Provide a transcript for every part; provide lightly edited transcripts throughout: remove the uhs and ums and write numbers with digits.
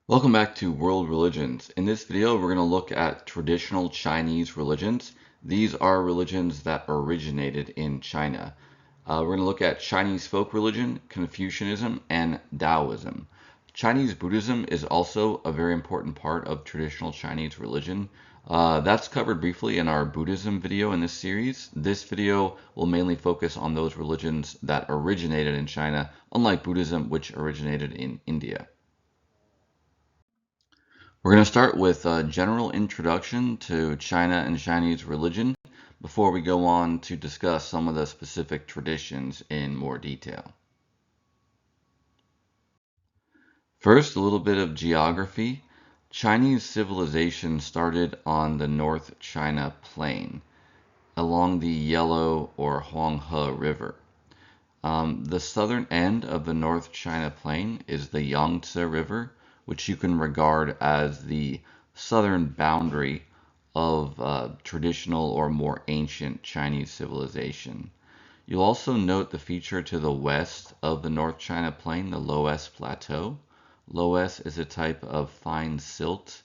Welcome back to World Religions. In this video, we're going to look at traditional Chinese religions. These are religions that originated in China. We're going to look at Chinese folk religion, Confucianism, and Daoism. Chinese Buddhism is also a very important part of traditional Chinese religion. That's covered briefly in our Buddhism video in this series. This video will mainly focus on those religions that originated in China, unlike Buddhism, which originated in India. We're going to start with a general introduction to China and Chinese religion before we go on to discuss some of the specific traditions in more detail. First, a little bit of geography. Chinese civilization started on the North China Plain along the Yellow or Huanghe River. The southern end of the North China Plain is the Yangtze River, which you can regard as the southern boundary of traditional or more ancient Chinese civilization. You'll also note the feature to the west of the North China Plain, the Loess Plateau. Loess is a type of fine silt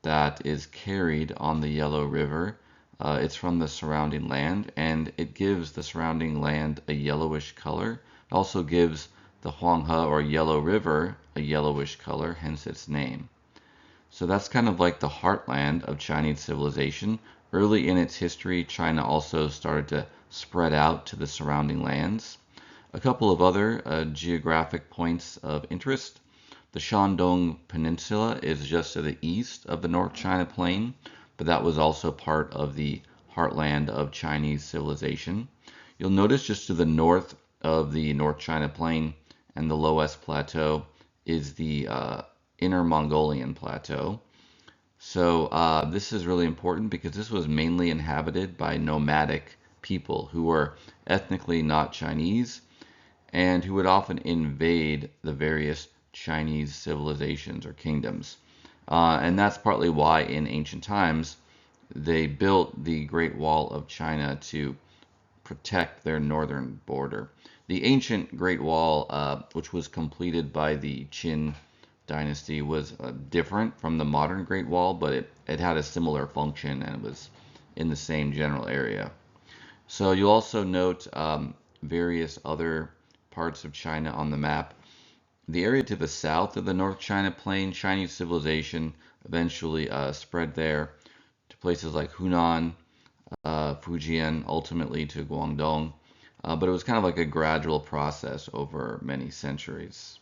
that is carried on the Yellow River. It's from the surrounding land, and it gives the surrounding land a yellowish color. It also gives the Huanghe or Yellow River a yellowish color, hence its name. So that's kind of like the heartland of Chinese civilization. Early in its history, China also started to spread out to the surrounding lands. A couple of other geographic points of interest. The Shandong Peninsula is just to the east of the North China Plain, but that was also part of the heartland of Chinese civilization. You'll notice just to the north of the North China Plain and the Loess Plateau is the Inner Mongolian Plateau. So this is really important because this was mainly inhabited by nomadic people who were ethnically not Chinese and who would often invade the various Chinese civilizations or kingdoms. And that's partly why in ancient times they built the Great Wall of China to protect their northern border. The ancient Great Wall, which was completed by the Qin dynasty, was different from the modern Great Wall, but it had a similar function and it was in the same general area. So you'll also note various other parts of China on the map. The area to the south of the North China Plain, Chinese civilization eventually spread there to places like Hunan, Fujian, ultimately to Guangdong. But it was kind of like a gradual process over many centuries.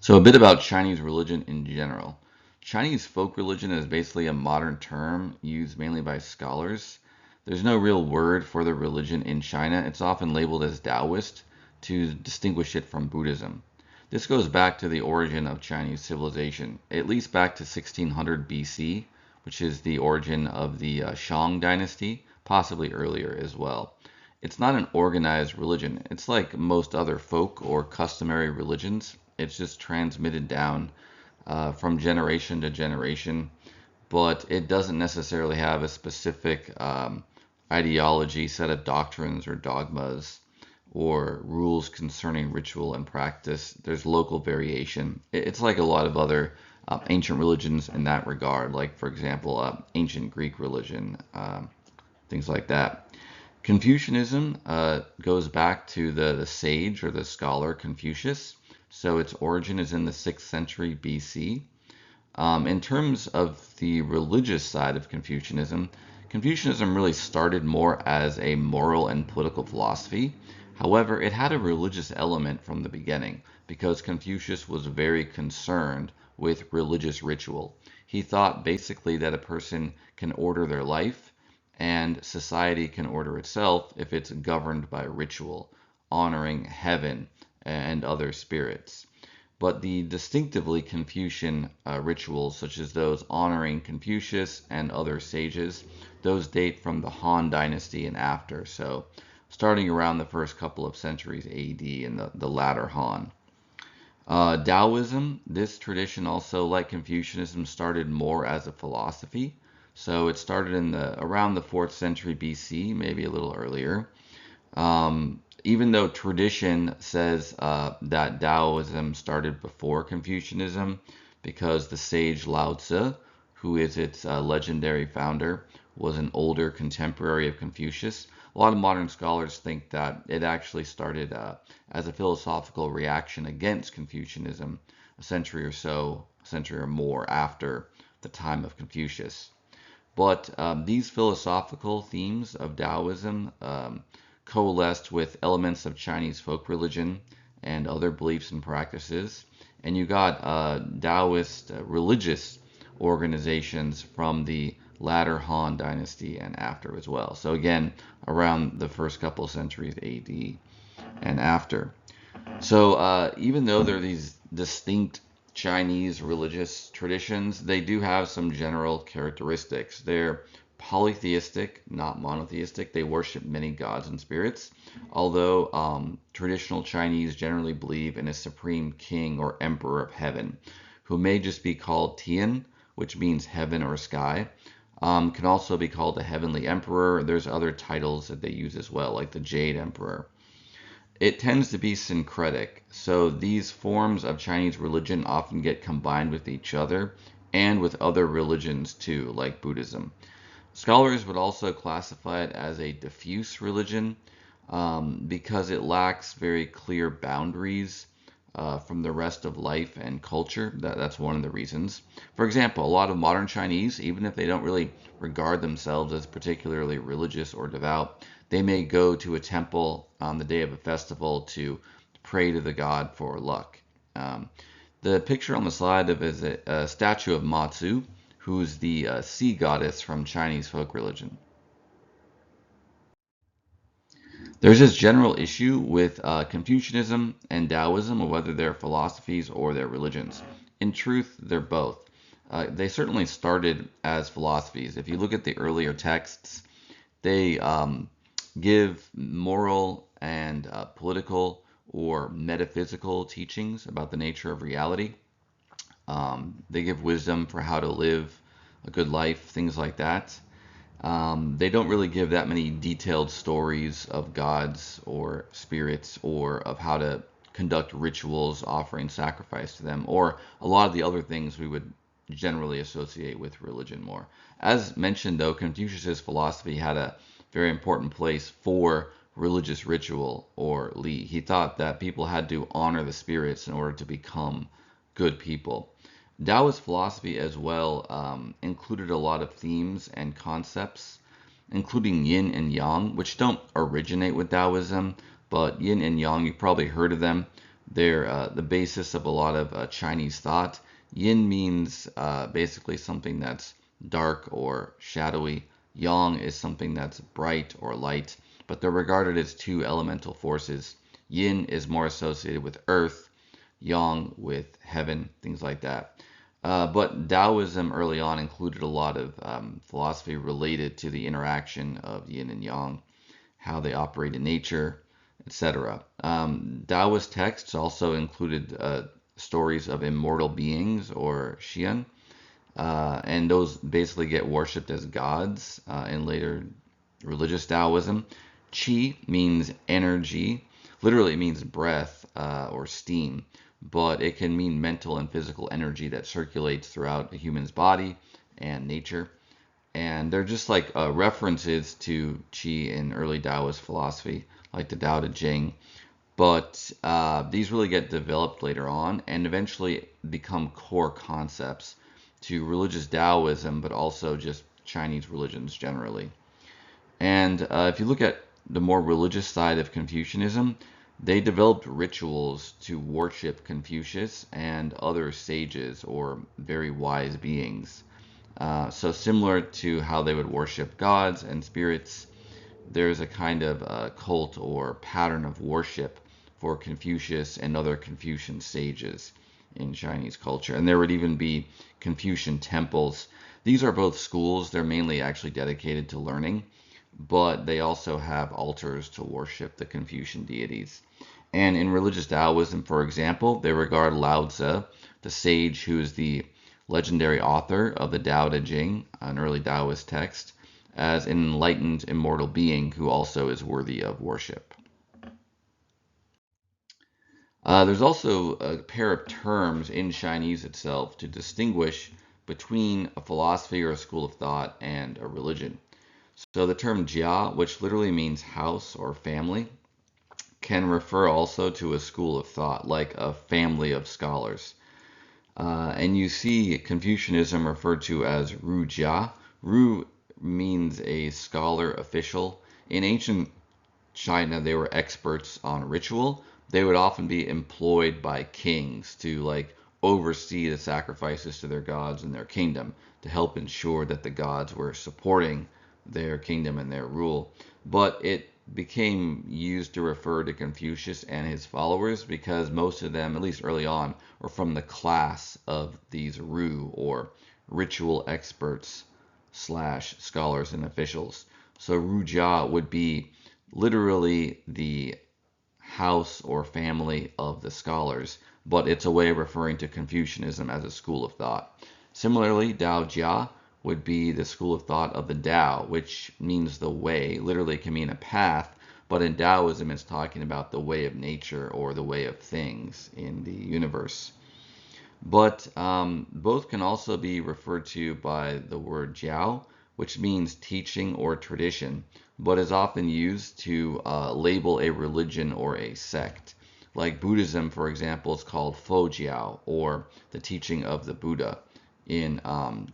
So a bit about Chinese religion in general. Chinese folk religion is basically a modern term used mainly by scholars. There's no real word for the religion in China. It's often labeled as Taoist to distinguish it from Buddhism. This goes back to the origin of Chinese civilization, at least back to 1600 BC, which is the origin of the Shang dynasty, possibly earlier as well. It's not an organized religion. It's like most other folk or customary religions. It's just transmitted down from generation to generation, but it doesn't necessarily have a specific ideology, set of doctrines or dogmas, or rules concerning ritual and practice. There's local variation. It's like a lot of other ancient religions in that regard, like, for example, ancient Greek religion, things like that. Confucianism goes back to the sage or the scholar Confucius. So its origin is in the 6th century BC. In terms of the religious side of Confucianism, Confucianism really started more as a moral and political philosophy. However, it had a religious element from the beginning because Confucius was very concerned with religious ritual. He thought basically that a person can order their life and society can order itself if it's governed by ritual, honoring heaven and other spirits. But the distinctively Confucian rituals, such as those honoring Confucius and other sages, those date from the Han Dynasty and after, so starting around the first couple of centuries AD in the latter Han. Daoism, this tradition also, like Confucianism, started more as a philosophy. So it started in around the 4th century BC, maybe a little earlier. even though tradition says that Daoism started before Confucianism, because the sage Lao Tzu, who is its legendary founder, was an older contemporary of Confucius. A lot of modern scholars think that it actually started as a philosophical reaction against Confucianism a century or so, a century or more after the time of Confucius. But these philosophical themes of Taoism coalesced with elements of Chinese folk religion and other beliefs and practices. And you got Taoist religious organizations from the latter Han Dynasty and after as well. So again, around the first couple centuries AD and after. So even though there are these distinct Chinese religious traditions, they do have some general characteristics. They're polytheistic, not monotheistic. They worship many gods and spirits, although traditional Chinese generally believe in a supreme king or emperor of heaven, who may just be called Tian, which means heaven or sky. Can also be called the heavenly emperor. There's other titles that they use as well, like the Jade Emperor. It tends to be syncretic, so these forms of Chinese religion often get combined with each other and with other religions too, like Buddhism. Scholars would also classify it as a diffuse religion because it lacks very clear boundaries from the rest of life and culture. That's one of the reasons. For example, a lot of modern Chinese, even if they don't really regard themselves as particularly religious or devout, they may go to a temple on the day of a festival to pray to the god for luck. The picture on the slide of is a statue of Ma Tzu, who's the sea goddess from Chinese folk religion. There's this general issue with Confucianism and Taoism, or whether they're philosophies or they're religions. In truth, they're both. They certainly started as philosophies. If you look at the earlier texts, they give moral and political or metaphysical teachings about the nature of reality. They give wisdom for how to live a good life, things like that. They don't really give that many detailed stories of gods or spirits or of how to conduct rituals, offering sacrifice to them, or a lot of the other things we would generally associate with religion more. As mentioned, though, Confucius's philosophy had a very important place for religious ritual or li. He thought that people had to honor the spirits in order to become good people. Taoist philosophy as well included a lot of themes and concepts, including yin and yang, which don't originate with Taoism, but yin and yang, you've probably heard of them. They're the basis of a lot of Chinese thought. Yin means basically something that's dark or shadowy. Yang is something that's bright or light, but they're regarded as two elemental forces. Yin is more associated with earth, yang with heaven, things like that. But Taoism early on included a lot of philosophy related to the interaction of yin and yang, how they operate in nature, etc. Taoist texts also included stories of immortal beings or Xian, and those basically get worshipped as gods in later religious Taoism. Qi means energy, literally it means breath or steam, but it can mean mental and physical energy that circulates throughout a human's body and nature. And they're just like references to Qi in early Taoist philosophy, like the Tao Te Ching. But these really get developed later on and eventually become core concepts to religious Taoism, but also just Chinese religions generally. And if you look at the more religious side of Confucianism, they developed rituals to worship Confucius and other sages or very wise beings. So similar to how they would worship gods and spirits, there's a kind of cult or pattern of worship for Confucius and other Confucian sages in Chinese culture. And there would even be Confucian temples. These are both schools. They're mainly actually dedicated to learning, but they also have altars to worship the Confucian deities. And in religious Taoism, for example, they regard Lao Tzu, the sage who is the legendary author of the Tao Te Ching, an early Taoist text, as an enlightened immortal being who also is worthy of worship. There's also a pair of terms in Chinese itself to distinguish between a philosophy or a school of thought and a religion. So the term jia, which literally means house or family, can refer also to a school of thought, like a family of scholars. And you see Confucianism referred to as Rujia. Ru means a scholar official. In ancient China, they were experts on ritual. They would often be employed by kings to oversee the sacrifices to their gods in their kingdom to help ensure that the gods were supporting their kingdom and their rule. But it became used to refer to Confucius and his followers because most of them, at least early on, were from the class of these Ru or ritual experts slash scholars and officials. So Rujia would be literally the house or family of the scholars, but it's a way of referring to Confucianism as a school of thought. Similarly, Dao Jia would be the school of thought of the Tao, which means the way, literally can mean a path, but in Taoism it's talking about the way of nature or the way of things in the universe. But both can also be referred to by the word jiao, which means teaching or tradition, but is often used to label a religion or a sect. Like Buddhism, for example, is called Fo Jiao, or the teaching of the Buddha in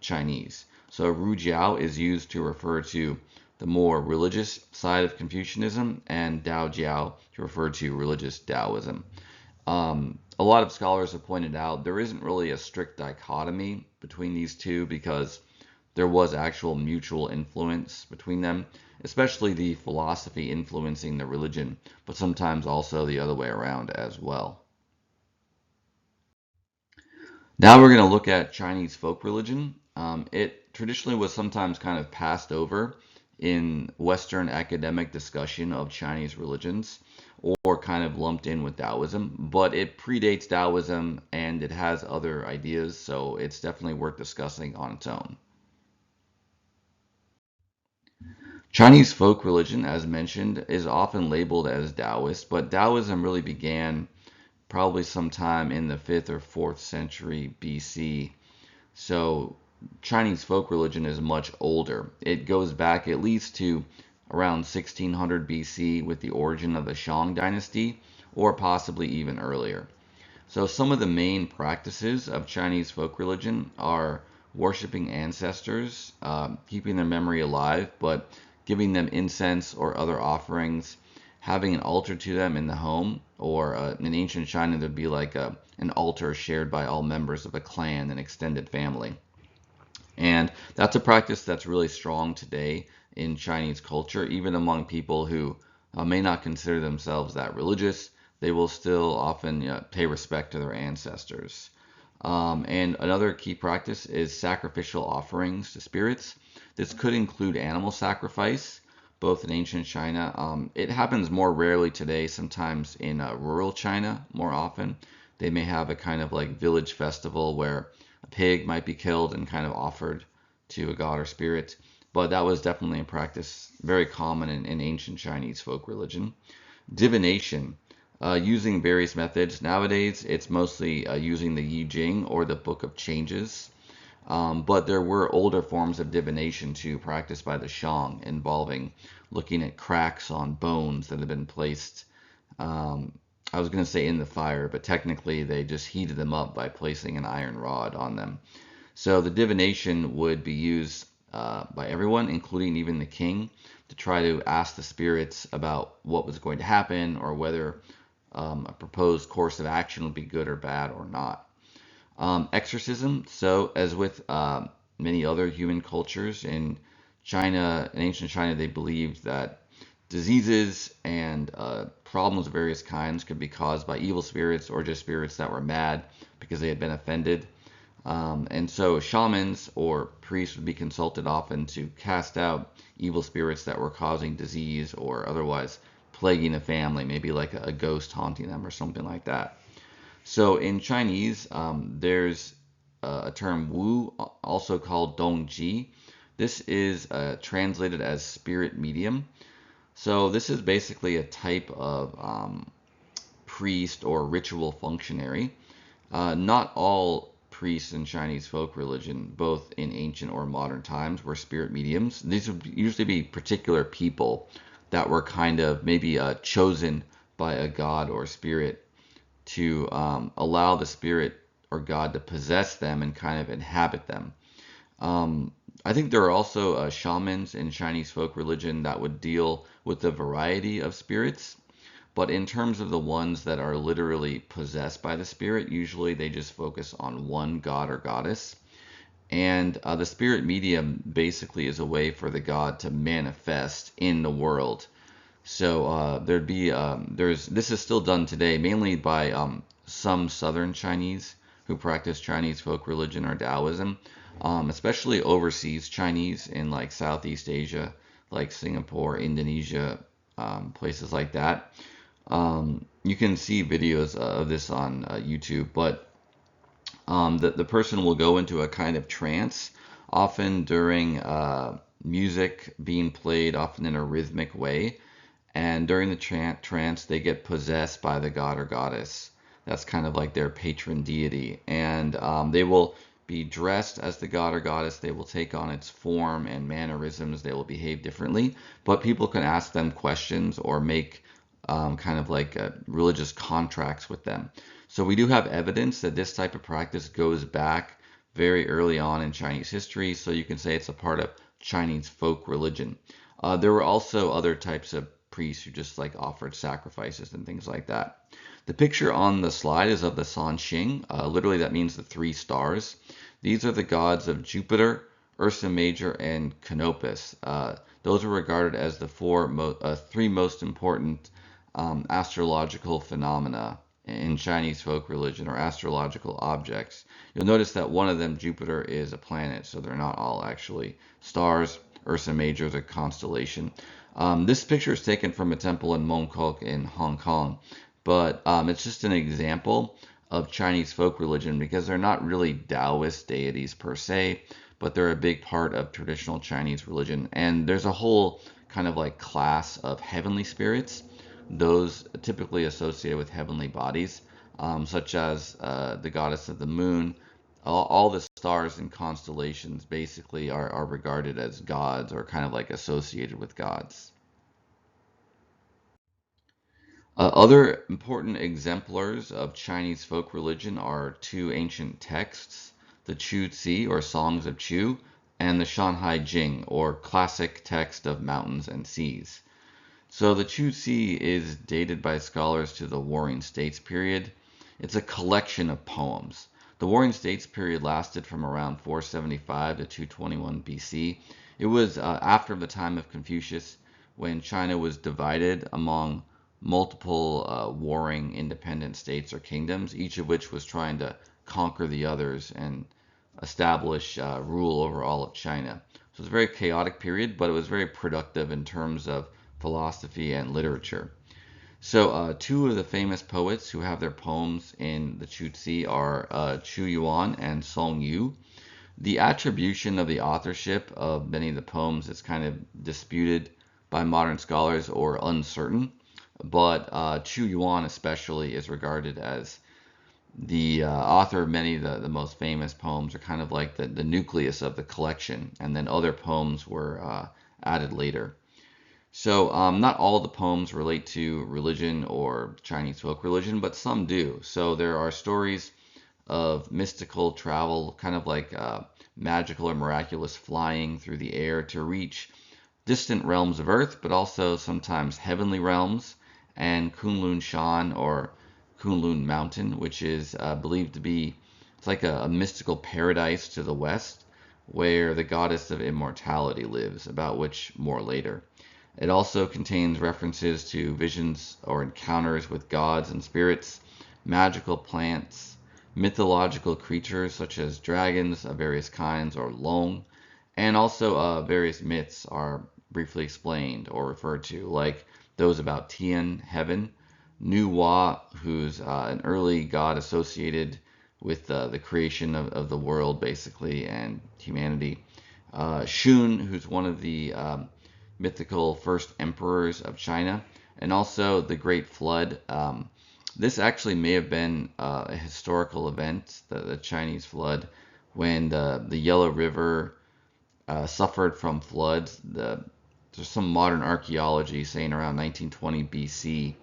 Chinese. So Ru Jiao is used to refer to the more religious side of Confucianism, and Dao Jiao to refer to religious Taoism. A lot of scholars have pointed out there isn't really a strict dichotomy between these two because there was actual mutual influence between them, especially the philosophy influencing the religion, but sometimes also the other way around as well. Now we're going to look at Chinese folk religion. It traditionally was sometimes kind of passed over in Western academic discussion of Chinese religions or kind of lumped in with Taoism, but it predates Taoism and it has other ideas, so it's definitely worth discussing on its own. Chinese folk religion, as mentioned, is often labeled as Taoist, but Taoism really began probably sometime in the 5th or 4th century BC. So Chinese folk religion is much older. It goes back at least to around 1600 BC with the origin of the Shang dynasty, or possibly even earlier. So some of the main practices of Chinese folk religion are worshiping ancestors, keeping their memory alive, but giving them incense or other offerings, having an altar to them in the home, or in ancient China there'd be an altar shared by all members of a clan and extended family. And that's a practice that's really strong today in Chinese culture, even among people who may not consider themselves that religious. They will still often pay respect to their ancestors. And another key practice is sacrificial offerings to spirits. This could include animal sacrifice, both in ancient China. It happens more rarely today, sometimes in rural China more often. They may have a kind of like village festival where a pig might be killed and kind of offered to a god or spirit. But that was definitely a practice very common in ancient Chinese folk religion. Divination, using various methods. Nowadays, it's mostly using the Yi Jing or the Book of Changes. But there were older forms of divination too, practiced by the Shang, involving looking at cracks on bones that had been placed. I was going to say in the fire, but technically they just heated them up by placing an iron rod on them. So the divination would be used by everyone, including even the king, to try to ask the spirits about what was going to happen or whether a proposed course of action would be good or bad or not. Exorcism. So, as with many other human cultures in China, in ancient China, they believed that diseases and problems of various kinds could be caused by evil spirits or just spirits that were mad because they had been offended. And so shamans or priests would be consulted often to cast out evil spirits that were causing disease or otherwise plaguing a family, maybe like a ghost haunting them or something like that. So in Chinese, there's a term wu, also called dongji. This is translated as spirit medium. So this is basically a type of priest or ritual functionary. Not all priests in Chinese folk religion, both in ancient or modern times, were spirit mediums. These would usually be particular people that were kind of maybe chosen by a god or spirit to allow the spirit or god to possess them and kind of inhabit them. Um, I think there are also shamans in Chinese folk religion that would deal with a variety of spirits. But in terms of the ones that are literally possessed by the spirit, usually they just focus on one god or goddess. And the spirit medium basically is a way for the god to manifest in the world. So there's this is still done today, mainly by some southern Chinese who practice Chinese folk religion or Daoism, especially overseas Chinese in like Southeast Asia, like Singapore, Indonesia, places like that. You can see videos of this on YouTube, but the person will go into a kind of trance, often during music being played, often in a rhythmic way. And during the trance, they get possessed by the god or goddess. That's kind of like their patron deity. And they will be dressed as the god or goddess. They will take on its form and mannerisms. They will behave differently. But people can ask them questions or make kind of like religious contracts with them. So we do have evidence that this type of practice goes back very early on in Chinese history. So you can say it's a part of Chinese folk religion. There were also other types of priests who just like offered sacrifices and things like that. The picture on the slide is of the Sanxing. Literally, that means the three stars. These are the gods of Jupiter, Ursa Major, and Canopus. Those are regarded as the three most important astrological phenomena in Chinese folk religion, or astrological objects. You'll notice that one of them, Jupiter, is a planet, so they're not all actually stars. Ursa Major is a constellation. This picture is taken from a temple in Mongkok in Hong Kong, but it's just an example of Chinese folk religion because they're not really Taoist deities per se, but they're a big part of traditional Chinese religion. And there's a whole kind of like class of heavenly spirits, those typically associated with heavenly bodies, such as the goddess of the moon. All the stars and constellations basically are regarded as gods or kind of like associated with gods. Other important exemplars of Chinese folk religion are two ancient texts, the Chu Tzi, or Songs of Chu, and the Shanhai Jing, or Classic Text of Mountains and Seas. So the Chu Tzi is dated by scholars to the Warring States period. It's a collection of poems. The Warring States period lasted from around 475 to 221 BC. It was after the time of Confucius, when China was divided among multiple warring independent states or kingdoms, each of which was trying to conquer the others and establish rule over all of China. So it was a very chaotic period, but it was very productive in terms of philosophy and literature. So two of the famous poets who have their poems in the Chu Tzi are Chu Yuan and Song Yu. The attribution of the authorship of many of the poems is kind of disputed by modern scholars or uncertain, but Chu Yuan especially is regarded as the author of many of the most famous poems, are kind of like the nucleus of the collection, and then other poems were added later. So not all the poems relate to religion or Chinese folk religion, but some do. So there are stories of mystical travel, kind of like magical or miraculous flying through the air to reach distant realms of earth, but also sometimes heavenly realms, and Kunlun Shan, or Kunlun Mountain, which is believed to be, it's like a mystical paradise to the west, where the goddess of immortality lives, about which more later. It also contains references to visions or encounters with gods and spirits, magical plants, mythological creatures such as dragons of various kinds or long, and also various myths are briefly explained or referred to, like those about Tian, heaven, Nu Wa, who's an early god associated with the creation of the world, basically, and humanity. Shun, who's one of the mythical first emperors of China, and also the Great Flood. This actually may have been a historical event, the Chinese flood, when the Yellow River suffered from floods. There's some modern archaeology saying around 1920 BC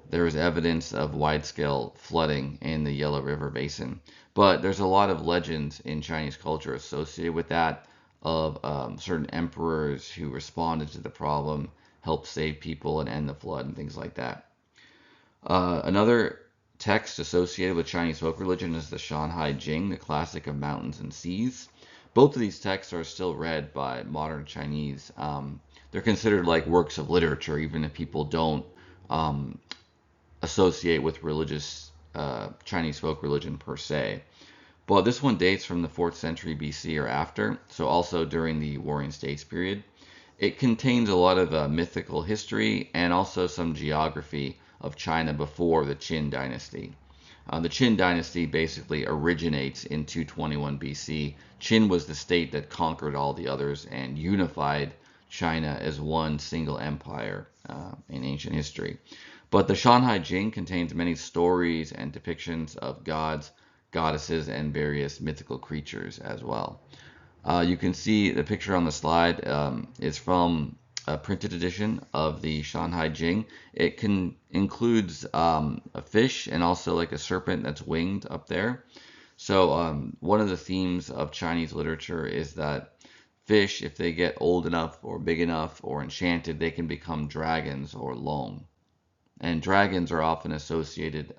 there was evidence of wide-scale flooding in the Yellow River Basin. But there's a lot of legends in Chinese culture associated with that of certain emperors who responded to the problem, helped save people and end the flood and things like that. Another text associated with Chinese folk religion is the Shanhai Jing, the classic of mountains and seas. Both of these texts are still read by modern Chinese. They're considered like works of literature, even if people don't um, associate with religious Chinese folk religion per se. But this one dates from the 4th century BC or after, so also during the Warring States period. It contains a lot of mythical history and also some geography of China before the Qin dynasty. The Qin dynasty basically originates in 221 BC. Qin was the state that conquered all the others and unified China as one single empire in ancient history. But the Shanhai Jing contains many stories and depictions of gods, goddesses, and various mythical creatures as well. You can see the picture on the slide is from a printed edition of the Shanhai Jing. It includes a fish and also like a serpent that's winged up there. So one of the themes of Chinese literature is that fish, if they get old enough or big enough or enchanted, they can become dragons or long. And dragons are often associated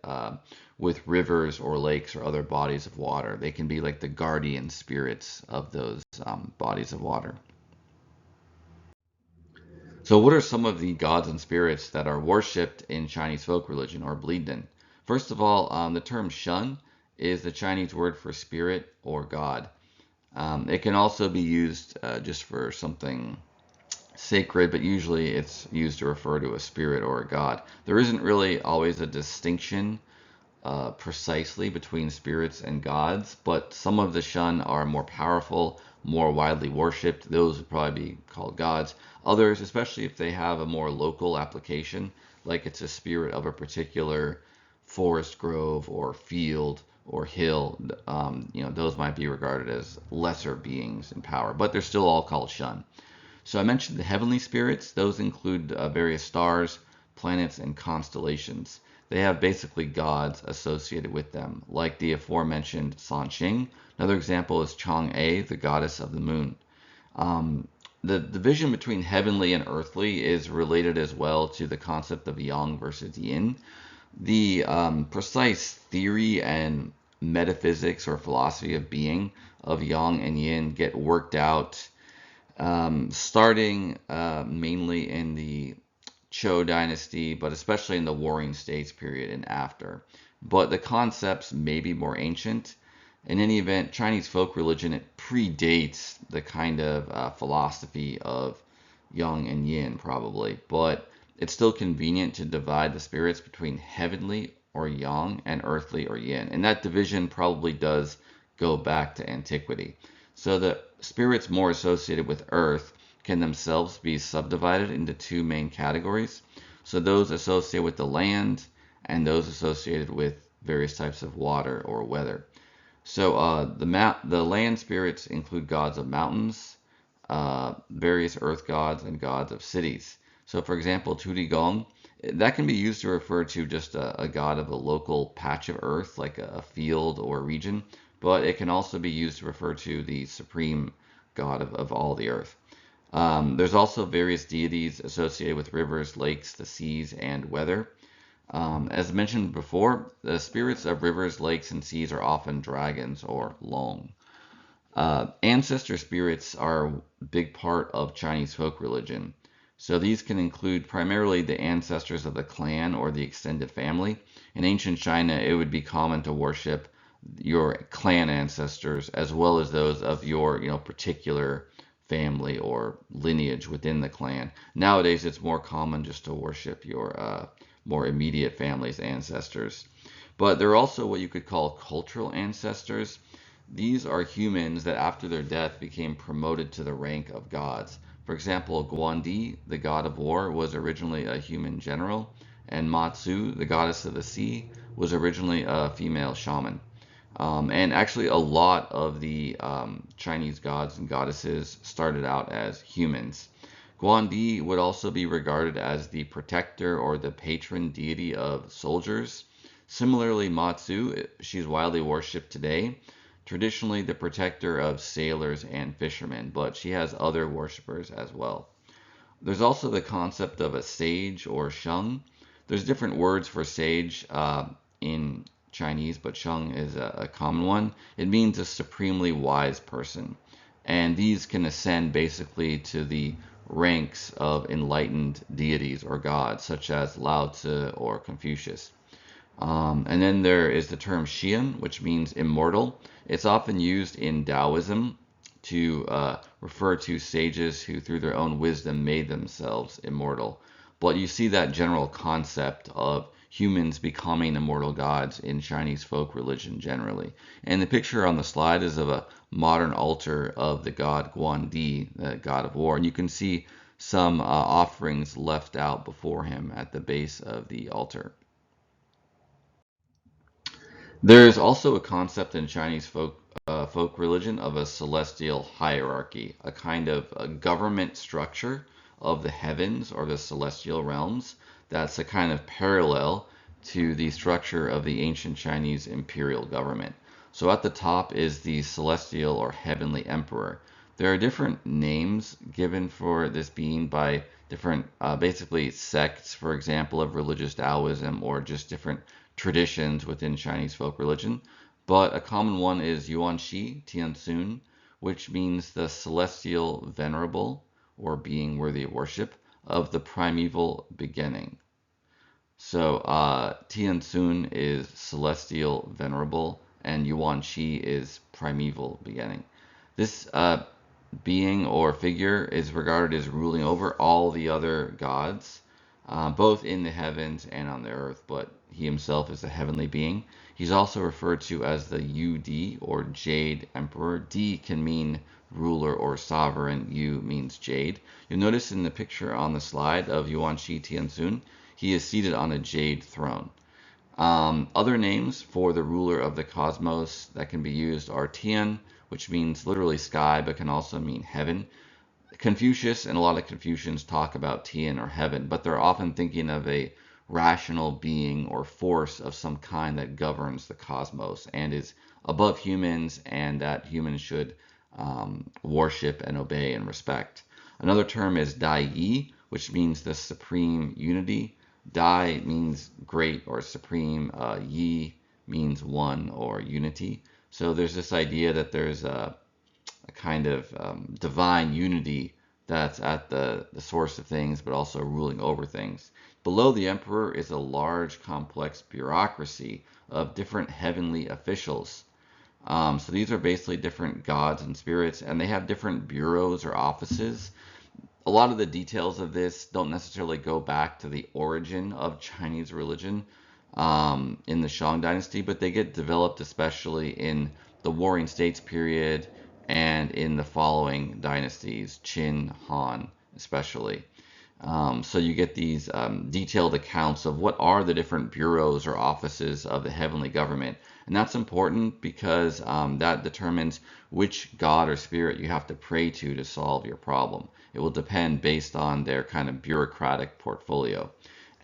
with rivers or lakes or other bodies of water. They can be like the guardian spirits of those bodies of water. So, what are some of the gods and spirits that are worshipped in Chinese folk religion or believed in? First of all, the term shun is the Chinese word for spirit or god. It can also be used just for something sacred, but usually it's used to refer to a spirit or a god. There isn't really always a distinction precisely between spirits and gods, but some of the shun are more powerful, more widely worshipped. Those would probably be called gods. Others, especially if they have a more local application, like it's a spirit of a particular forest grove or field or hill, those might be regarded as lesser beings in power, but they're still all called shun. So I mentioned the heavenly spirits. Those include various stars, planets, and constellations. They have basically gods associated with them, like the aforementioned Sanqing. Another example is Chang'e, the goddess of the moon. Um, the division between heavenly and earthly is related as well to the concept of yang versus yin. The precise theory and metaphysics or philosophy of being of yang and yin get worked out starting mainly in the Zhou dynasty, but especially in the Warring States period and after. But the concepts may be more ancient. In any event, Chinese folk religion, it predates the kind of philosophy of yang and yin probably, but it's still convenient to divide the spirits between heavenly or yang and earthly or yin. And that division probably does go back to antiquity. So the spirits more associated with earth can themselves be subdivided into two main categories. So those associated with the land and those associated with various types of water or weather. So the land spirits include gods of mountains, various earth gods, and gods of cities. So for example, Gong, that can be used to refer to just a god of a local patch of earth, like a field or region, but it can also be used to refer to the supreme god of all the earth. There's also various deities associated with rivers, lakes, the seas, and weather. As mentioned before, the spirits of rivers, lakes, and seas are often dragons or long. Ancestor spirits are a big part of Chinese folk religion. So these can include primarily the ancestors of the clan or the extended family. In ancient China, it would be common to worship your clan ancestors as well as those of your, particular family or lineage within the clan. Nowadays, it's more common just to worship your more immediate family's ancestors. But there are also what you could call cultural ancestors. These are humans that after their death became promoted to the rank of gods. For example, Guandi, the god of war, was originally a human general, And Matsu, the goddess of the sea, was originally a female shaman. And actually, a lot of the Chinese gods and goddesses started out as humans. Guandi would also be regarded as the protector or the patron deity of soldiers. Similarly, Matsu, she's widely worshipped today, traditionally the protector of sailors and fishermen, but she has other worshippers as well. There's also the concept of a sage or sheng. There's different words for sage in Chinese, but sheng is a common one. It means a supremely wise person. And these can ascend basically to the ranks of enlightened deities or gods, such as Lao Tzu or Confucius. And then there is the term Xian, which means immortal. It's often used in Daoism to refer to sages who, through their own wisdom, made themselves immortal. But you see that general concept of humans becoming immortal gods in Chinese folk religion generally. And the picture on the slide is of a modern altar of the god Guandi, the god of war. And you can see some offerings left out before him at the base of the altar. There's also a concept in Chinese folk religion of a celestial hierarchy, a kind of a government structure of the heavens or the celestial realms that's a kind of parallel to the structure of the ancient Chinese imperial government. So at the top is the celestial or heavenly emperor. There are different names given for this being by different, basically sects, for example, of religious Taoism or just different traditions within Chinese folk religion. But a common one is Yuan Shi, Tian Sun, which means the celestial venerable or being worthy of worship of the primeval beginning. So Tian Sun is celestial venerable, and Yuan Shi is primeval beginning. This being or figure is regarded as ruling over all the other gods, both in the heavens and on the earth, but he himself is a heavenly being. He's also referred to as the Yu-Di or Jade Emperor. Di can mean ruler or sovereign, Yu means jade. You'll notice in the picture on the slide of Yuan Shi Tiansun, he is seated on a jade throne. Other names for the ruler of the cosmos that can be used are Tian, which means literally sky, but can also mean heaven. Confucius and a lot of Confucians talk about Tian or heaven, but they're often thinking of a rational being or force of some kind that governs the cosmos and is above humans, and that humans should worship and obey and respect. Another term is Dai Yi, which means the supreme unity. Dai means great or supreme. Yi means one or unity. So there's this idea that there's a kind of divine unity that's at the source of things, but also ruling over things. Below the emperor is a large, complex bureaucracy of different heavenly officials. So these are basically different gods and spirits, and they have different bureaus or offices. A lot of the details of this don't necessarily go back to the origin of Chinese religion in the Shang Dynasty, but they get developed especially in the Warring States period and in the following dynasties, Qin, Han, especially. So you get these detailed accounts of what are the different bureaus or offices of the heavenly government. And that's important because that determines which god or spirit you have to pray to solve your problem. It will depend based on their kind of bureaucratic portfolio.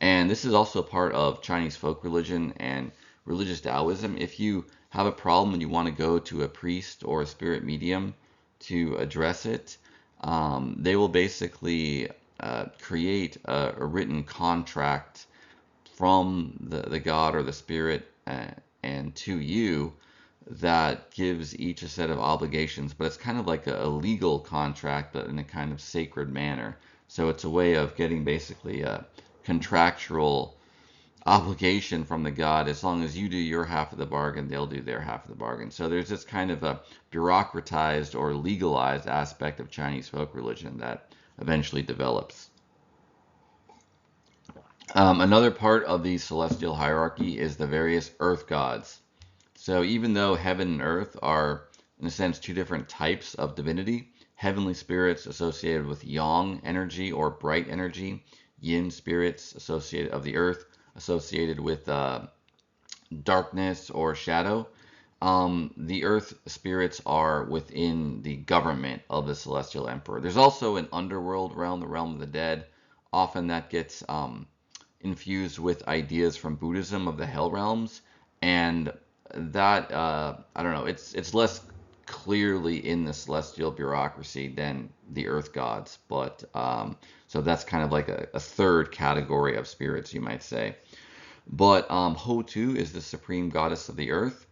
And this is also part of Chinese folk religion and religious Taoism. If you have a problem and you want to go to a priest or a spirit medium to address it, they will basically create a written contract from the god or the spirit and to you that gives each a set of obligations, but it's kind of like a legal contract, but in a kind of sacred manner. So it's a way of getting basically a contractual obligation from the god. As long as you do your half of the bargain, they'll do their half of the bargain. So there's this kind of a bureaucratized or legalized aspect of Chinese folk religion that eventually develops. Another part of the celestial hierarchy is the various earth gods. So even though heaven and earth are, in a sense, two different types of divinity, heavenly spirits associated with yang energy or bright energy, yin spirits associated of the earth associated with darkness or shadow. The earth spirits are within the government of the celestial emperor. There's also an underworld realm, the realm of the dead. Often that gets infused with ideas from Buddhism of the hell realms, and that I don't know. It's less clearly in the celestial bureaucracy than the earth gods, but so that's kind of like a third category of spirits, you might say. But Ho-Tu is the supreme goddess of the earth,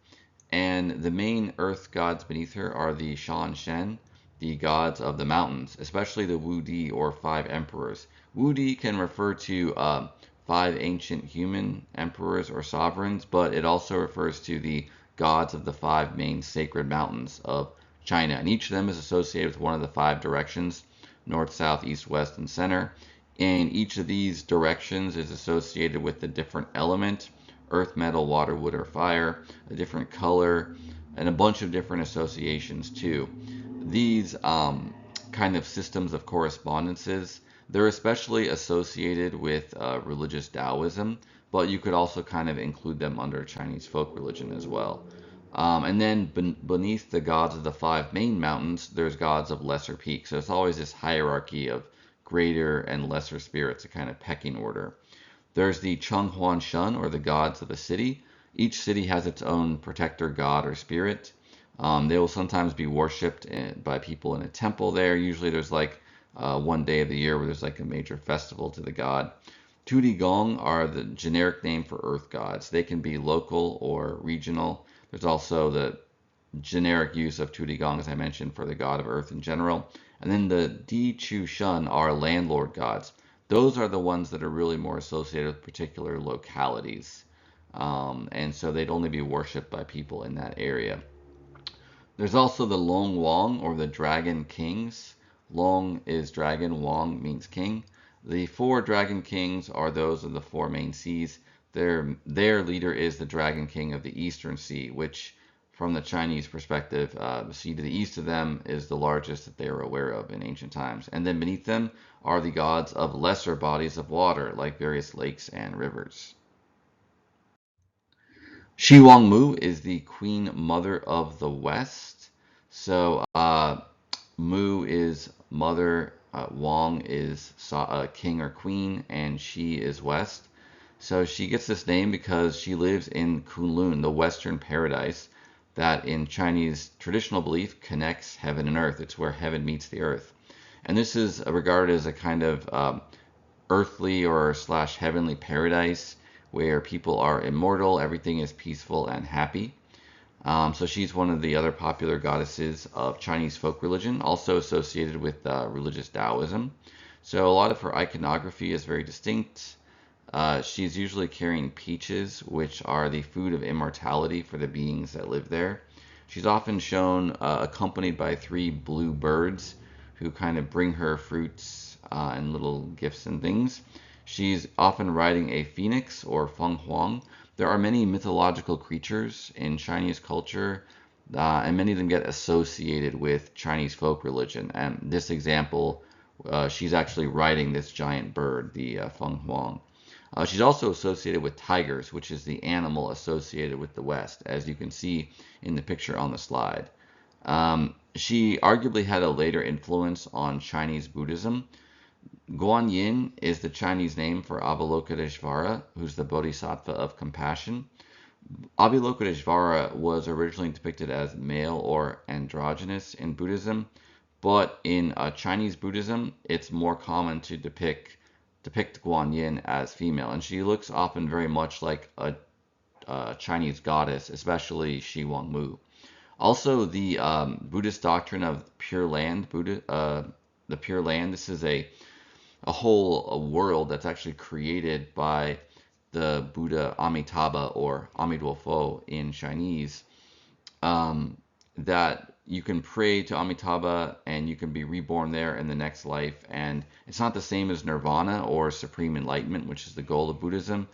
and the main earth gods beneath her are the Shan Shen, the gods of the mountains, especially the Wu Di or five emperors. Wu Di can refer to five ancient human emperors or sovereigns, but it also refers to the gods of the five main sacred mountains of China, and each of them is associated with one of the five directions: north, south, east, west, and center. And each of these directions is associated with a different element: earth, metal, water, wood, or fire, a different color, and a bunch of different associations too. These kind of systems of correspondences, they're especially associated with religious Daoism, but you could also kind of include them under Chinese folk religion as well. And then beneath the gods of the five main mountains, there's gods of lesser peaks. So it's always this hierarchy of greater and lesser spirits, a kind of pecking order. There's the Chenghuan Shun, or the gods of the city. Each city has its own protector god or spirit. They will sometimes be worshipped by people in a temple there. Usually there's like one day of the year where there's like a major festival to the god. Tudi Gong are the generic name for earth gods. They can be local or regional. There's also the generic use of Tudi Gong, as I mentioned, for the god of earth in general. And then the Di Chu Shun are landlord gods. Those are the ones that are really more associated with particular localities. And so they'd only be worshipped by people in that area. There's also the Long Wang, or the dragon kings. Long is dragon, Wang means king. The four dragon kings are those of the four main seas. Their leader is the dragon king of the eastern sea, which from the Chinese perspective, the sea to the east of them is the largest that they are aware of in ancient times. And then beneath them are the gods of lesser bodies of water, like various lakes and rivers. Shi Wang Mu is the queen mother of the West. So Mu is mother, Wang is king or queen, and she is West. So she gets this name because she lives in Kunlun, the Western paradise, that in Chinese traditional belief connects heaven and earth. It's where heaven meets the earth. And this is regarded as a kind of earthly or slash heavenly paradise where people are immortal, everything is peaceful and happy. So she's one of the other popular goddesses of Chinese folk religion, also associated with religious Taoism. So a lot of her iconography is very distinct. She's usually carrying peaches, which are the food of immortality for the beings that live there. She's often shown accompanied by three blue birds who kind of bring her fruits and little gifts and things. She's often riding a phoenix or feng huang. There are many mythological creatures in Chinese culture, and many of them get associated with Chinese folk religion. And this example, she's actually riding this giant bird, the feng huang. She's also associated with tigers, which is the animal associated with the West, as you can see in the picture on the slide. She arguably had a later influence on Chinese Buddhism. Guanyin is the Chinese name for Avalokiteshvara, who's the bodhisattva of compassion. Avalokiteshvara was originally depicted as male or androgynous in Buddhism, but in Chinese Buddhism, it's more common to depict Guanyin as female, and she looks often very much like a Chinese goddess, especially Shi Wang Mu. Also, the Buddhist doctrine of Pure Land, the Pure Land, this is a whole world that's actually created by the Buddha Amitabha, or Amitabha in Chinese, that you can pray to Amitabha and you can be reborn there in the next life. And it's not the same as nirvana or supreme enlightenment, which is the goal of Buddhism,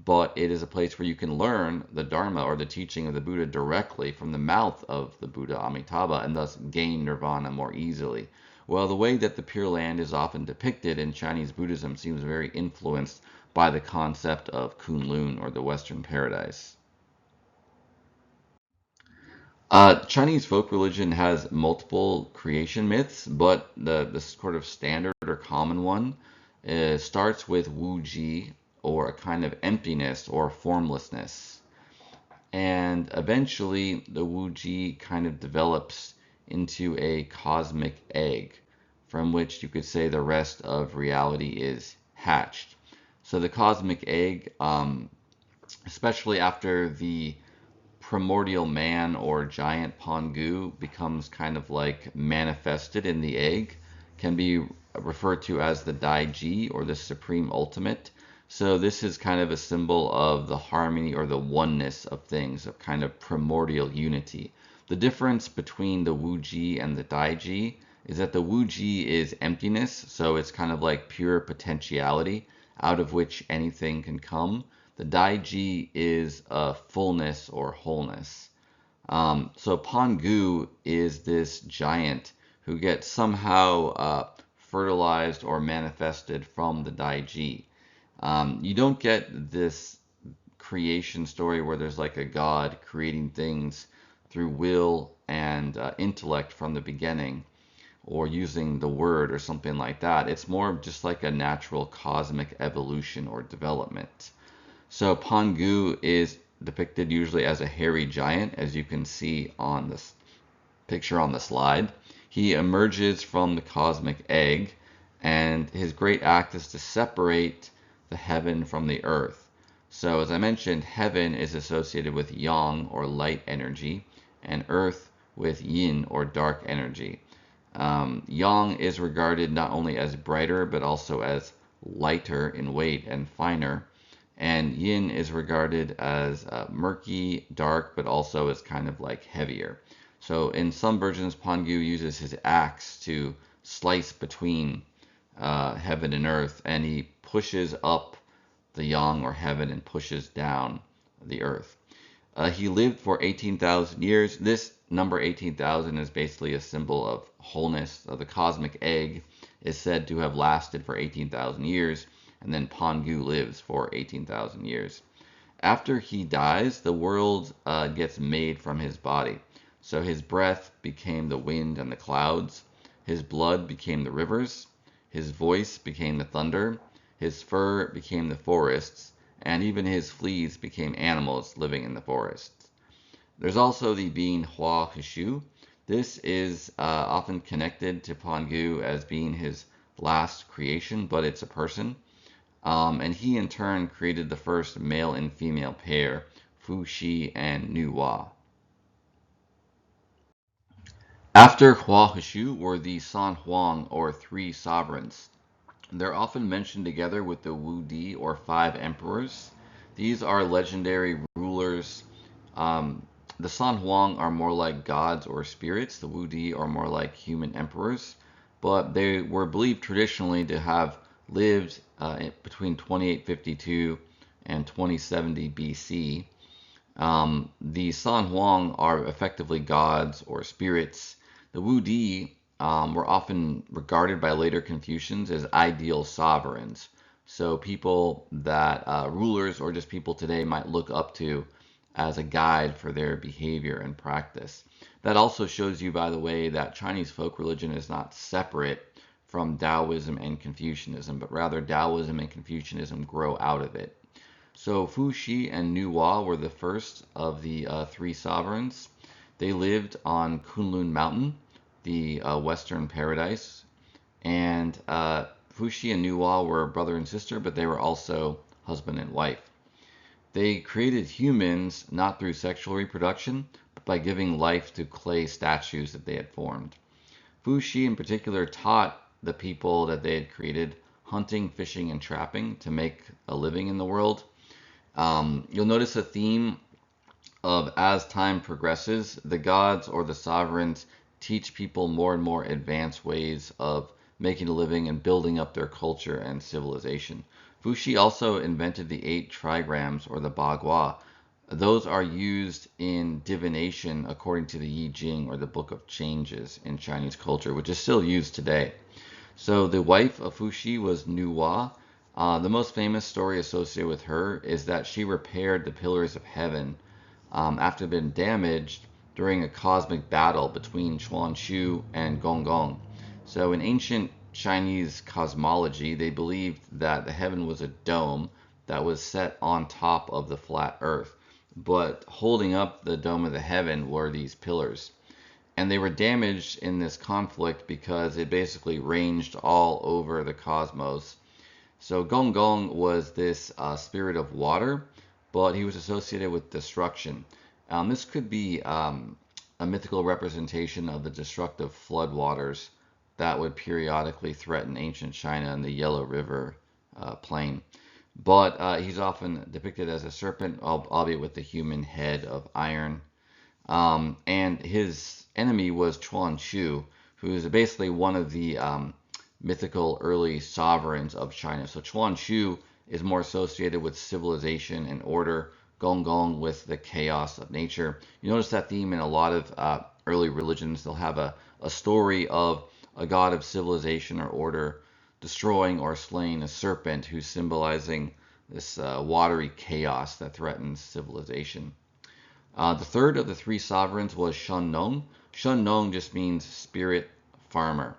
but it is a place where you can learn the Dharma or the teaching of the Buddha directly from the mouth of the Buddha Amitabha, and thus gain nirvana more easily. Well, the way that the Pure Land is often depicted in Chinese Buddhism seems very influenced by the concept of Kunlun, or the Western Paradise. Chinese folk religion has multiple creation myths, but the sort of standard or common one starts with Wu Ji, or a kind of emptiness or formlessness. And eventually, the Wu Ji kind of develops into a cosmic egg from which you could say the rest of reality is hatched. So the cosmic egg, especially after the primordial man or giant Pongu becomes kind of like manifested in the egg, can be referred to as the Daiji, or the supreme ultimate. So this is kind of a symbol of the harmony or the oneness of things, of kind of primordial unity. The difference between the Wuji and the Daiji is that the Wuji is emptiness, so it's kind of like pure potentiality out of which anything can come. The Daiji is a fullness or wholeness. So Pangu is this giant who gets somehow fertilized or manifested from the Daiji. You don't get this creation story where there's like a god creating things through will and intellect from the beginning, or using the word or something like that. It's more just like a natural cosmic evolution or development. So Pangu is depicted usually as a hairy giant, as you can see on this picture on the slide. He emerges from the cosmic egg, and his great act is to separate the heaven from the earth. So as I mentioned, heaven is associated with yang, or light energy, and earth with yin, or dark energy. Yang is regarded not only as brighter, but also as lighter in weight and finer. And yin is regarded as murky, dark, but also as kind of like heavier. So in some versions, Pangu uses his axe to slice between heaven and earth, and he pushes up the yang, or heaven, and pushes down the earth. He lived for 18,000 years. This number 18,000 is basically a symbol of wholeness. The cosmic egg is said to have lasted for 18,000 years, and then Pangu lives for 18,000 years. After he dies, the world gets made from his body. So his breath became the wind and the clouds, his blood became the rivers, his voice became the thunder, his fur became the forests, and even his fleas became animals living in the forests. There's also the being Hua Hishu. This is often connected to Pangu as being his last creation, but it's a person. And he in turn created the first male and female pair, Fu Shi and Nu Hua. After Hua Hishu were the San Huang, or three sovereigns. They're often mentioned together with the Wu Di, or five emperors. These are legendary rulers. Um, the San Huang are more like gods or spirits. The Wu Di are more like human emperors. But they were believed traditionally to have lived between 2852 and 2070 BC. The San Huang are effectively gods or spirits. The Wu Di were often regarded by later Confucians as ideal sovereigns. So people that rulers or just people today might look up to as a guide for their behavior and practice. That also shows you, by the way, that Chinese folk religion is not separate from Daoism and Confucianism, but rather Daoism and Confucianism grow out of it. So Fu Shi and Nu Hua were the first of the three sovereigns. They lived on Kunlun Mountain, the Western Paradise, and Fu Shi and Nu Hua were brother and sister, but they were also husband and wife. They created humans not through sexual reproduction, but by giving life to clay statues that they had formed. Fu Shi in particular taught the people that they had created hunting, fishing, and trapping to make a living in the world. You'll notice a theme of, as time progresses, the gods or the sovereigns teach people more and more advanced ways of making a living and building up their culture and civilization. Fu Shi also invented the 8 trigrams, or the Bagua. Those are used in divination according to the I Ching, or the Book of Changes, in Chinese culture, which is still used today. So the wife of Fuxi was Nuwa. The most famous story associated with her is that she repaired the pillars of heaven after being damaged during a cosmic battle between Chuan Shu and Gong Gong. So in ancient Chinese cosmology, they believed that the heaven was a dome that was set on top of the flat earth. But holding up the dome of the heaven were these pillars. And they were damaged in this conflict because it basically ranged all over the cosmos. So Gong Gong was this spirit of water, but he was associated with destruction. This could be a mythical representation of the destructive floodwaters that would periodically threaten ancient China and the Yellow River plain. But he's often depicted as a serpent, albeit with the human head of iron. And his enemy was Chuan Shu, who is basically one of the mythical early sovereigns of China. So Chuan Shu is more associated with civilization and order, Gong Gong with the chaos of nature. You notice that theme in a lot of early religions. They'll have a story of a god of civilization or order destroying or slaying a serpent who's symbolizing this watery chaos that threatens civilization. The third of the three sovereigns was Shun Nong. Shun Nong just means spirit farmer.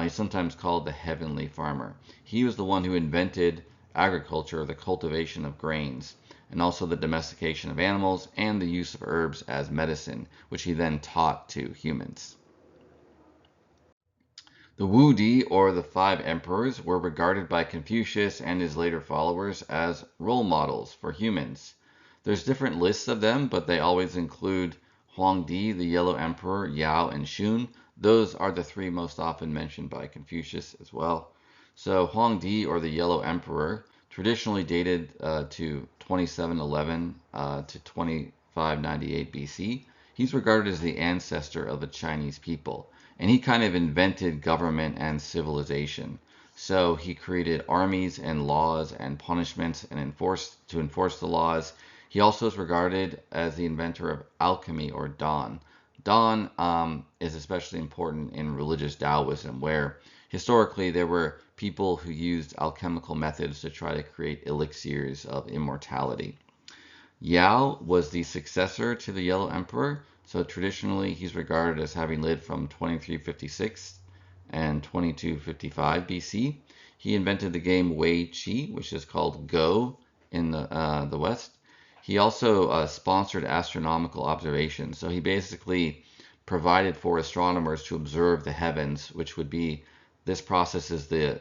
He's sometimes called the heavenly farmer. He was the one who invented agriculture, the cultivation of grains, and also the domestication of animals and the use of herbs as medicine, which he then taught to humans. The Wu Di, or the Five Emperors, were regarded by Confucius and his later followers as role models for humans. There's different lists of them, but they always include Huang Di, the Yellow Emperor, Yao, and Shun. Those are the three most often mentioned by Confucius as well. So Huang Di, or the Yellow Emperor, traditionally dated to 2711 to 2598 BC. He's regarded as the ancestor of the Chinese people, and he kind of invented government and civilization. So he created armies and laws and punishments and enforce the laws. He also is regarded as the inventor of alchemy, or Dan. Dan is especially important in religious Daoism, where historically there were people who used alchemical methods to try to create elixirs of immortality. Yao was the successor to the Yellow Emperor, so traditionally he's regarded as having lived from 2356 and 2255 BC. He invented the game Wei Qi, which is called Go in the West. He also sponsored astronomical observations, so he basically provided for astronomers to observe the heavens, which would be, this process is the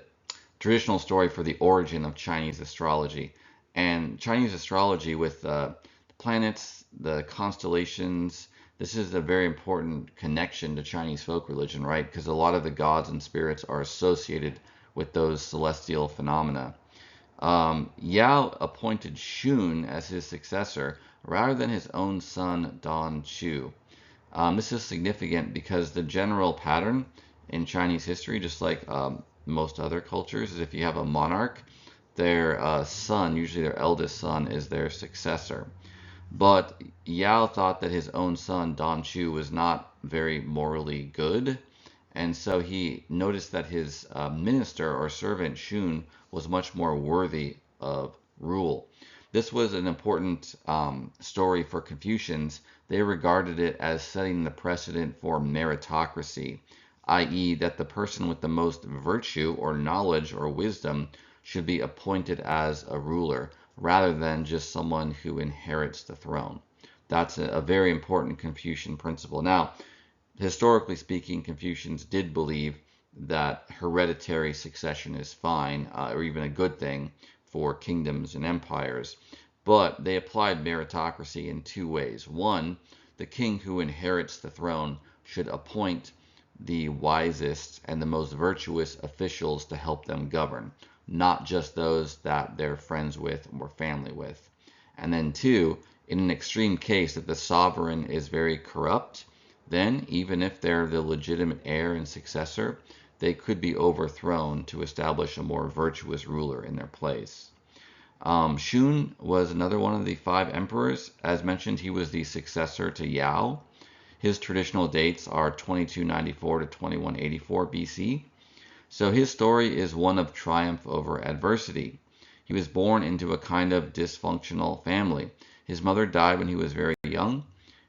traditional story for the origin of Chinese astrology. And Chinese astrology, with the planets, the constellations, this is a very important connection to Chinese folk religion, right? Because a lot of the gods and spirits are associated with those celestial phenomena. Yao appointed Shun as his successor rather than his own son Dan Chu. This is significant because the general pattern in Chinese history, just like most other cultures, is if you have a monarch, their son, usually their eldest son, is their successor. But Yao thought that his own son, Dan Chu, was not very morally good, and so he noticed that his minister or servant, Shun, was much more worthy of rule. This was an important story for Confucians. They regarded it as setting the precedent for meritocracy, i.e., that the person with the most virtue or knowledge or wisdom should be appointed as a ruler rather than just someone who inherits the throne. That's a very important Confucian principle. Now, historically speaking, Confucians did believe that hereditary succession is fine, or even a good thing for kingdoms and empires, but they applied meritocracy in two ways. One, the king who inherits the throne should appoint the wisest and the most virtuous officials to help them govern, not just those that they're friends with or family with. And then two, in an extreme case that the sovereign is very corrupt, then even if they're the legitimate heir and successor, they could be overthrown to establish a more virtuous ruler in their place. Shun was another one of the five emperors. As mentioned, he was the successor to Yao. His traditional dates are 2294 to 2184 BC. So his story is one of triumph over adversity. He was born into a kind of dysfunctional family. His mother died when he was very young.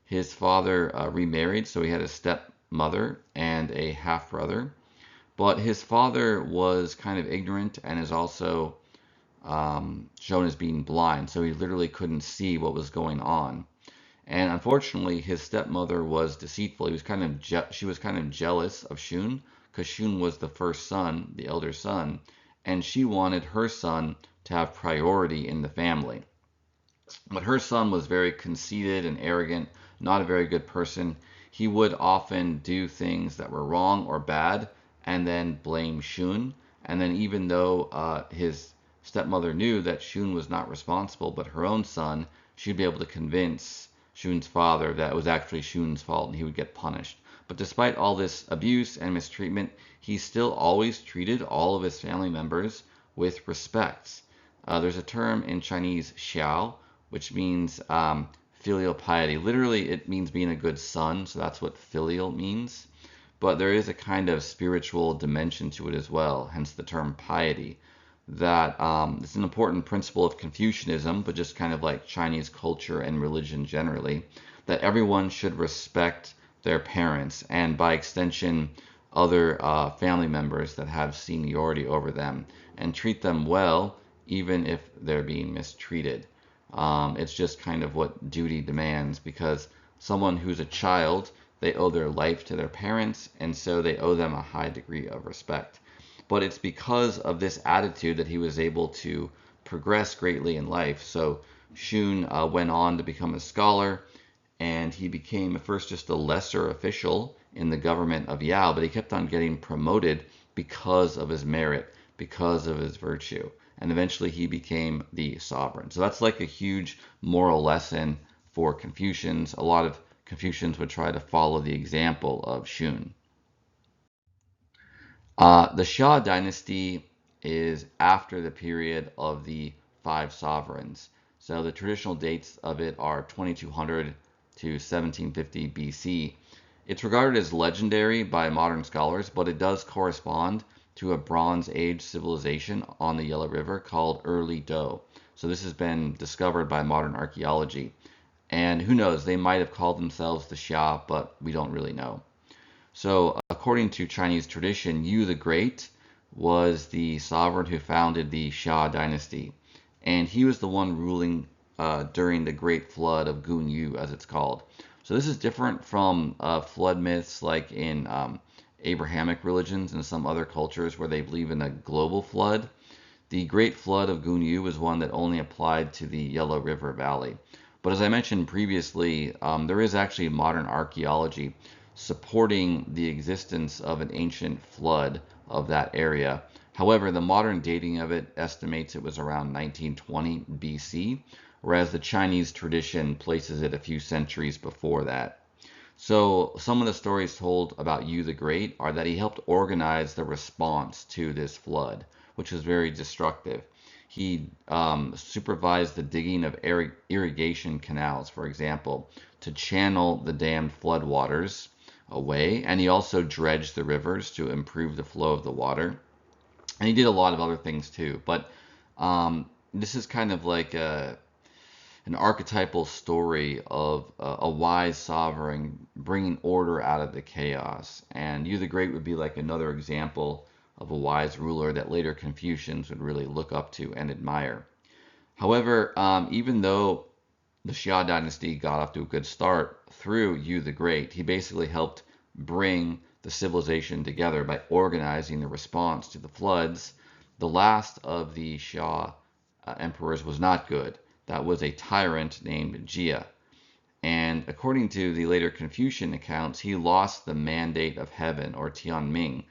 His father remarried, so he had a stepmother and a half brother. But his father was kind of ignorant and is also shown as being blind, so he literally couldn't see what was going on. And unfortunately, his stepmother was deceitful. She was kind of jealous of Shun because Shun was the first son, the elder son, and she wanted her son to have priority in the family. But her son was very conceited and arrogant, not a very good person. He would often do things that were wrong or bad and then blame Shun. And then, even though his stepmother knew that Shun was not responsible, but her own son, she'd be able to convince Shun's father that it was actually Shun's fault and he would get punished. But despite all this abuse and mistreatment, he still always treated all of his family members with respect. There's a term in Chinese, xiao, which means filial piety. Literally, it means being a good son, so that's what filial means. But there is a kind of spiritual dimension to it as well, hence the term piety. That it's an important principle of Confucianism, but just kind of like Chinese culture and religion generally, that everyone should respect their parents and by extension other family members that have seniority over them and treat them well even if they're being mistreated. It's just kind of what duty demands because someone who's a child, they owe their life to their parents, and so they owe them a high degree of respect. But it's because of this attitude that he was able to progress greatly in life. So Shun went on to become a scholar, and he became at first just a lesser official in the government of Yao, but he kept on getting promoted because of his merit, because of his virtue. And eventually he became the sovereign. So that's like a huge moral lesson for Confucians. A lot of Confucians would try to follow the example of Shun. The Xia dynasty is after the period of the five sovereigns. So the traditional dates of it are 2200 to 1750 BC. It's regarded as legendary by modern scholars, but it does correspond to a Bronze Age civilization on the Yellow River called Early Do. So this has been discovered by modern archaeology. And who knows, they might have called themselves the Xia, but we don't really know. So, according to Chinese tradition, Yu the Great was the sovereign who founded the Xia dynasty. And he was the one ruling during the Great Flood of Gun Yu, as it's called. So, this is different from flood myths like in Abrahamic religions and some other cultures where they believe in a global flood. The Great Flood of Gun Yu was one that only applied to the Yellow River Valley. But as I mentioned previously, there is actually modern archaeology supporting the existence of an ancient flood of that area. However, the modern dating of it estimates it was around 1920 BC, whereas the Chinese tradition places it a few centuries before that. So, some of the stories told about Yu the Great are that he helped organize the response to this flood, which was very destructive. He supervised the digging of irrigation canals, for example, to channel the dammed floodwaters away, and he also dredged the rivers to improve the flow of the water. And he did a lot of other things too. But this is kind of like an archetypal story of a wise sovereign bringing order out of the chaos. And Yu the Great would be like another example of a wise ruler that later Confucians would really look up to and admire. However, even though the Xia dynasty got off to a good start through Yu the Great, he basically helped bring the civilization together by organizing the response to the floods. The last of the Xia emperors was not good. That was a tyrant named Jia. And according to the later Confucian accounts, he lost the mandate of heaven, or Tianming.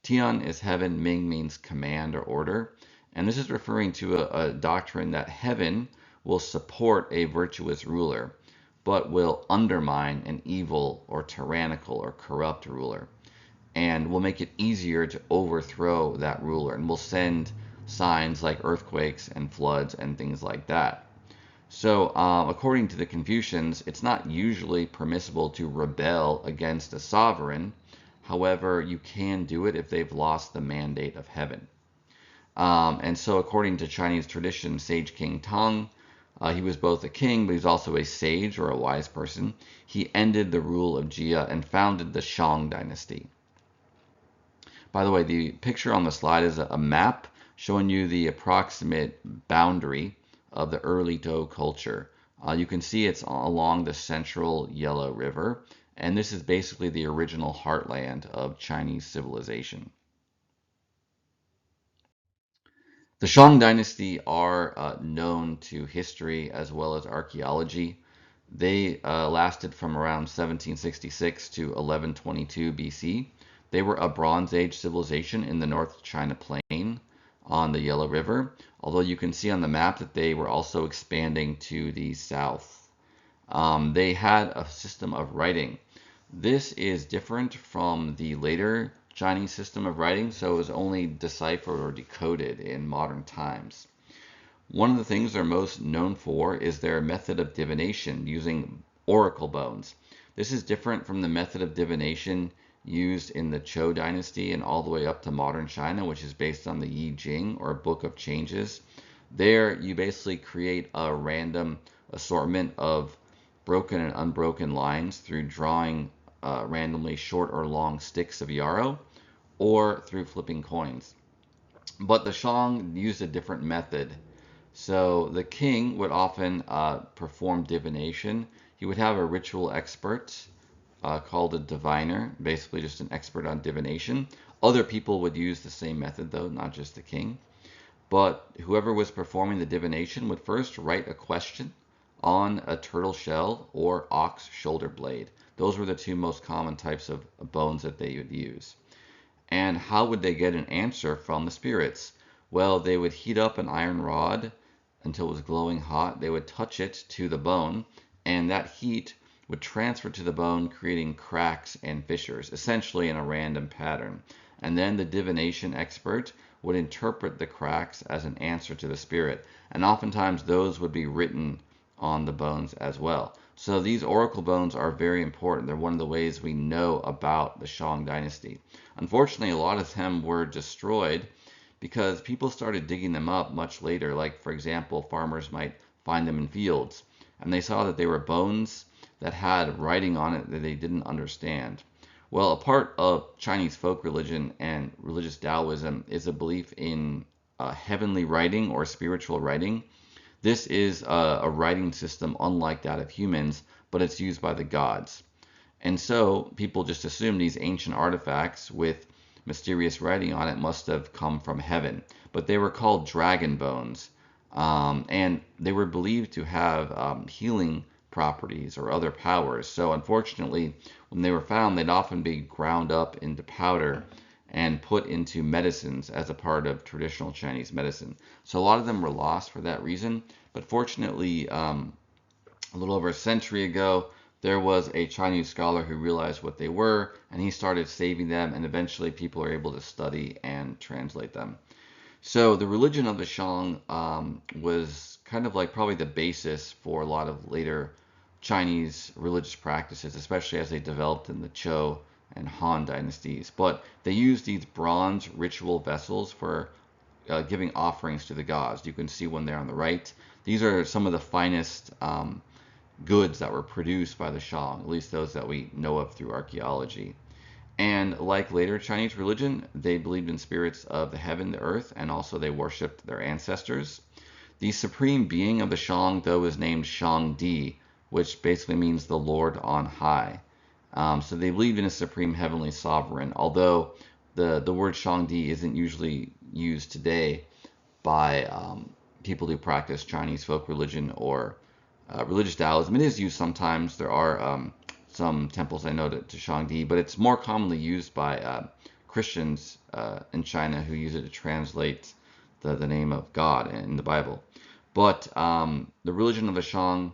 Tian is heaven, Ming means command or order. And this is referring to a doctrine that heaven will support a virtuous ruler, but will undermine an evil or tyrannical or corrupt ruler, and will make it easier to overthrow that ruler, and will send signs like earthquakes and floods and things like that. So, according to the Confucians, it's not usually permissible to rebel against a sovereign. However, you can do it if they've lost the mandate of heaven. And so, according to Chinese tradition, Sage King Tang, he was both a king, but he was also a sage or a wise person. He ended the rule of Jia and founded the Shang dynasty. By the way, the picture on the slide is a map showing you the approximate boundary of the early Dou culture. You can see it's along the central Yellow River, and this is basically the original heartland of Chinese civilization. The Shang dynasty are known to history as well as archaeology. They lasted from around 1766 to 1122 BC. They were a Bronze Age civilization in the North China Plain on the Yellow River, although you can see on the map that they were also expanding to the south. They had a system of writing. This is different from the later Chinese system of writing, so it was only deciphered or decoded in modern times. One of the things they're most known for is their method of divination using oracle bones. This is different from the method of divination used in the Zhou dynasty and all the way up to modern China, which is based on the Yi Jing or Book of Changes. There, you basically create a random assortment of broken and unbroken lines through drawing randomly short or long sticks of yarrow or through flipping coins. But the Shang used a different method. So the king would often perform divination. He would have a ritual expert called a diviner, basically just an expert on divination. Other people would use the same method, though, not just the king. But whoever was performing the divination would first write a question on a turtle shell or ox shoulder blade. Those were the two most common types of bones that they would use. And how would they get an answer from the spirits? Well, they would heat up an iron rod until it was glowing hot. They would touch it to the bone, and that heat would transfer to the bone, creating cracks and fissures, essentially in a random pattern. And then the divination expert would interpret the cracks as an answer to the spirit. And oftentimes those would be written on the bones as well. So these oracle bones are very important. They're one of the ways we know about the Shang dynasty. Unfortunately, a lot of them were destroyed because people started digging them up much later. Like, for example, farmers might find them in fields, and they saw that they were bones that had writing on it that they didn't understand. Well, a part of Chinese folk religion and religious Daoism is a belief in heavenly writing or spiritual writing. This is a writing system unlike that of humans, but it's used by the gods. And so people just assume these ancient artifacts with mysterious writing on it must have come from heaven. But they were called dragon bones, and they were believed to have healing properties or other powers. So unfortunately, when they were found, they'd often be ground up into powder and put into medicines as a part of traditional Chinese medicine. So a lot of them were lost for that reason. But fortunately, a little over a century ago, there was a Chinese scholar who realized what they were, and he started saving them, and eventually people are able to study and translate them. So the religion of the Shang was kind of like probably the basis for a lot of later Chinese religious practices, especially as they developed in the Zhou and Han dynasties. But they used these bronze ritual vessels for giving offerings to the gods. You can see one there on the right. These are some of the finest goods that were produced by the Shang, at least those that we know of through archaeology. And like later Chinese religion, they believed in spirits of the heaven, the earth, and also they worshipped their ancestors. The supreme being of the Shang, though, is named Shangdi, which basically means the Lord on high. So they believed in a supreme heavenly sovereign, although the word Shangdi isn't usually used today by people who practice Chinese folk religion or religious Taoism. It is used sometimes. There are some temples I know to Shangdi, but it's more commonly used by Christians in China who use it to translate the name of God in the Bible. But the religion of the Shang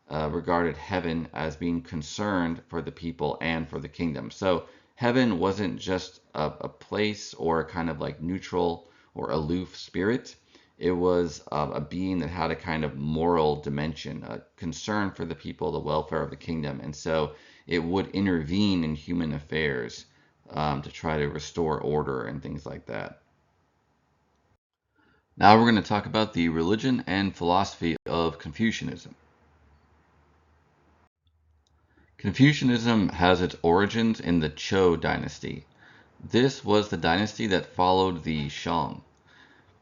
regarded heaven as being concerned for the people and for the kingdom. So heaven wasn't just a place or kind of like neutral or aloof spirit. It was a being that had a kind of moral dimension, a concern for the people, the welfare of the kingdom. And so it would intervene in human affairs to try to restore order and things like that. Now we're going to talk about the religion and philosophy of Confucianism. Confucianism has its origins in the Zhou dynasty. This was the dynasty that followed the Shang.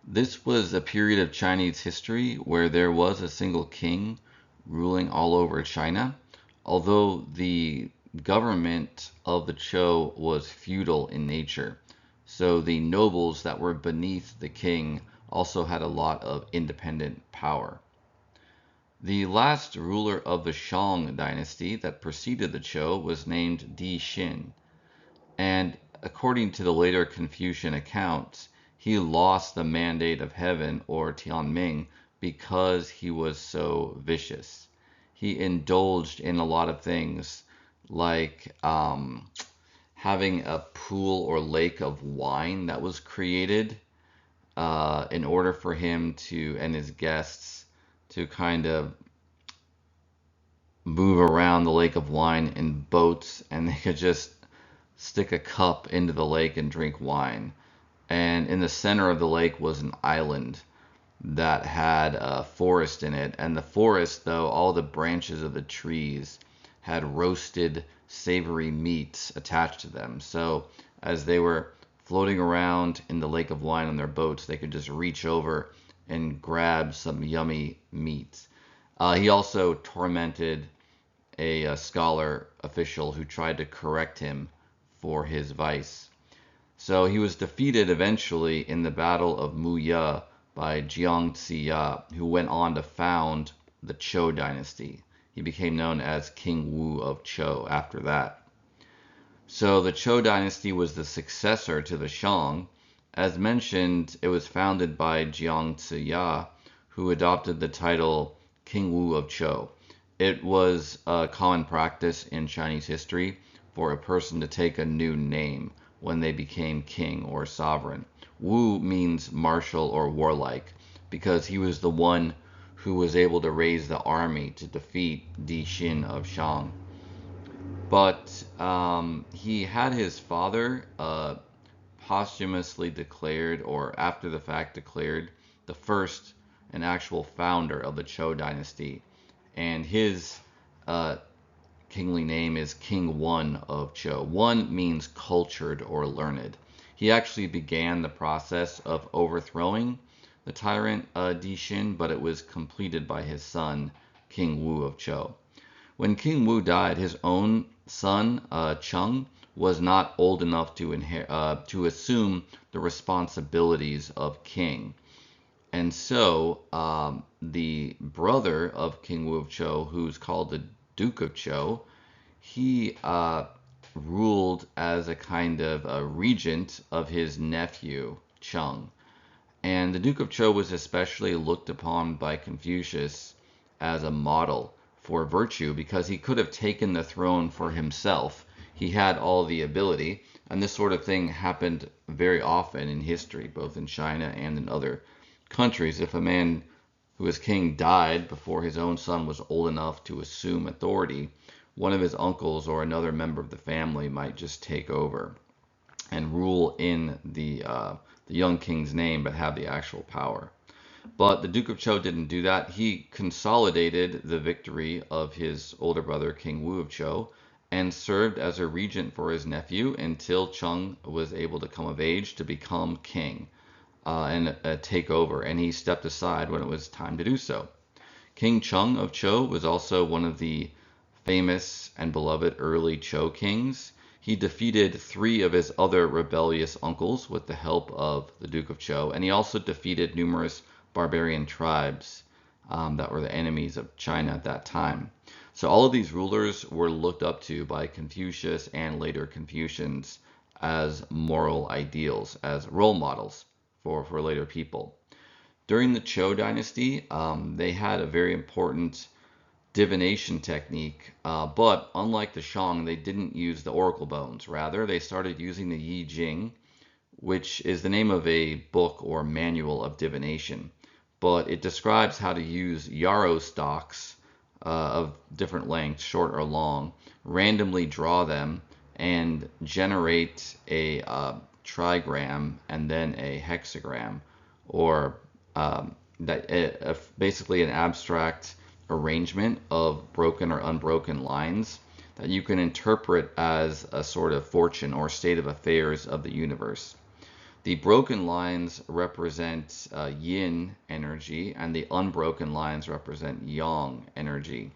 This was a period of Chinese history where there was a single king ruling all over China, although the government of the Zhou was feudal in nature. So the nobles that were beneath the king also had a lot of independent power. The last ruler of the Shang dynasty that preceded the Zhou was named Di Xin, and according to the later Confucian accounts, he lost the mandate of heaven, or Tianming, because he was so vicious. He indulged in a lot of things like having a pool or lake of wine that was created in order for him to and his guests to kind of move around the lake of wine in boats, and they could just stick a cup into the lake and drink wine. And in the center of the lake was an island that had a forest in it. And the forest, though, all the branches of the trees had roasted savory meats attached to them. So as they were floating around in the lake of wine on their boats, they could just reach over and grab some yummy meat. He also tormented a scholar official who tried to correct him for his vice. So he was defeated eventually in the Battle of Muya by Jiang Ziya, who went on to found the Zhou dynasty. He became known as King Wu of Zhou after that. So the Zhou dynasty was the successor to the Shang. As mentioned, it was founded by Jiang Ziya, who adopted the title King Wu of Zhou. It was a common practice in Chinese history for a person to take a new name when they became king or sovereign. Wu means martial or warlike because he was the one who was able to raise the army to defeat Di Xin of Shang. But he had his father posthumously declared, or after the fact declared, the first and actual founder of the Zhou dynasty. And his kingly name is King Wan of Zhou. Wan means cultured or learned. He actually began the process of overthrowing the tyrant Di Xin, but it was completed by his son, King Wu of Zhou. When King Wu died, his own son, Cheng, was not old enough to assume the responsibilities of king. And so the brother of King Wu of Zhou, who's called the Duke of Zhou, he ruled as a kind of a regent of his nephew, Cheng. And the Duke of Zhou was especially looked upon by Confucius as a model for virtue because he could have taken the throne for himself. He had all the ability, and this sort of thing happened very often in history, both in China and in other countries. If a man who was king died before his own son was old enough to assume authority, one of his uncles or another member of the family might just take over and rule in the young king's name, but have the actual power. But the Duke of Zhou didn't do that. He consolidated the victory of his older brother, King Wu of Zhou, and served as a regent for his nephew until Cheng was able to come of age to become king and take over. And he stepped aside when it was time to do so. King Cheng of Zhou was also one of the famous and beloved early Zhou kings. He defeated 3 of his other rebellious uncles with the help of the Duke of Zhou, and he also defeated numerous barbarian tribes that were the enemies of China at that time. So all of these rulers were looked up to by Confucius and later Confucians as moral ideals, as role models for later people. During the Zhou dynasty, they had a very important divination technique, but unlike the Shang, they didn't use the oracle bones. Rather, they started using the Yi Jing, which is the name of a book or manual of divination. But it describes how to use yarrow stalks of different lengths, short or long, randomly draw them, and generate a trigram and then a hexagram, or basically an abstract arrangement of broken or unbroken lines that you can interpret as a sort of fortune or state of affairs of the universe. The broken lines represent yin energy, and the unbroken lines represent yang energy.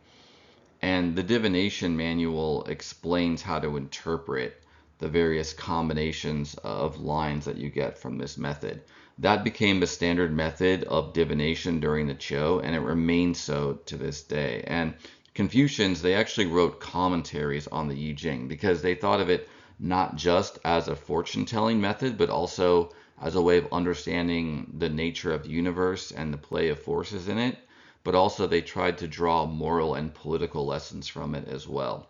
And the divination manual explains how to interpret the various combinations of lines that you get from this method. That became the standard method of divination during the Zhou, and it remains so to this day. And Confucians, they actually wrote commentaries on the I Ching because they thought of it not just as a fortune-telling method, but also as a way of understanding the nature of the universe and the play of forces in it. But also they tried to draw moral and political lessons from it as well.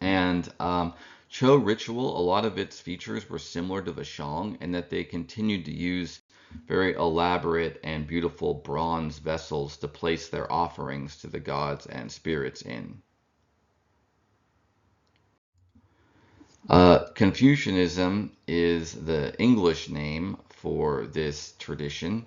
And Zhou ritual, a lot of its features were similar to the Shang in that they continued to use very elaborate and beautiful bronze vessels to place their offerings to the gods and spirits in. Confucianism is the English name for this tradition.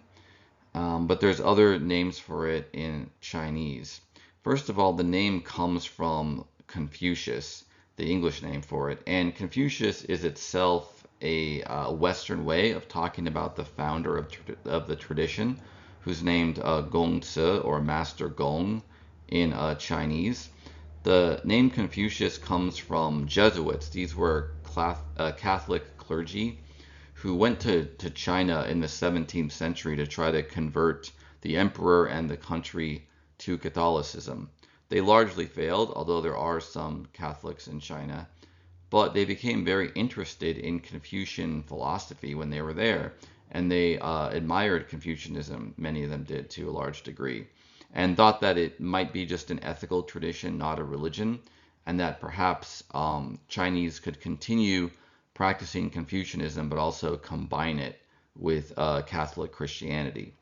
But there's other names for it in Chinese. First of all, the name comes from Confucius, the English name for it, and Confucius is itself a Western way of talking about the founder of the tradition, who's named Gong Tzu, or Master Gong in Chinese. The name Confucius comes from Jesuits. These were Catholic clergy who went to China in the 17th century to try to convert the emperor and the country to Catholicism. They largely failed, although there are some Catholics in China, but they became very interested in Confucian philosophy when they were there, and they admired Confucianism, many of them did to a large degree, and thought that it might be just an ethical tradition, not a religion, and that perhaps Chinese could continue practicing Confucianism, but also combine it with Catholic Christianity.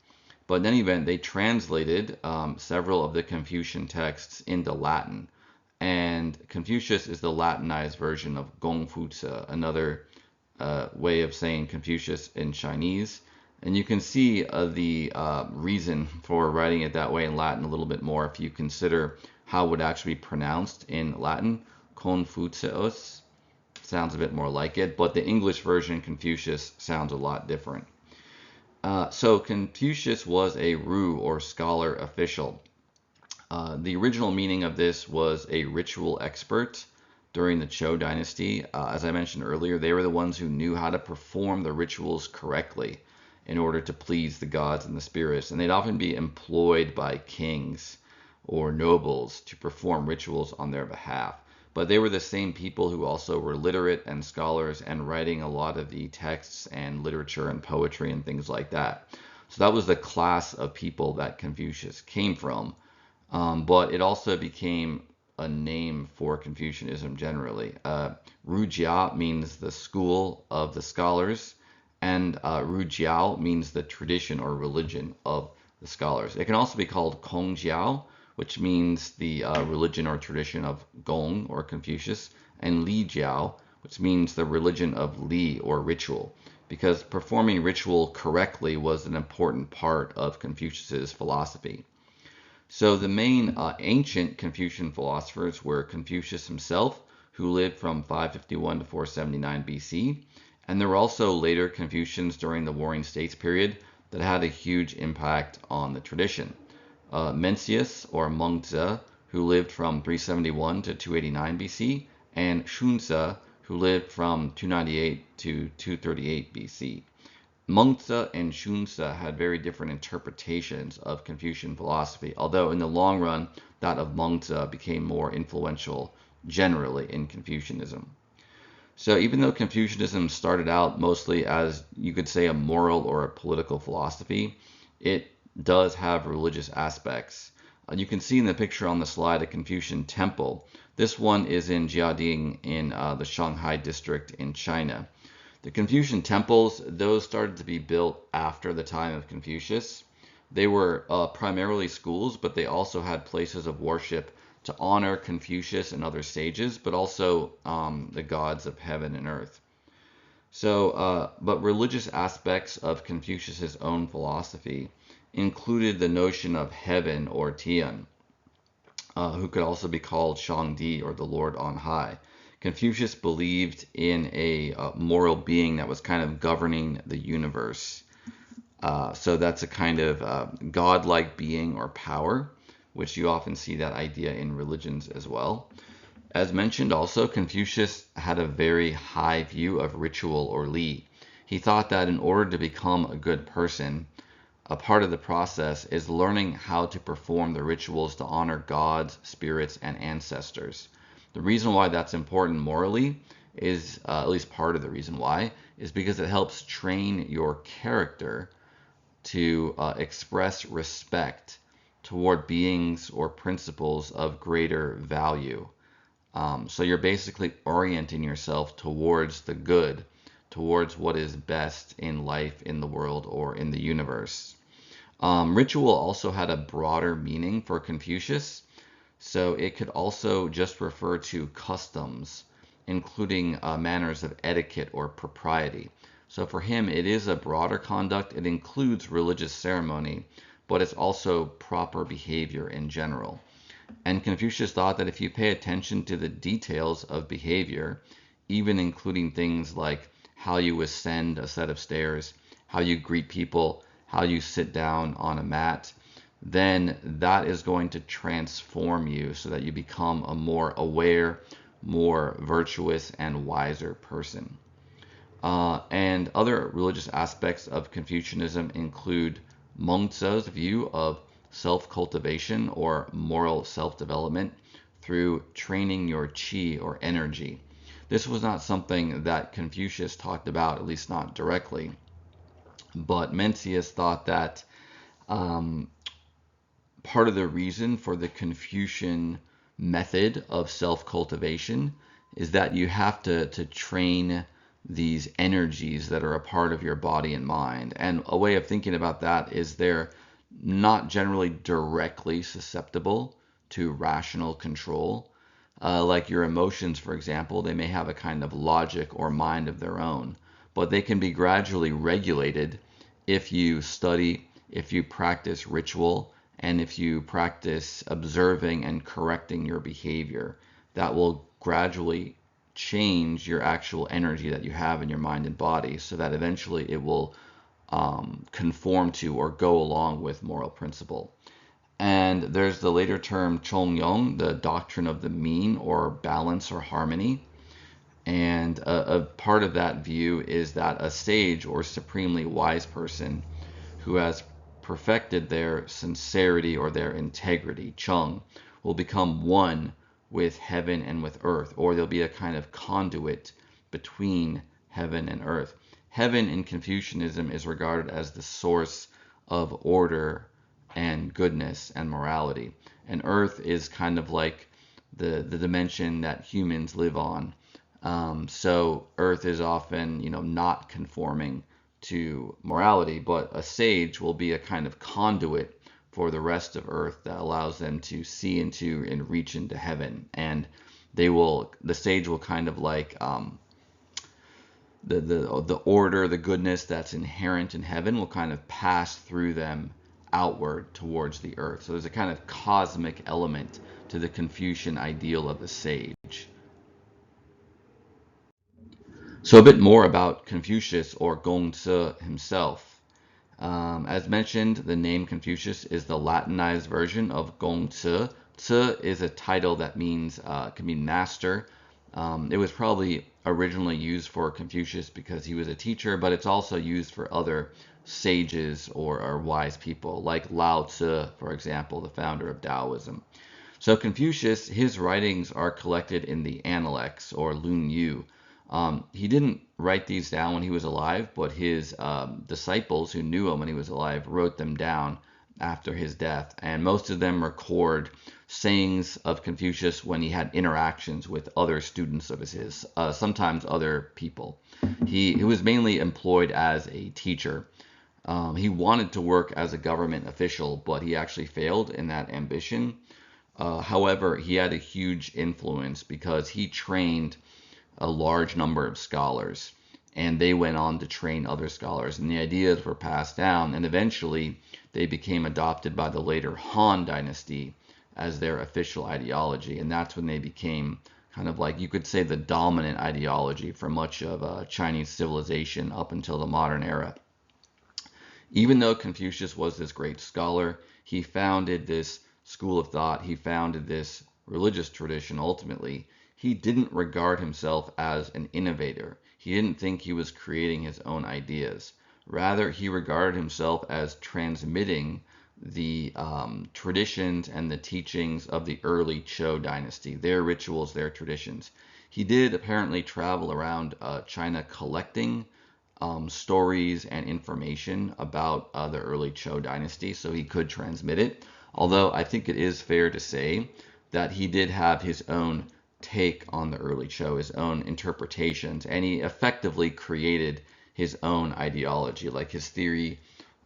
But in any event, they translated several of the Confucian texts into Latin, and Confucius is the Latinized version of Gongfu, another way of saying Confucius in Chinese. And you can see the reason for writing it that way in Latin a little bit more if you consider how it would actually be pronounced in Latin. Confucius sounds a bit more like it, but the English version Confucius sounds a lot different. So Confucius was a Ru, or scholar official. The original meaning of this was a ritual expert during the Zhou dynasty. As I mentioned earlier, they were the ones who knew how to perform the rituals correctly in order to please the gods and the spirits, and they'd often be employed by kings or nobles to perform rituals on their behalf. But they were the same people who also were literate and scholars and writing a lot of the texts and literature and poetry and things like that. So that was the class of people that Confucius came from. But it also became a name for Confucianism generally. Rujia means the school of the scholars, and Rujiao means the tradition or religion of the scholars. It can also be called Kongjiao, which means the religion or tradition of Gong, or Confucius, and Li Jiao, which means the religion of Li, or ritual, because performing ritual correctly was an important part of Confucius's philosophy. So the main ancient Confucian philosophers were Confucius himself, who lived from 551 to 479 BC, and there were also later Confucians during the Warring States period that had a huge impact on the tradition. Mencius, or Mengzi, who lived from 371 to 289 BC, and Shunzi, who lived from 298 to 238 BC. Mengzi and Shunzi had very different interpretations of Confucian philosophy, although in the long run, that of Mengzi became more influential generally in Confucianism. So even though Confucianism started out mostly as, you could say, a moral or a political philosophy, it does have religious aspects. You can see in the picture on the slide a Confucian temple. This one is in Jiading in the Shanghai district in China. The Confucian temples, those started to be built after the time of Confucius. They were primarily schools, but they also had places of worship to honor Confucius and other sages, but also the gods of heaven and earth. But religious aspects of Confucius's own philosophy included the notion of heaven or Tian, who could also be called Shangdi or the Lord on high. Confucius believed in a moral being that was kind of governing the universe. So that's a kind of godlike being or power, which you often see that idea in religions as well. As mentioned also, Confucius had a very high view of ritual or li. He thought that in order to become a good person, a part of the process is learning how to perform the rituals to honor gods, spirits, and ancestors. The reason why that's important morally is, at least part of the reason why, is because it helps train your character to express respect toward beings or principles of greater value. So you're basically orienting yourself towards the good, towards what is best in life, in the world, or in the universe. Ritual also had a broader meaning for Confucius, so it could also just refer to customs, including manners of etiquette or propriety. So for him, it is a broader conduct. It includes religious ceremony, but it's also proper behavior in general. And Confucius thought that if you pay attention to the details of behavior, even including things like how you ascend a set of stairs, how you greet people, how you sit down on a mat, then that is going to transform you so that you become a more aware, more virtuous, and wiser person. And other religious aspects of Confucianism include Mengzi's view of self-cultivation or moral self-development through training your qi or energy. This was not something that Confucius talked about, at least not directly, but Mencius thought that um, part of the reason for the Confucian method of self-cultivation is that you have to train these energies that are a part of your body and mind. And a way of thinking about that is they're not generally directly susceptible to rational control. Like your emotions, for example, they may have a kind of logic or mind of their own, but they can be gradually regulated if you study, if you practice ritual, and if you practice observing and correcting your behavior. That will gradually change your actual energy that you have in your mind and body so that eventually it will conform to or go along with moral principle. And there's the later term Chongyong, the doctrine of the mean or balance or harmony. And a part of that view is that a sage or supremely wise person who has perfected their sincerity or their integrity, Chung, will become one with heaven and with earth, or there'll be a kind of conduit between heaven and earth. Heaven in Confucianism is regarded as the source of order and goodness and morality, and earth is kind of like the dimension that humans live on. So earth is often, not conforming to morality, but a sage will be a kind of conduit for the rest of earth that allows them to see into and reach into heaven. And the sage will kind of like the order, the goodness that's inherent in heaven will kind of pass through them outward towards the earth. So there's a kind of cosmic element to the Confucian ideal of the sage. So a bit more about Confucius or Gongzi himself. As mentioned, the name Confucius is the Latinized version of Gongzi. Zi is a title that can mean master. It was probably originally used for Confucius because he was a teacher, but it's also used for other sages or wise people, like Lao Tzu, for example, the founder of Daoism. So Confucius, his writings are collected in the Analects or Lun Yu. He didn't write these down when he was alive, but his disciples who knew him when he was alive wrote them down after his death, and most of them record sayings of Confucius when he had interactions with other students of his, sometimes other people. He was mainly employed as a teacher. He wanted to work as a government official, but he actually failed in that ambition. However, he had a huge influence because he trained a large number of scholars, and they went on to train other scholars, and the ideas were passed down, and eventually they became adopted by the later Han Dynasty as their official ideology, and that's when they became kind of like, you could say, the dominant ideology for much of Chinese civilization up until the modern era. Even though Confucius was this great scholar, he founded this school of thought, he founded this religious tradition ultimately. He didn't regard himself as an innovator. He didn't think he was creating his own ideas. Rather, he regarded himself as transmitting the traditions and the teachings of the early Zhou dynasty, their rituals, their traditions. He did apparently travel around China collecting stories and information about the early Zhou dynasty, so he could transmit it. Although I think it is fair to say that he did have his own take on the early Zhou, his own interpretations, and he effectively created his own ideology, like his theory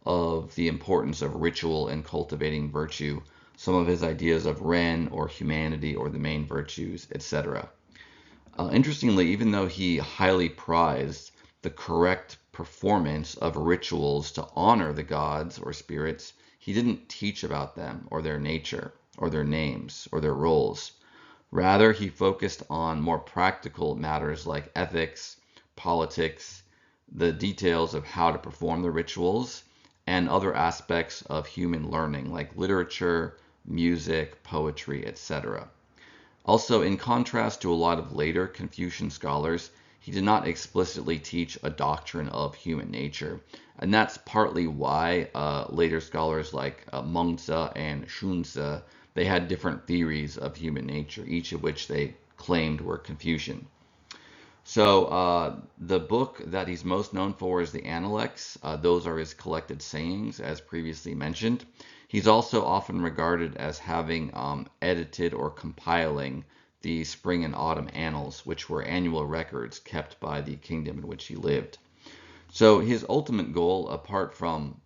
of the importance of ritual and cultivating virtue, some of his ideas of Ren or humanity or the main virtues, etc. Interestingly, even though he highly prized the correct performance of rituals to honor the gods or spirits, he didn't teach about them or their nature or their names or their roles. Rather, he focused on more practical matters like ethics, politics, the details of how to perform the rituals, and other aspects of human learning like literature, music, poetry, etc. Also, in contrast to a lot of later Confucian scholars, he did not explicitly teach a doctrine of human nature. And that's partly why later scholars like Mengzi and Shunzi, they had different theories of human nature, each of which they claimed were Confucian. So the book that he's most known for is the Analects. Those are his collected sayings, as previously mentioned. He's also often regarded as having edited or compiling the Spring and Autumn Annals, which were annual records kept by the kingdom in which he lived. So his ultimate goal, apart from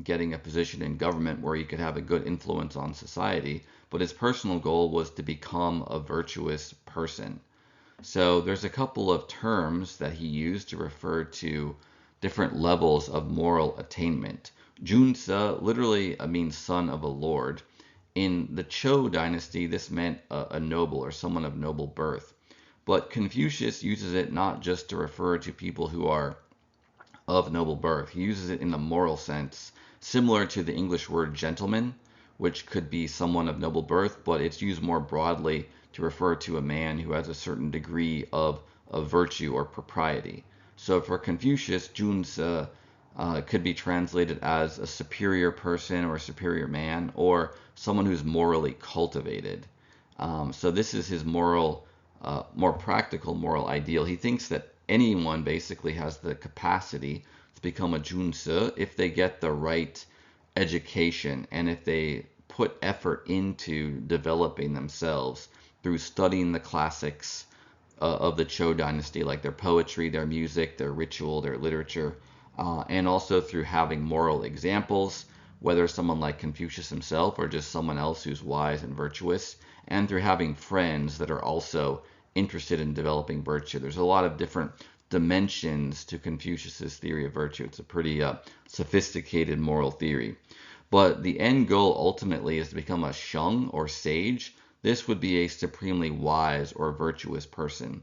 getting a position in government where he could have a good influence on society, but his personal goal was to become a virtuous person. So there's a couple of terms that he used to refer to different levels of moral attainment. Junzi literally means son of a lord. In the Zhou dynasty, this meant a noble or someone of noble birth. But Confucius uses it not just to refer to people who are of noble birth. He uses it in a moral sense, similar to the English word gentleman, which could be someone of noble birth, but it's used more broadly to refer to a man who has a certain degree of virtue or propriety. So for Confucius, Junzi could be translated as a superior person or a superior man, or someone who's morally cultivated. So this is his more practical moral ideal. He thinks that anyone basically has the capacity to become a junzi if they get the right education and if they put effort into developing themselves through studying the classics of the Zhou dynasty, like their poetry, their music, their ritual, their literature, and also through having moral examples, whether someone like Confucius himself or just someone else who's wise and virtuous, and through having friends that are also interested in developing virtue. There's a lot of different dimensions to Confucius's theory of virtue. It's a pretty sophisticated moral theory. But the end goal ultimately is to become a sheng or sage. This would be a supremely wise or virtuous person.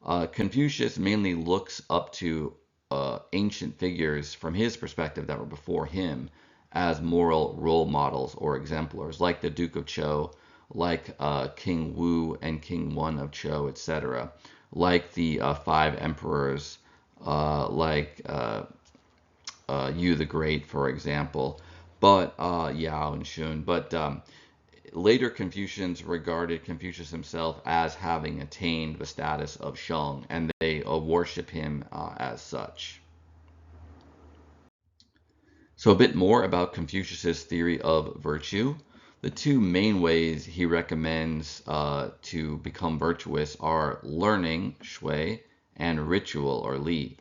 Confucius mainly looks up to ancient figures from his perspective that were before him as moral role models or exemplars, like the Duke of Zhou, like King Wu and King Wen of Zhou, etc., like the five emperors, like Yu the Great, for example, but Yao and Shun. But later Confucians regarded Confucius himself as having attained the status of Sheng, and they worship him as such. So, a bit more about Confucius's theory of virtue. The two main ways he recommends to become virtuous are learning, shui, and ritual, or li.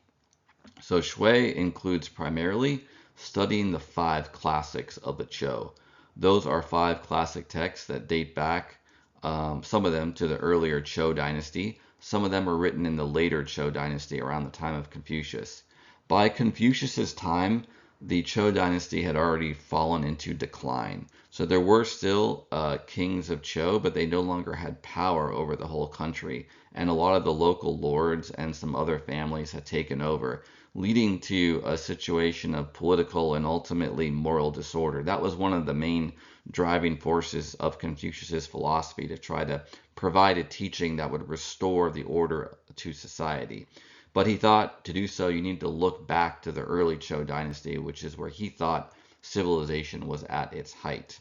So, shui includes primarily studying the five classics of the Chou. Those are five classic texts that date back, some of them to the earlier Chou dynasty. Some of them were written in the later Chou dynasty around the time of Confucius. By Confucius's time, the Chou dynasty had already fallen into decline. So there were still kings of Chou, but they no longer had power over the whole country. And a lot of the local lords and some other families had taken over, leading to a situation of political and ultimately moral disorder. That was one of the main driving forces of Confucius's philosophy, to try to provide a teaching that would restore the order to society. But he thought to do so, you need to look back to the early Chou dynasty, which is where he thought civilization was at its height.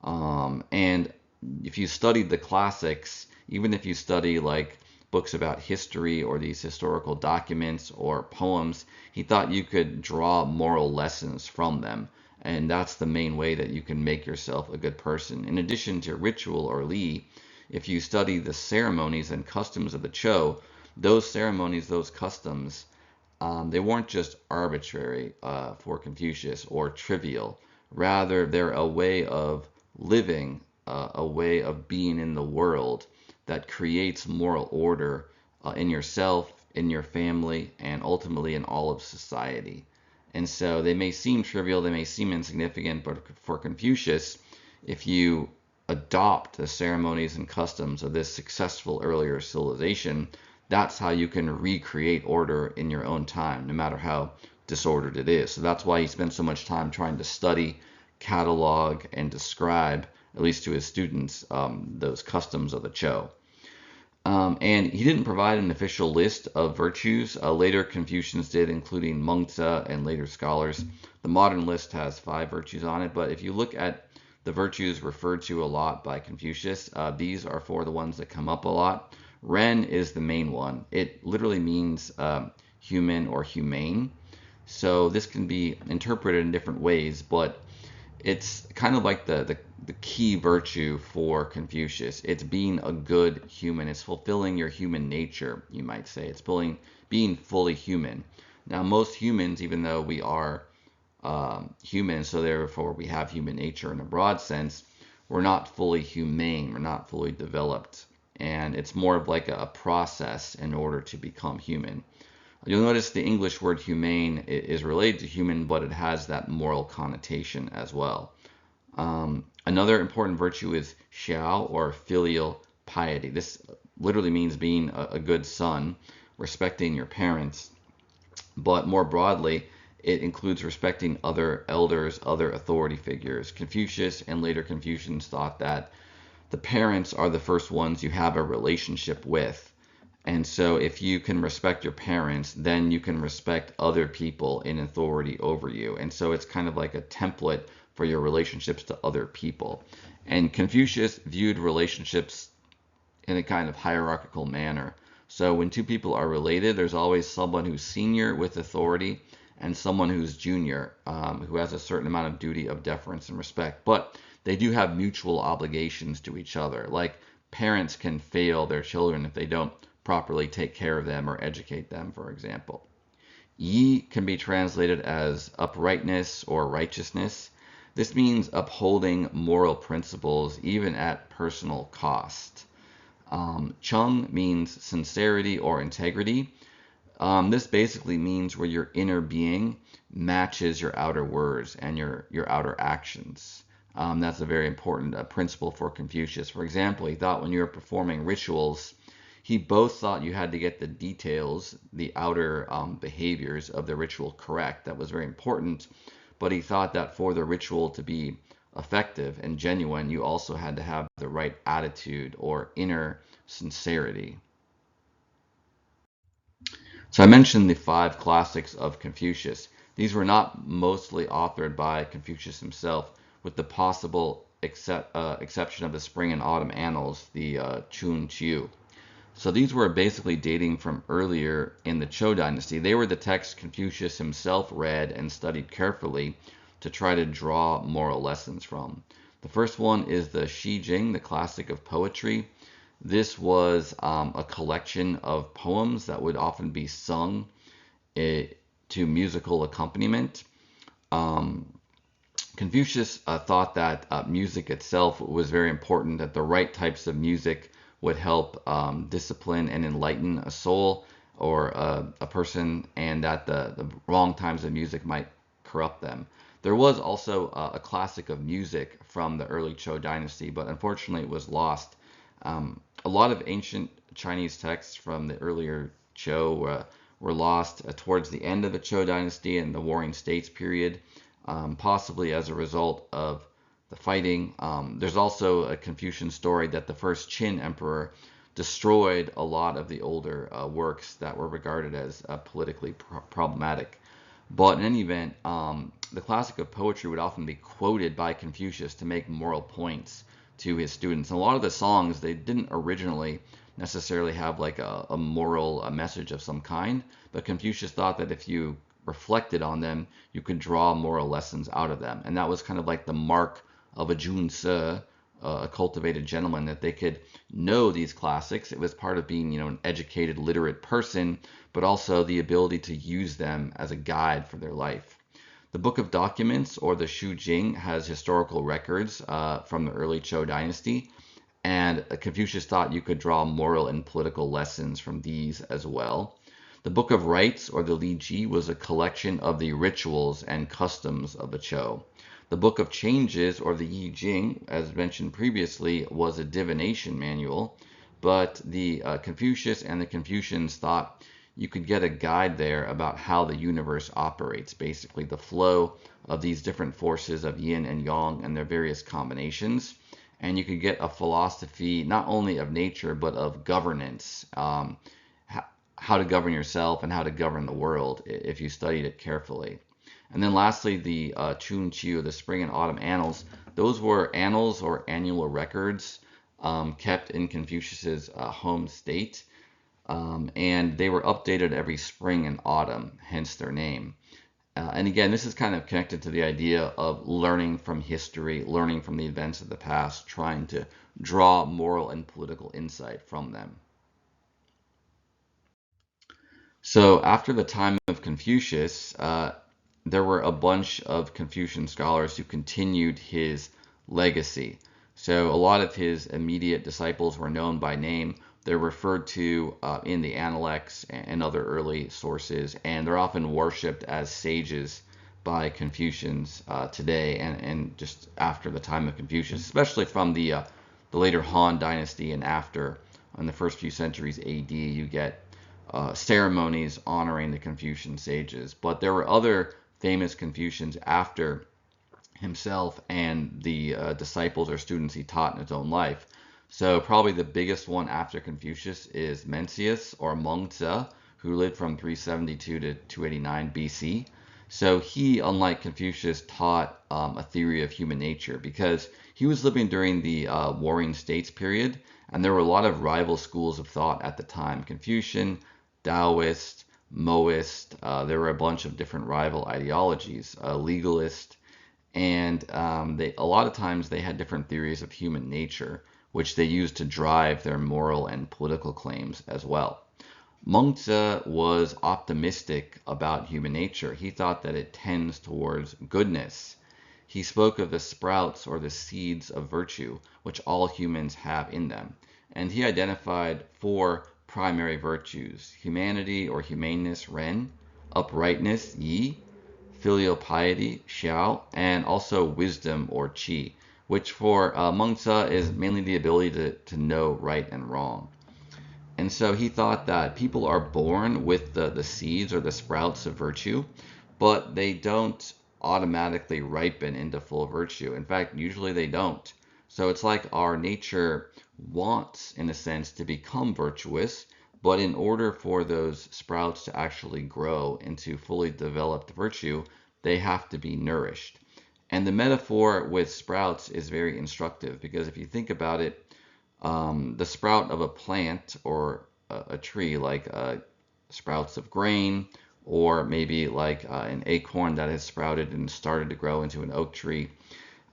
And if you studied the classics, even if you study like books about history or these historical documents or poems, he thought you could draw moral lessons from them. And that's the main way that you can make yourself a good person. In addition to ritual or li, if you study the ceremonies and customs of the Chou, those ceremonies, those customs, they weren't just arbitrary for Confucius or trivial. Rather, they're a way of living, a way of being in the world that creates moral order in yourself, in your family, and ultimately in all of society. And so they may seem trivial, they may seem insignificant, but for Confucius, if you adopt the ceremonies and customs of this successful earlier civilization, that's how you can recreate order in your own time, no matter how disordered it is. So that's why he spent so much time trying to study, catalog, and describe, at least to his students, those customs of the Chou. And he didn't provide an official list of virtues. Later Confucians did, including Mengzi and later scholars. The modern list has 5 virtues on it, but if you look at the virtues referred to a lot by Confucius, these are 4 the ones that come up a lot. Ren is the main one. It literally means human or humane. So this can be interpreted in different ways, but it's kind of like the key virtue for Confucius. It's being a good human. It's fulfilling your human nature, you might say. It's being fully human. Now, most humans, even though we are human, so therefore we have human nature in a broad sense, we're not fully humane. We're not fully developed. And it's more of like a process in order to become human. You'll notice the English word humane is related to human, but it has that moral connotation as well. Another important virtue is xiao, or filial piety. This literally means being a good son, respecting your parents, but more broadly, it includes respecting other elders, other authority figures. Confucius and later Confucians thought that the parents are the first ones you have a relationship with. And so if you can respect your parents, then you can respect other people in authority over you. And so it's kind of like a template for your relationships to other people. And Confucius viewed relationships in a kind of hierarchical manner. So when 2 people are related, there's always someone who's senior with authority and someone who's junior, who has a certain amount of duty of deference and respect. But they do have mutual obligations to each other. Like parents can fail their children if they don't properly take care of them or educate them, for example. Yi can be translated as uprightness or righteousness. This means upholding moral principles even at personal cost. Chung means sincerity or integrity. This basically means where your inner being matches your outer words and your outer actions. That's a very important principle for Confucius. For example, he thought when you were performing rituals, he both thought you had to get the details, the outer behaviors of the ritual correct. That was very important. But he thought that for the ritual to be effective and genuine, you also had to have the right attitude or inner sincerity. So I mentioned the 5 classics of Confucius. These were not mostly authored by Confucius himself, with the possible exception of the Spring and Autumn Annals, the Chun Chiu. So these were basically dating from earlier in the Chou dynasty. They were the texts Confucius himself read and studied carefully to try to draw moral lessons from. The first one is the Shi Jing, the classic of poetry. This was a collection of poems that would often be sung to musical accompaniment. Um, Confucius thought that music itself was very important, that the right types of music would help discipline and enlighten a soul or a person, and that the wrong times of music might corrupt them. There was also a classic of music from the early Zhou dynasty, but unfortunately it was lost. A lot of ancient Chinese texts from the earlier Zhou were lost towards the end of the Zhou dynasty and the Warring States period, possibly as a result of the fighting. There's also a Confucian story that the first Qin emperor destroyed a lot of the older works that were regarded as politically problematic. But in any event, the classic of poetry would often be quoted by Confucius to make moral points to his students. And a lot of the songs, they didn't originally necessarily have like a moral message of some kind, but Confucius thought that if you reflected on them, you could draw moral lessons out of them. And that was kind of like the mark of a junse, a cultivated gentleman, that they could know these classics. It was part of being, an educated, literate person, but also the ability to use them as a guide for their life. The Book of Documents, or the Shu Jing, has historical records from the early Zhou dynasty, and Confucius thought you could draw moral and political lessons from these as well. The Book of Rites, or the Li Ji, was a collection of the rituals and customs of the Zhou. The Book of Changes, or the Yi Jing, as mentioned previously, was a divination manual, but the Confucius and the Confucians thought you could get a guide there about how the universe operates, basically the flow of these different forces of yin and yang and their various combinations. And you could get a philosophy not only of nature, but of governance, how to govern yourself and how to govern the world if you studied it carefully. And then lastly, the Chun Chiu, the Spring and Autumn Annals. Those were annals or annual records kept in Confucius's home state. And they were updated every spring and autumn, hence their name. And again, this is kind of connected to the idea of learning from history, learning from the events of the past, trying to draw moral and political insight from them. So after the time of Confucius, there were a bunch of Confucian scholars who continued his legacy. So a lot of his immediate disciples were known by name. They're referred to in the Analects and other early sources, and they're often worshipped as sages by Confucians today and just after the time of Confucius, especially from the later Han Dynasty and after. In the first few centuries AD, you get ceremonies honoring the Confucian sages. But there were other famous Confucians after himself and the disciples or students he taught in his own life. So probably the biggest one after Confucius is Mencius or Mengzi, who lived from 372 to 289 BC. So he, unlike Confucius, taught a theory of human nature because he was living during the Warring States period, and there were a lot of rival schools of thought at the time: Confucian, Daoist, Moist. There were a bunch of different rival ideologies, legalist, and a lot of times they had different theories of human nature, which they used to drive their moral and political claims as well. Mengzi was optimistic about human nature. He thought that it tends towards goodness. He spoke of the sprouts or the seeds of virtue, which all humans have in them. And he identified four primary virtues: humanity or humaneness, Ren; uprightness, Yi; filial piety, Xiao; and also wisdom or Qi, which for Mengzi is mainly the ability to know right and wrong. And so he thought that people are born with the seeds or the sprouts of virtue, but they don't automatically ripen into full virtue. In fact, usually they don't. So it's like our nature wants, in a sense, to become virtuous, but in order for those sprouts to actually grow into fully developed virtue, they have to be nourished. And the metaphor with sprouts is very instructive because if you think about it, the sprout of a plant or a tree, like sprouts of grain or maybe like an acorn that has sprouted and started to grow into an oak tree,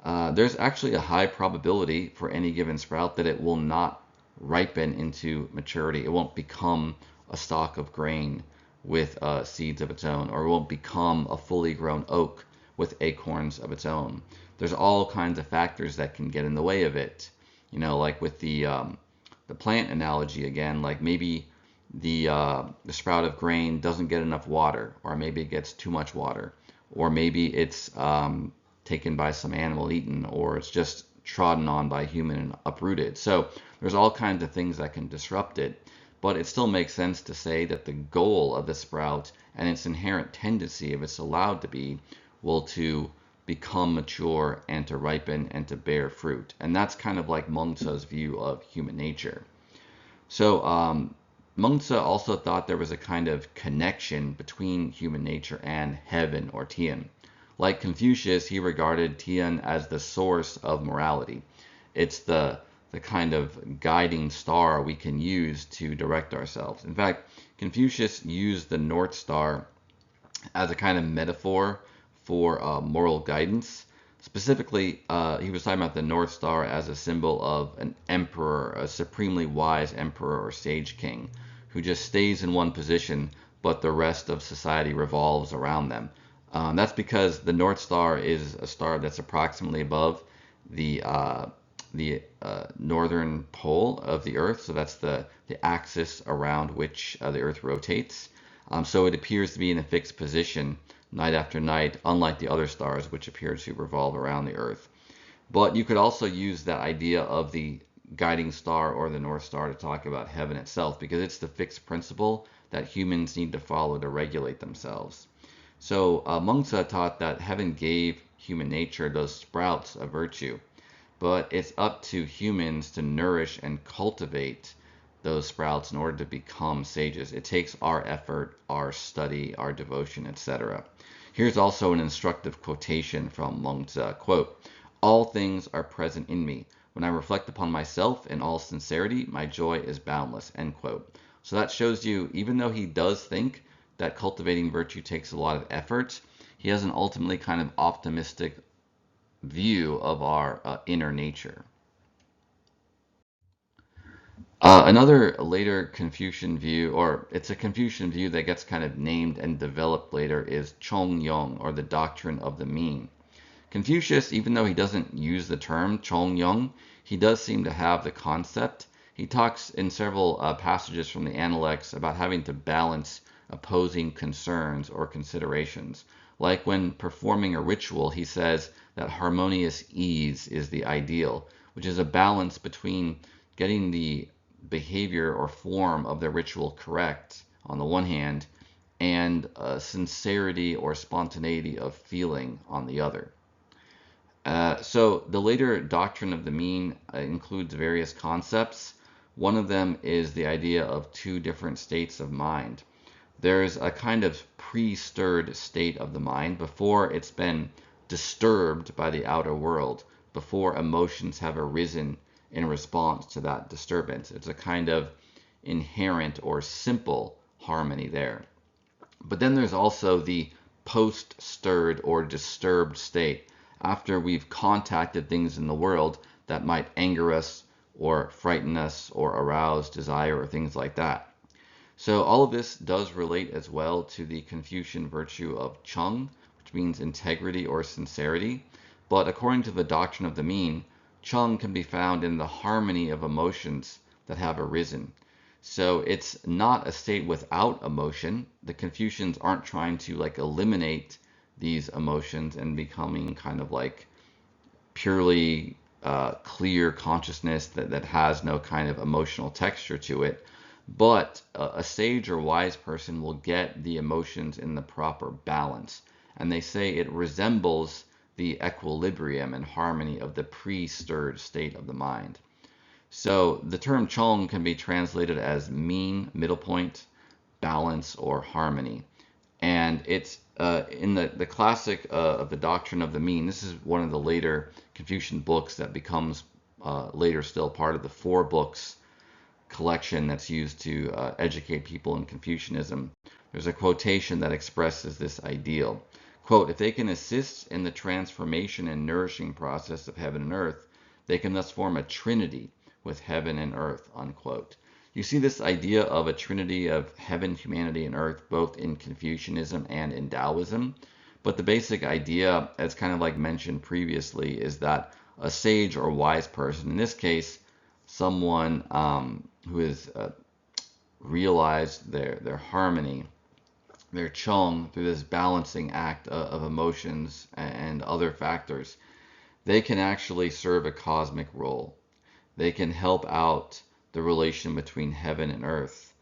there's actually a high probability for any given sprout that it will not ripen into maturity. It won't become a stalk of grain with seeds of its own, or it won't become a fully grown oak with acorns of its own. There's all kinds of factors that can get in the way of it. Like with the plant analogy again, like maybe the sprout of grain doesn't get enough water, or maybe it gets too much water, or maybe it's taken by some animal eaten, or it's just trodden on by human and uprooted. So there's all kinds of things that can disrupt it, but it still makes sense to say that the goal of the sprout and its inherent tendency, if it's allowed to be, will to become mature and to ripen and to bear fruit. And that's kind of like Mengce's view of human nature. So Mengce also thought there was a kind of connection between human nature and heaven or Tian. Like Confucius, he regarded Tian as the source of morality. It's the kind of guiding star we can use to direct ourselves. In fact, Confucius used the North Star as a kind of metaphor for moral guidance. Specifically, he was talking about the North Star as a symbol of an emperor, a supremely wise emperor or sage king, who just stays in one position, but the rest of society revolves around them. That's because the North Star is a star that's approximately above the northern pole of the Earth, so that's the axis around which the Earth rotates. So it appears to be in a fixed position night after night, unlike the other stars, which appear to revolve around the Earth. But you could also use that idea of the guiding star or the North Star to talk about heaven itself, because it's the fixed principle that humans need to follow to regulate themselves. So Mengce taught that heaven gave human nature those sprouts of virtue, but it's up to humans to nourish and cultivate those sprouts in order to become sages. It takes our effort, our study, our devotion, etc. Here's also an instructive quotation from Mengce, quote, "All things are present in me. When I reflect upon myself in all sincerity, my joy is boundless," end quote. So that shows you, even though he does think that cultivating virtue takes a lot of effort, he has an ultimately kind of optimistic view of our inner nature. Another later Confucian view, or it's a Confucian view that gets kind of named and developed later, is Chongyong, or the doctrine of the mean. Confucius, even though he doesn't use the term Chongyong, he does seem to have the concept. He talks in several passages from the Analects about having to balance opposing concerns or considerations. Like when performing a ritual, he says that harmonious ease is the ideal, which is a balance between getting the behavior or form of the ritual correct on the one hand, and sincerity or spontaneity of feeling on the other. So the later doctrine of the mean includes various concepts. One of them is the idea of two different states of mind. There's a kind of pre-stirred state of the mind before it's been disturbed by the outer world, before emotions have arisen in response to that disturbance. It's a kind of inherent or simple harmony there. But then there's also the post-stirred or disturbed state, after we've contacted things in the world that might anger us or frighten us or arouse desire or things like that. So all of this does relate as well to the Confucian virtue of Cheng, which means integrity or sincerity. But according to the doctrine of the mean, Cheng can be found in the harmony of emotions that have arisen. So it's not a state without emotion. The Confucians aren't trying to like eliminate these emotions and becoming kind of like purely clear consciousness that has no kind of emotional texture to it. But a sage or wise person will get the emotions in the proper balance. And they say it resembles the equilibrium and harmony of the pre-stirred state of the mind. So the term Chong can be translated as mean, middle point, balance, or harmony. And it's in the classic of the doctrine of the mean. This is one of the later Confucian books that becomes later still part of the four books collection that's used to educate people in Confucianism. There's a quotation that expresses this ideal. Quote, if they can assist in the transformation and nourishing process of heaven and earth, they can thus form a trinity with heaven and earth, unquote. You see this idea of a trinity of heaven, humanity, and earth both in Confucianism and in Daoism. But the basic idea, as kind of like mentioned previously, is that a sage or wise person, in this case, someone who has realized their harmony, their chong, through this balancing act of emotions and other factors, they can actually serve a cosmic role. They can help out the relation between heaven and earth.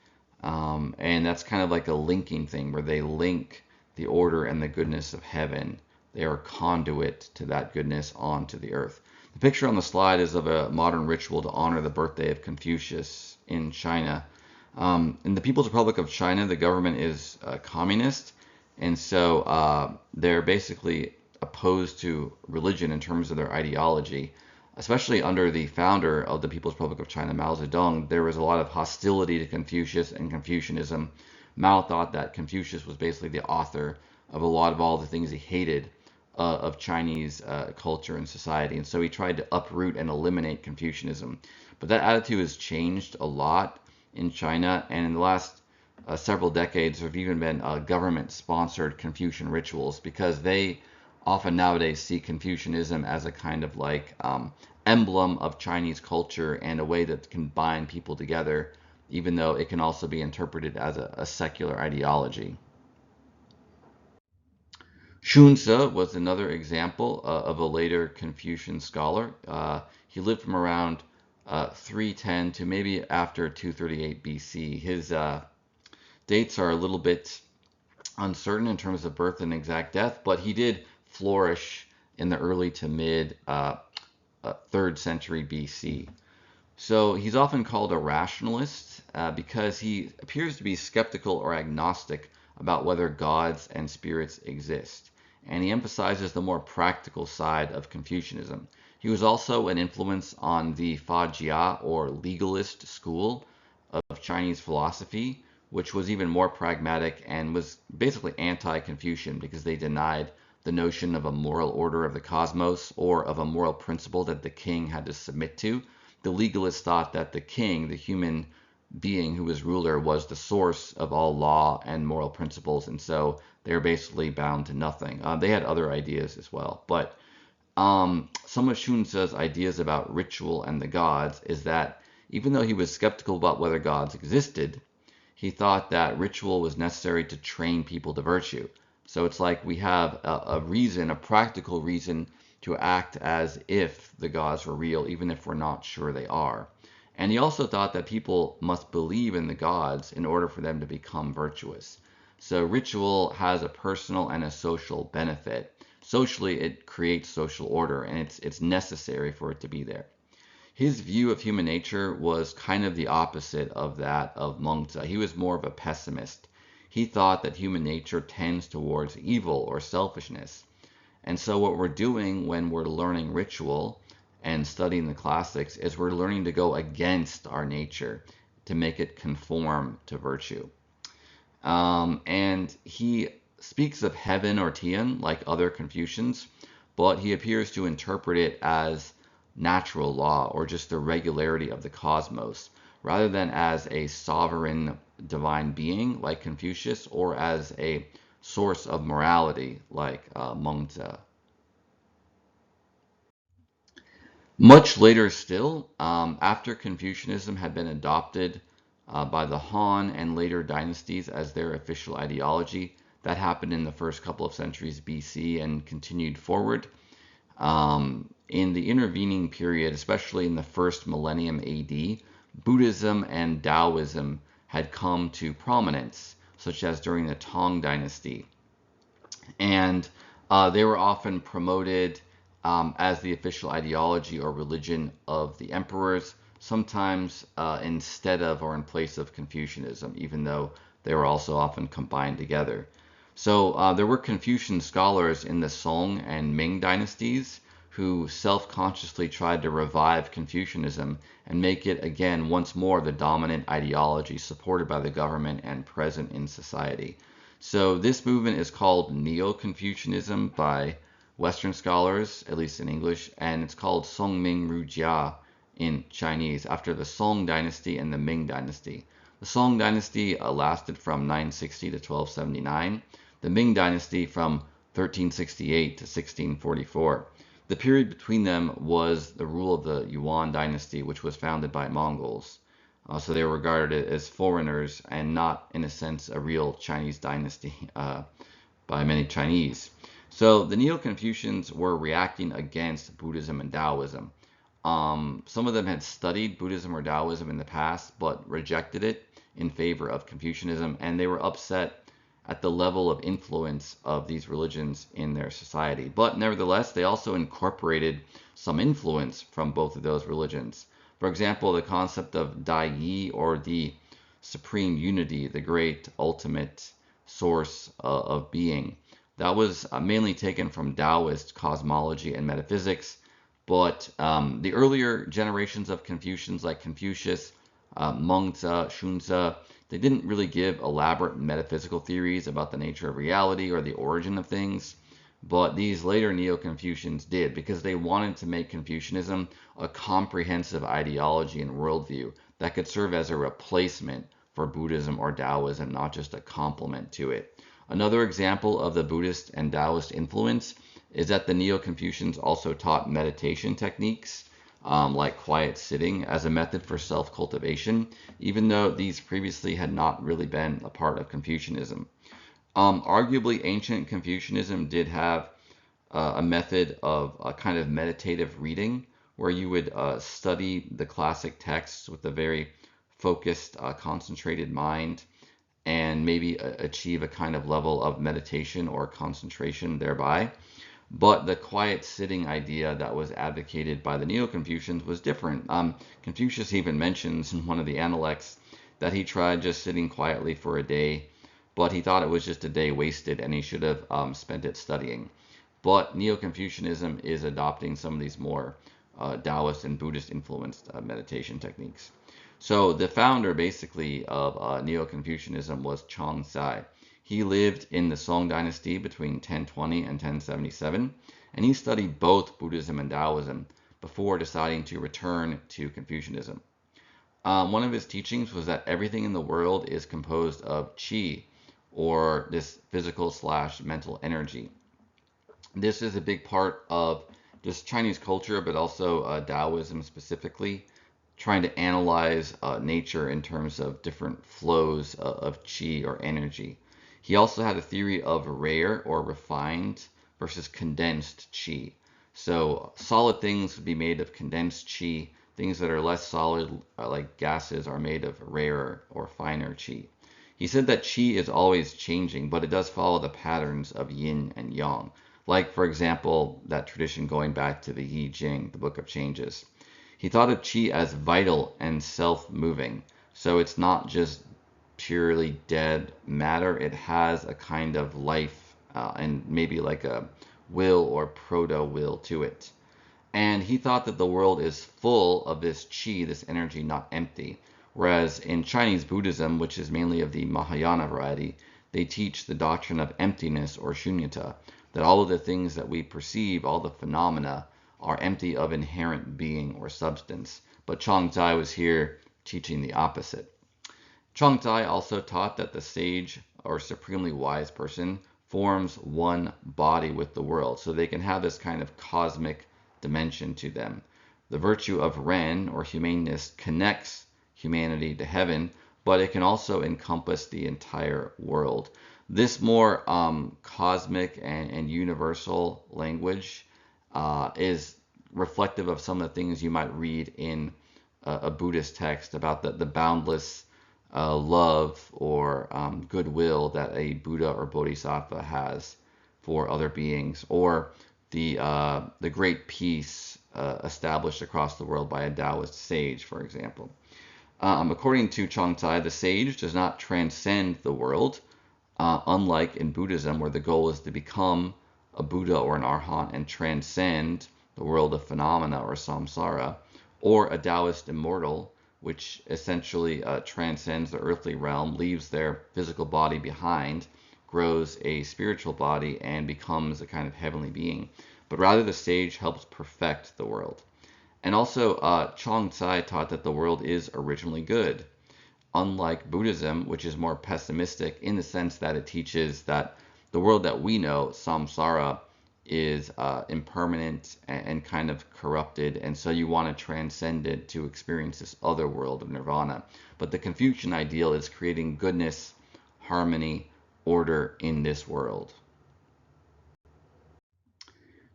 And that's kind of like a linking thing where they link the order and the goodness of heaven. They are a conduit to that goodness onto the earth. The picture on the slide is of a modern ritual to honor the birthday of Confucius in China. In the People's Republic of China, the government is communist, and so they're basically opposed to religion in terms of their ideology. Especially under the founder of the People's Republic of China, Mao Zedong, there was a lot of hostility to Confucius and Confucianism. Mao thought that Confucius was basically the author of a lot of all the things he hated of Chinese culture and society, and so he tried to uproot and eliminate Confucianism. But that attitude has changed a lot in China, and in the last several decades, there have even been government-sponsored Confucian rituals because they often nowadays see Confucianism as a kind of like emblem of Chinese culture and a way that can bind people together, even though it can also be interpreted as a secular ideology. Xunzi was another example of a later Confucian scholar. He lived from around 310 to maybe after 238 BC. His dates are a little bit uncertain in terms of birth and exact death, but he did flourish in the early to mid 3rd century BC. So he's often called a rationalist because he appears to be skeptical or agnostic about whether gods and spirits exist. And he emphasizes the more practical side of Confucianism. He was also an influence on the Fajia or legalist school of Chinese philosophy, which was even more pragmatic and was basically anti-Confucian because they denied the notion of a moral order of the cosmos or of a moral principle that the king had to submit to. The legalists thought that the king, the human being who was ruler, was the source of all law and moral principles, and so they were basically bound to nothing. They had other ideas as well, but some of Xunzi's ideas about ritual and the gods is that even though he was skeptical about whether gods existed, he thought that ritual was necessary to train people to virtue. So it's like we have a reason, a practical reason to act as if the gods were real, even if we're not sure they are. And he also thought that people must believe in the gods in order for them to become virtuous. So ritual has a personal and a social benefit. Socially, it creates social order, and it's necessary for it to be there. His view of human nature was kind of the opposite of that of Mengzi. He was more of a pessimist. He thought that human nature tends towards evil or selfishness. And so what we're doing when we're learning ritual and studying the classics is we're learning to go against our nature to make it conform to virtue. And he speaks of heaven or Tian like other Confucians, but he appears to interpret it as natural law or just the regularity of the cosmos, rather than as a sovereign divine being like Confucius or as a source of morality like Mengzi. Much later still, after Confucianism had been adopted by the Han and later dynasties as their official ideology, that happened in the first couple of centuries BC and continued forward. In the intervening period, especially in the first millennium AD, Buddhism and Daoism had come to prominence, such as during the Tang Dynasty. And they were often promoted as the official ideology or religion of the emperors, sometimes instead of or in place of Confucianism, even though they were also often combined together. So there were Confucian scholars in the Song and Ming dynasties who self-consciously tried to revive Confucianism and make it again once more the dominant ideology supported by the government and present in society. So this movement is called Neo-Confucianism by Western scholars, at least in English, and it's called Songming Rujia in Chinese, after the Song dynasty and the Ming dynasty. The Song dynasty lasted from 960 to 1279, the Ming dynasty from 1368 to 1644. The period between them was the rule of the Yuan dynasty, which was founded by Mongols. So they were regarded as foreigners and not, in a sense, a real Chinese dynasty by many Chinese. So the Neo-Confucians were reacting against Buddhism and Daoism. Some of them had studied Buddhism or Daoism in the past, but rejected it in favor of Confucianism, and they were upset at the level of influence of these religions in their society. But nevertheless, they also incorporated some influence from both of those religions. For example, the concept of Dai Yi, or the supreme unity, the great ultimate source of being. That was mainly taken from Taoist cosmology and metaphysics, but the earlier generations of Confucians, like Confucius, Mengzi, Xunzi, they didn't really give elaborate metaphysical theories about the nature of reality or the origin of things, but these later Neo-Confucians did, because they wanted to make Confucianism a comprehensive ideology and worldview that could serve as a replacement for Buddhism or Taoism, not just a complement to it. Another example of the Buddhist and Taoist influence is that the Neo-Confucians also taught meditation techniques, like quiet sitting, as a method for self-cultivation, even though these previously had not really been a part of Confucianism. Arguably, ancient Confucianism did have a method of a kind of meditative reading, where you would study the classic texts with a very focused, concentrated mind, and maybe achieve a kind of level of meditation or concentration thereby. But the quiet sitting idea that was advocated by the Neo-Confucians was different. Confucius even mentions in one of the Analects that he tried just sitting quietly for a day, but he thought it was just a day wasted and he should have spent it studying. But Neo-Confucianism is adopting some of these more Taoist and Buddhist influenced meditation techniques. So the founder basically of Neo-Confucianism was Changzai. He lived in the Song dynasty between 1020 and 1077, and he studied both Buddhism and Taoism before deciding to return to Confucianism. One of his teachings was that everything in the world is composed of qi, or this physical/mental energy. This is a big part of just Chinese culture, but also Taoism specifically, trying to analyze nature in terms of different flows of qi or energy. He also had a theory of rare or refined versus condensed qi. So solid things would be made of condensed qi. Things that are less solid, like gases, are made of rarer or finer qi. He said that qi is always changing, but it does follow the patterns of yin and yang. Like, for example, that tradition going back to the Yi Jing, the Book of Changes. He thought of qi as vital and self-moving. So it's not just purely dead matter. It has a kind of life and maybe like a will or proto-will to it. And he thought that the world is full of this qi, this energy, not empty. Whereas in Chinese Buddhism, which is mainly of the Mahayana variety, they teach the doctrine of emptiness or shunyata, that all of the things that we perceive, all the phenomena, are empty of inherent being or substance. But Changzai was here teaching the opposite. Changzai also taught that the sage or supremely wise person forms one body with the world, so they can have this kind of cosmic dimension to them. The virtue of Ren, or humaneness, connects humanity to heaven, but it can also encompass the entire world. This more cosmic and universal language is reflective of some of the things you might read in a Buddhist text about the boundless love or goodwill that a Buddha or Bodhisattva has for other beings, or the great peace established across the world by a Taoist sage, for example. According to Changzai, the sage does not transcend the world, unlike in Buddhism, where the goal is to become a Buddha or an Arhat and transcend the world of phenomena or samsara, or a Taoist immortal, which essentially transcends the earthly realm, leaves their physical body behind, grows a spiritual body, and becomes a kind of heavenly being. But rather, the sage helps perfect the world. And also, Chong Tsai taught that the world is originally good, unlike Buddhism, which is more pessimistic in the sense that it teaches that the world that we know, samsara, is impermanent and kind of corrupted, and so you want to transcend it to experience this other world of nirvana. But the Confucian ideal is creating goodness, harmony, order in this world.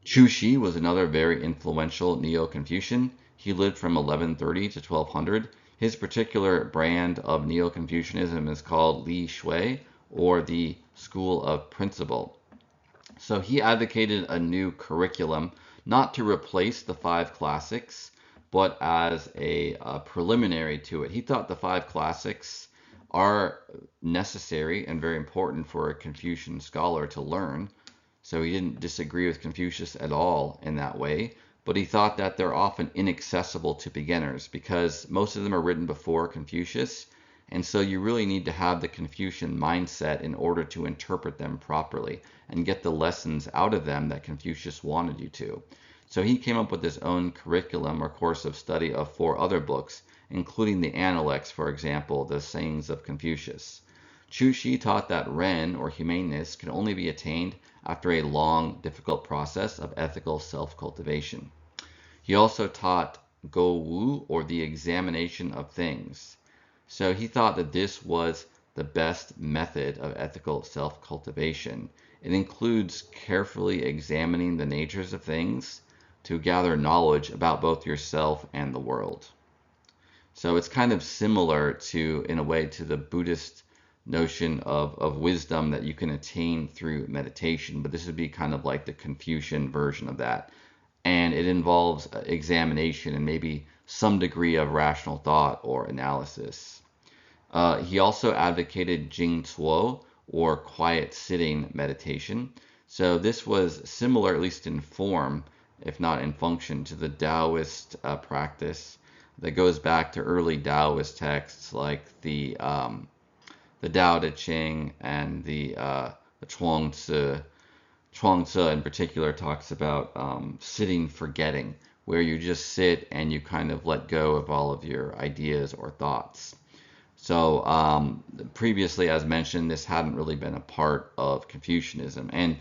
Chu Shi was another very influential Neo-Confucian. He lived from 1130 to 1200. His particular brand of Neo-Confucianism is called Li Shui, or the School of Principle. So he advocated a new curriculum, not to replace the five classics, but as a preliminary to it. He thought the five classics are necessary and very important for a Confucian scholar to learn. So he didn't disagree with Confucius at all in that way, but he thought that they're often inaccessible to beginners because most of them are written before Confucius, and so you really need to have the Confucian mindset in order to interpret them properly and get the lessons out of them that Confucius wanted you to. So he came up with his own curriculum or course of study of 4 other books, including the Analects, for example, the sayings of Confucius. Chu Shi taught that Ren, or humaneness, can only be attained after a long, difficult process of ethical self-cultivation. He also taught Go Wu, or the examination of things. So he thought that this was the best method of ethical self-cultivation. It includes carefully examining the natures of things to gather knowledge about both yourself and the world. So it's kind of similar to, in a way, to the Buddhist notion of wisdom that you can attain through meditation, but this would be kind of like the Confucian version of that. And it involves examination and maybe some degree of rational thought or analysis. He also advocated Jing Cuo, or quiet sitting meditation. So this was similar, at least in form, if not in function, to the Taoist practice that goes back to early Taoist texts like the Tao Te Ching and the Chuang Tzu. Chuang Tzu in particular talks about sitting forgetting, where you just sit and you kind of let go of all of your ideas or thoughts. So previously, as mentioned, this hadn't really been a part of Confucianism. And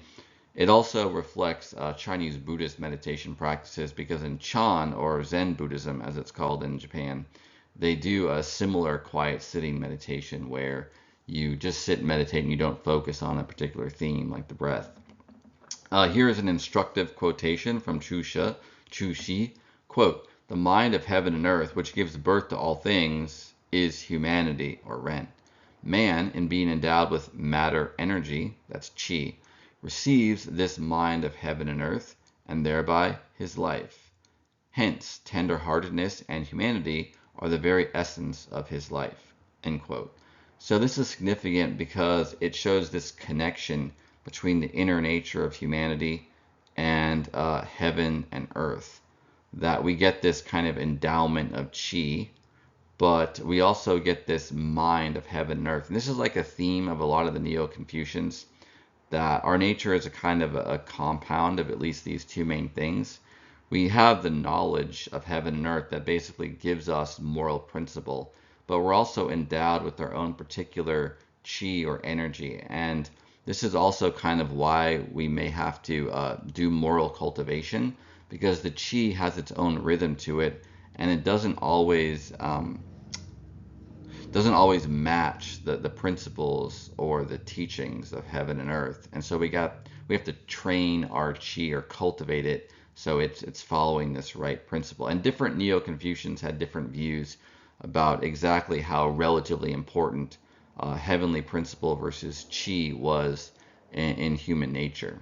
it also reflects Chinese Buddhist meditation practices because in Chan, or Zen Buddhism as it's called in Japan, they do a similar quiet sitting meditation where you just sit and meditate and you don't focus on a particular theme like the breath. Here is an instructive quotation from Chu Shi, quote, "The mind of heaven and earth, which gives birth to all things, is humanity, or Ren. Man, in being endowed with matter energy, that's Qi, receives this mind of heaven and earth, and thereby his life. Hence, tender-heartedness and humanity are the very essence of his life." End quote. So this is significant because it shows this connection between the inner nature of humanity and heaven and earth. That we get this kind of endowment of Qi, but we also get this mind of heaven and earth. And this is like a theme of a lot of the Neo-Confucians, that our nature is a kind of a compound of at least these 2 main things. We have the knowledge of heaven and earth that basically gives us moral principle, but we're also endowed with our own particular Qi or energy. And this is also kind of why we may have to do moral cultivation, because the Qi has its own rhythm to it, and it doesn't always match the principles or the teachings of heaven and earth. And so we have to train our Qi or cultivate it so it's following this right principle. And different Neo-Confucians had different views about exactly how relatively important heavenly principle versus Qi was in human nature.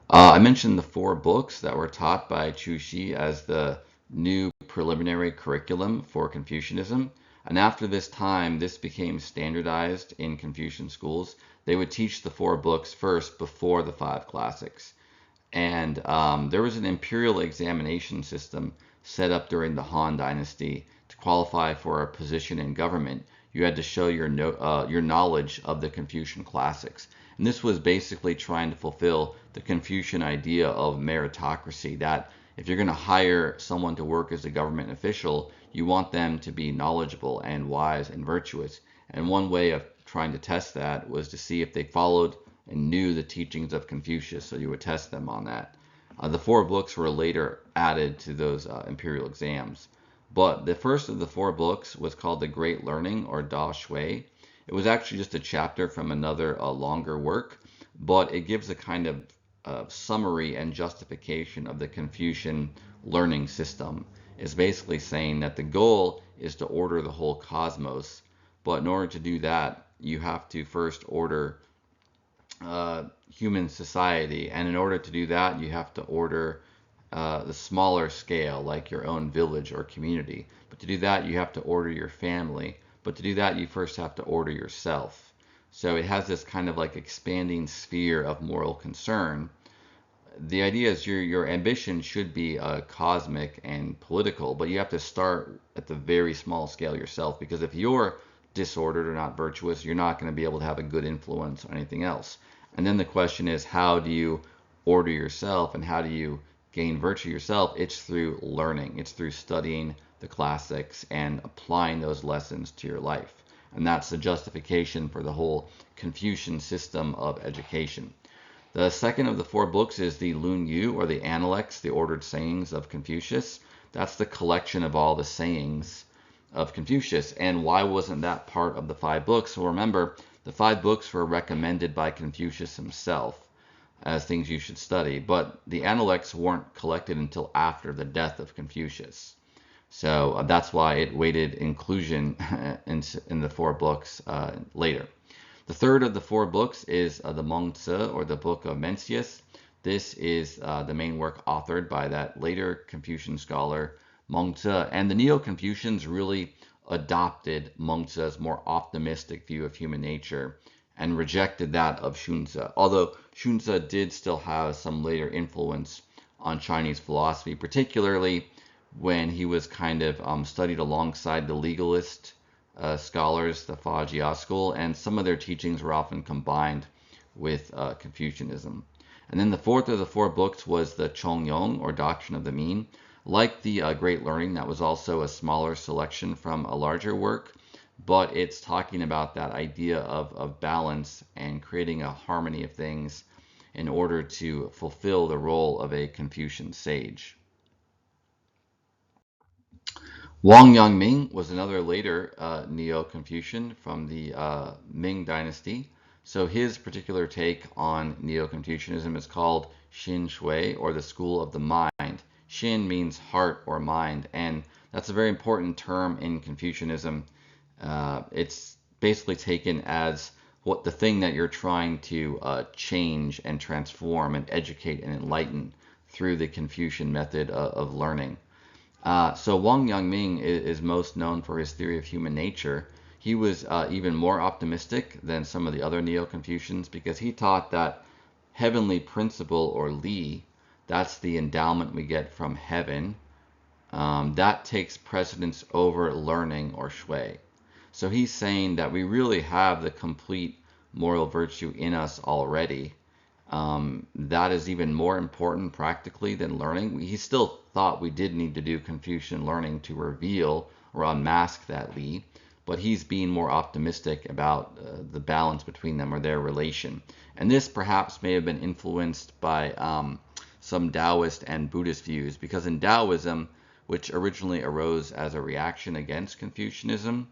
I mentioned the 4 books that were taught by Chu Shi as the new preliminary curriculum for Confucianism. And after this time, this became standardized in Confucian schools. They would teach the 4 books first before the 5 classics. And there was an imperial examination system set up during the Han Dynasty to qualify for a position in government. You had to show your knowledge of the Confucian classics. And this was basically trying to fulfill the Confucian idea of meritocracy, that if you're going to hire someone to work as a government official, you want them to be knowledgeable and wise and virtuous. And one way of trying to test that was to see if they followed and knew the teachings of Confucius, so you would test them on that. The four books were later added to those imperial exams. But the first of the four books was called The Great Learning, or Da Shui. It was actually just a chapter from another longer work, but it gives a kind of summary and justification of the Confucian learning system. It's basically saying that the goal is to order the whole cosmos, but in order to do that, you have to first order human society, and in order to do that, you have to order the smaller scale, like your own village or community. But to do that, you have to order your family. But to do that, you first have to order yourself. So it has this kind of like expanding sphere of moral concern. The idea is your ambition should be cosmic and political, but you have to start at the very small scale yourself, because if you're disordered or not virtuous, you're not going to be able to have a good influence on anything else. And then the question is, how do you order yourself and how do you gain virtue yourself? It's through learning, it's through studying the classics and applying those lessons to your life. And that's the justification for the whole Confucian system of education. The second of the four books is the Lun Yu, or the Analects, the ordered sayings of Confucius. That's the collection of all the sayings of Confucius. And why wasn't that part of the five books? Well, remember, the five books were recommended by Confucius himself as things you should study, but the Analects weren't collected until after the death of Confucius. So that's why it waited inclusion in the four books later. The third of the four books is the Mengzi, or the Book of Mencius. This is the main work authored by that later Confucian scholar, Mengzi. And the Neo-Confucians really adopted Mengzi's more optimistic view of human nature and rejected that of Xunzi. Although Xunzi did still have some later influence on Chinese philosophy, particularly when he was kind of studied alongside the legalist scholars, the Fa school, and some of their teachings were often combined with Confucianism. And then the fourth of the four books was the Chongyong, or Doctrine of the Mean. Like the Great Learning, that was also a smaller selection from a larger work, but it's talking about that idea of balance and creating a harmony of things in order to fulfill the role of a Confucian sage. Wang Yangming was another later Neo-Confucian from the Ming Dynasty. So his particular take on Neo-Confucianism is called Xin Shui, or the School of the Mind. Xin means heart or mind, and that's a very important term in Confucianism. It's basically taken as what the thing that you're trying to change and transform and educate and enlighten through the Confucian method of learning. So Wang Yangming is most known for his theory of human nature. He was even more optimistic than some of the other Neo-Confucians, because he taught that heavenly principle, or Li, that's the endowment we get from heaven, that takes precedence over learning, or Shui. So he's saying that we really have the complete moral virtue in us already. That is even more important practically than learning. He still thought we did need to do Confucian learning to reveal or unmask that Li, but he's being more optimistic about the balance between them, or their relation. And this perhaps may have been influenced by some Taoist and Buddhist views, because in Taoism, which originally arose as a reaction against Confucianism,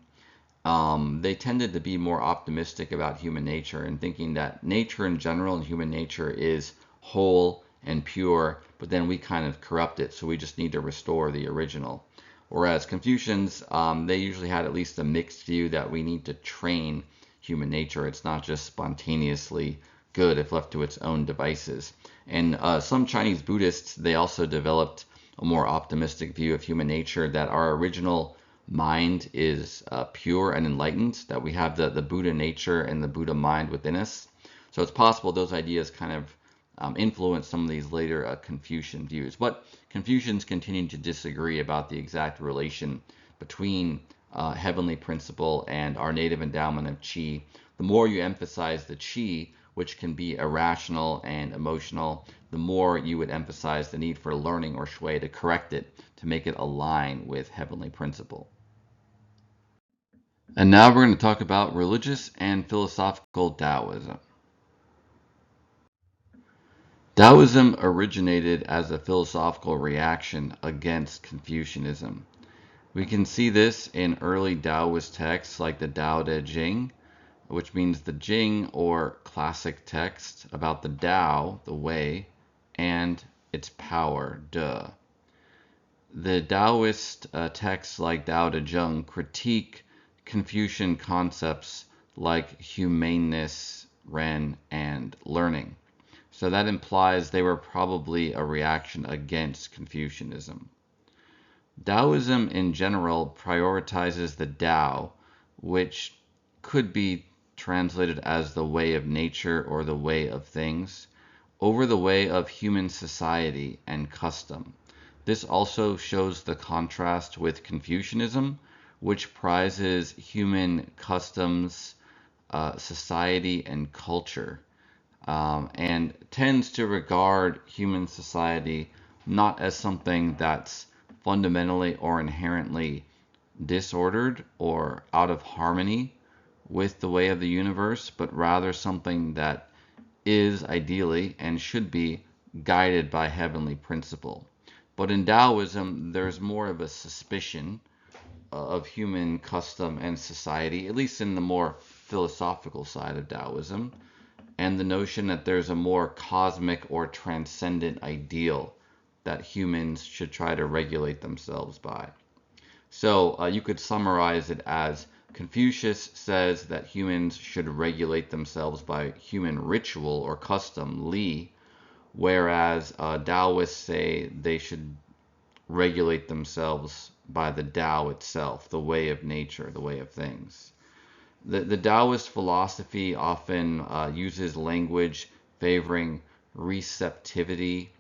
they tended to be more optimistic about human nature, and thinking that nature in general and human nature is whole and pure, but then we kind of corrupt it, so we just need to restore the original. Whereas Confucians, they usually had at least a mixed view that we need to train human nature. It's not just spontaneously good if left to its own devices. And some Chinese Buddhists, they also developed a more optimistic view of human nature, that our original mind is pure and enlightened, that we have the Buddha nature and the Buddha mind within us. So it's possible those ideas kind of influenced some of these later Confucian views. But Confucians continued to disagree about the exact relation between heavenly principle and our native endowment of qi. The more you emphasize the qi, which can be irrational and emotional, the more you would emphasize the need for learning or shui to correct it, to make it align with heavenly principle. And now we're going to talk about religious and philosophical Taoism. Taoism originated as a philosophical reaction against Confucianism. We can see this in early Taoist texts like the Tao Te Ching, which means the Jing or classic text about the Tao, the way, and its power, De. The Taoist texts like Tao Te Ching critique Confucian concepts like humaneness, Ren, and learning. So that implies they were probably a reaction against Confucianism. Taoism in general prioritizes the Tao, which could be translated as the way of nature or the way of things, over the way of human society and custom. This also shows the contrast with Confucianism, which prizes human customs, society, and culture, and tends to regard human society not as something that's fundamentally or inherently disordered or out of harmony with the way of the universe, but rather something that is ideally and should be guided by heavenly principle. But in Taoism, there's more of a suspicion of human custom and society, at least in the more philosophical side of Taoism, and the notion that there's a more cosmic or transcendent ideal that humans should try to regulate themselves by. So you could summarize it as Confucius says that humans should regulate themselves by human ritual or custom, li, whereas Taoists say they should regulate themselves by the Tao itself, the way of nature, the way of things. The Taoist philosophy often uses language favoring receptivity,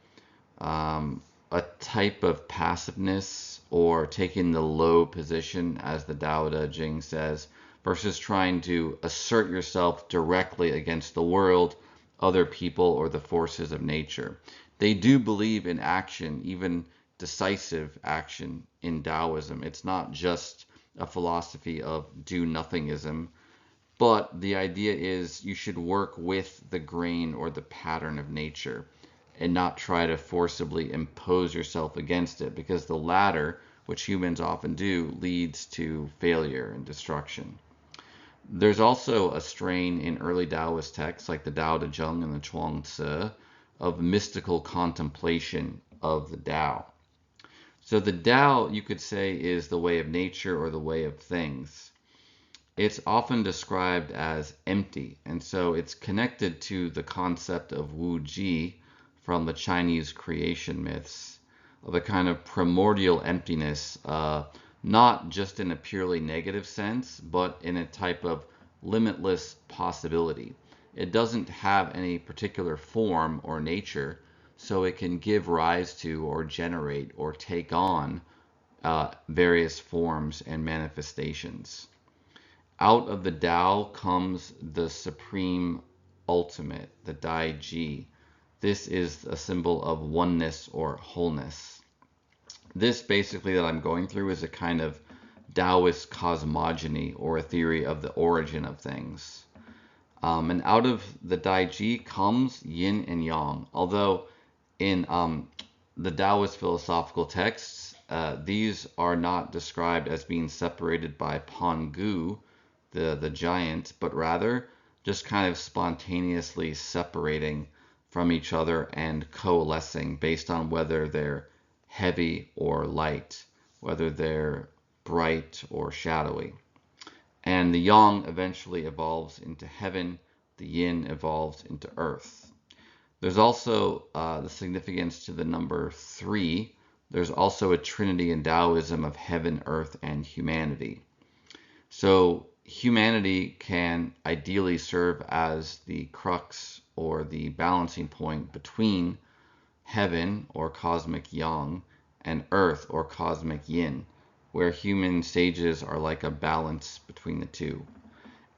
a type of passiveness, or taking the low position, as the Tao Te Ching says, versus trying to assert yourself directly against the world, other people, or the forces of nature. They do believe in action, even decisive action in Taoism. It's not just a philosophy of do-nothingism, but the idea is you should work with the grain or the pattern of nature and not try to forcibly impose yourself against it, because the latter, which humans often do, leads to failure and destruction. There's also a strain in early Taoist texts like the Tao Te Ching and the Chuang Tzu of mystical contemplation of the Tao. So the Tao, you could say, is the way of nature or the way of things. It's often described as empty, and so it's connected to the concept of Wu Ji from the Chinese creation myths, of a kind of primordial emptiness, not just in a purely negative sense, but in a type of limitless possibility. It doesn't have any particular form or nature, so it can give rise to or generate or take on various forms and manifestations. Out of the Tao comes the supreme ultimate, the Dai Ji. This is a symbol of oneness or wholeness. This basically that I'm going through is a kind of Taoist cosmogony, or a theory of the origin of things. And out of the Daiji comes yin and yang. Although in the Taoist philosophical texts, these are not described as being separated by Pangu, the giant, but rather just kind of spontaneously separating from each other and coalescing based on whether they're heavy or light, whether they're bright or shadowy. And the yang eventually evolves into heaven, the yin evolves into earth. There's also the significance to the number 3. There's also a trinity in Taoism of heaven, earth, and humanity. So humanity can ideally serve as the crux or the balancing point between heaven or cosmic yang and earth or cosmic yin, where human sages are like a balance between the two.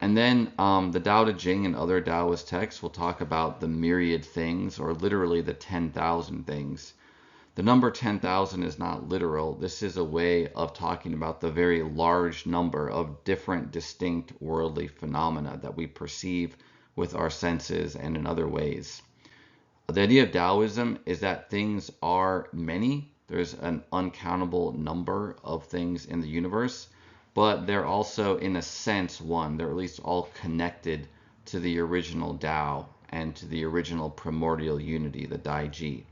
And then the Tao Te Ching and other Taoist texts will talk about the myriad things, or literally the 10,000 things. The number 10,000 is not literal. This is a way of talking about the very large number of different distinct worldly phenomena that we perceive with our senses and in other ways. The idea of Taoism is that things are many. There's an uncountable number of things in the universe, but they're also, in a sense, one. They're at least all connected to the original Tao and to the original primordial unity, the Daiji.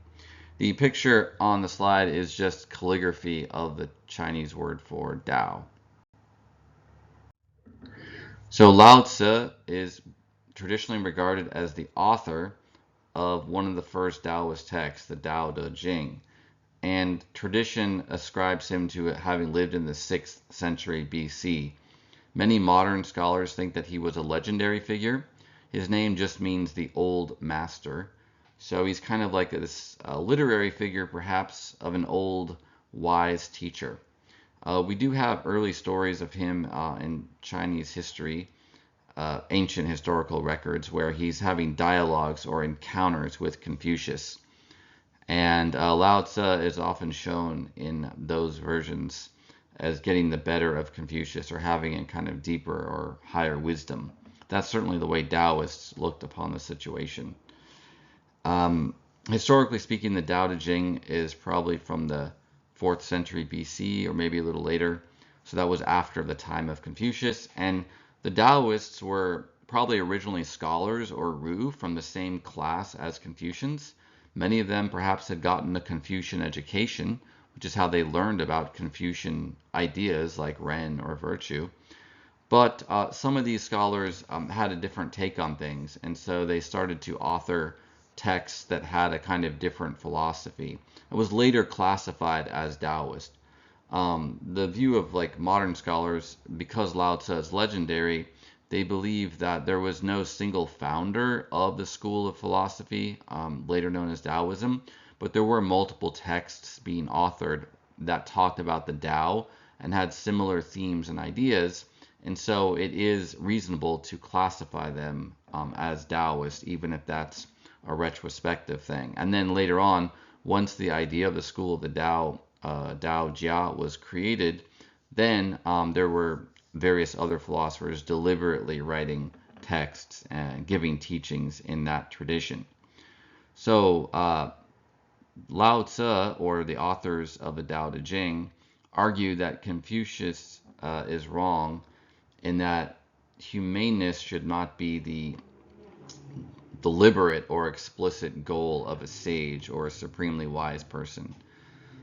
The picture on the slide is just calligraphy of the Chinese word for Tao. So Lao Tzu is traditionally regarded as the author of one of the first Taoist texts, the Tao Te Ching, and tradition ascribes him to having lived in the 6th century BC. Many modern scholars think that he was a legendary figure. His name just means the old master. So he's kind of like this literary figure, perhaps, of an old, wise teacher. We do have early stories of him in Chinese history, ancient historical records, where he's having dialogues or encounters with Confucius. And Lao Tzu is often shown in those versions as getting the better of Confucius or having a kind of deeper or higher wisdom. That's certainly the way Taoists looked upon the situation. Historically speaking, the Tao Te Ching is probably from the 4th century BC or maybe a little later. So that was after the time of Confucius. And the Taoists were probably originally scholars or Ru from the same class as Confucians. Many of them perhaps had gotten a Confucian education, which is how they learned about Confucian ideas like Ren or virtue. But some of these scholars had a different take on things, and so they started to author texts that had a kind of different philosophy. It was later classified as Taoist. The view of like modern scholars, because Lao Tzu is legendary, they believe that there was no single founder of the school of philosophy, later known as Daoism, but there were multiple texts being authored that talked about the Tao and had similar themes and ideas. And so it is reasonable to classify them as Taoist, even if that's a retrospective thing. And then later on, once the idea of the school of the Tao, Tao Jia, was created, then there were various other philosophers deliberately writing texts and giving teachings in that tradition. So Lao Tzu, or the authors of the Tao Te Ching, argue that Confucius is wrong in that humaneness should not be the deliberate or explicit goal of a sage or a supremely wise person.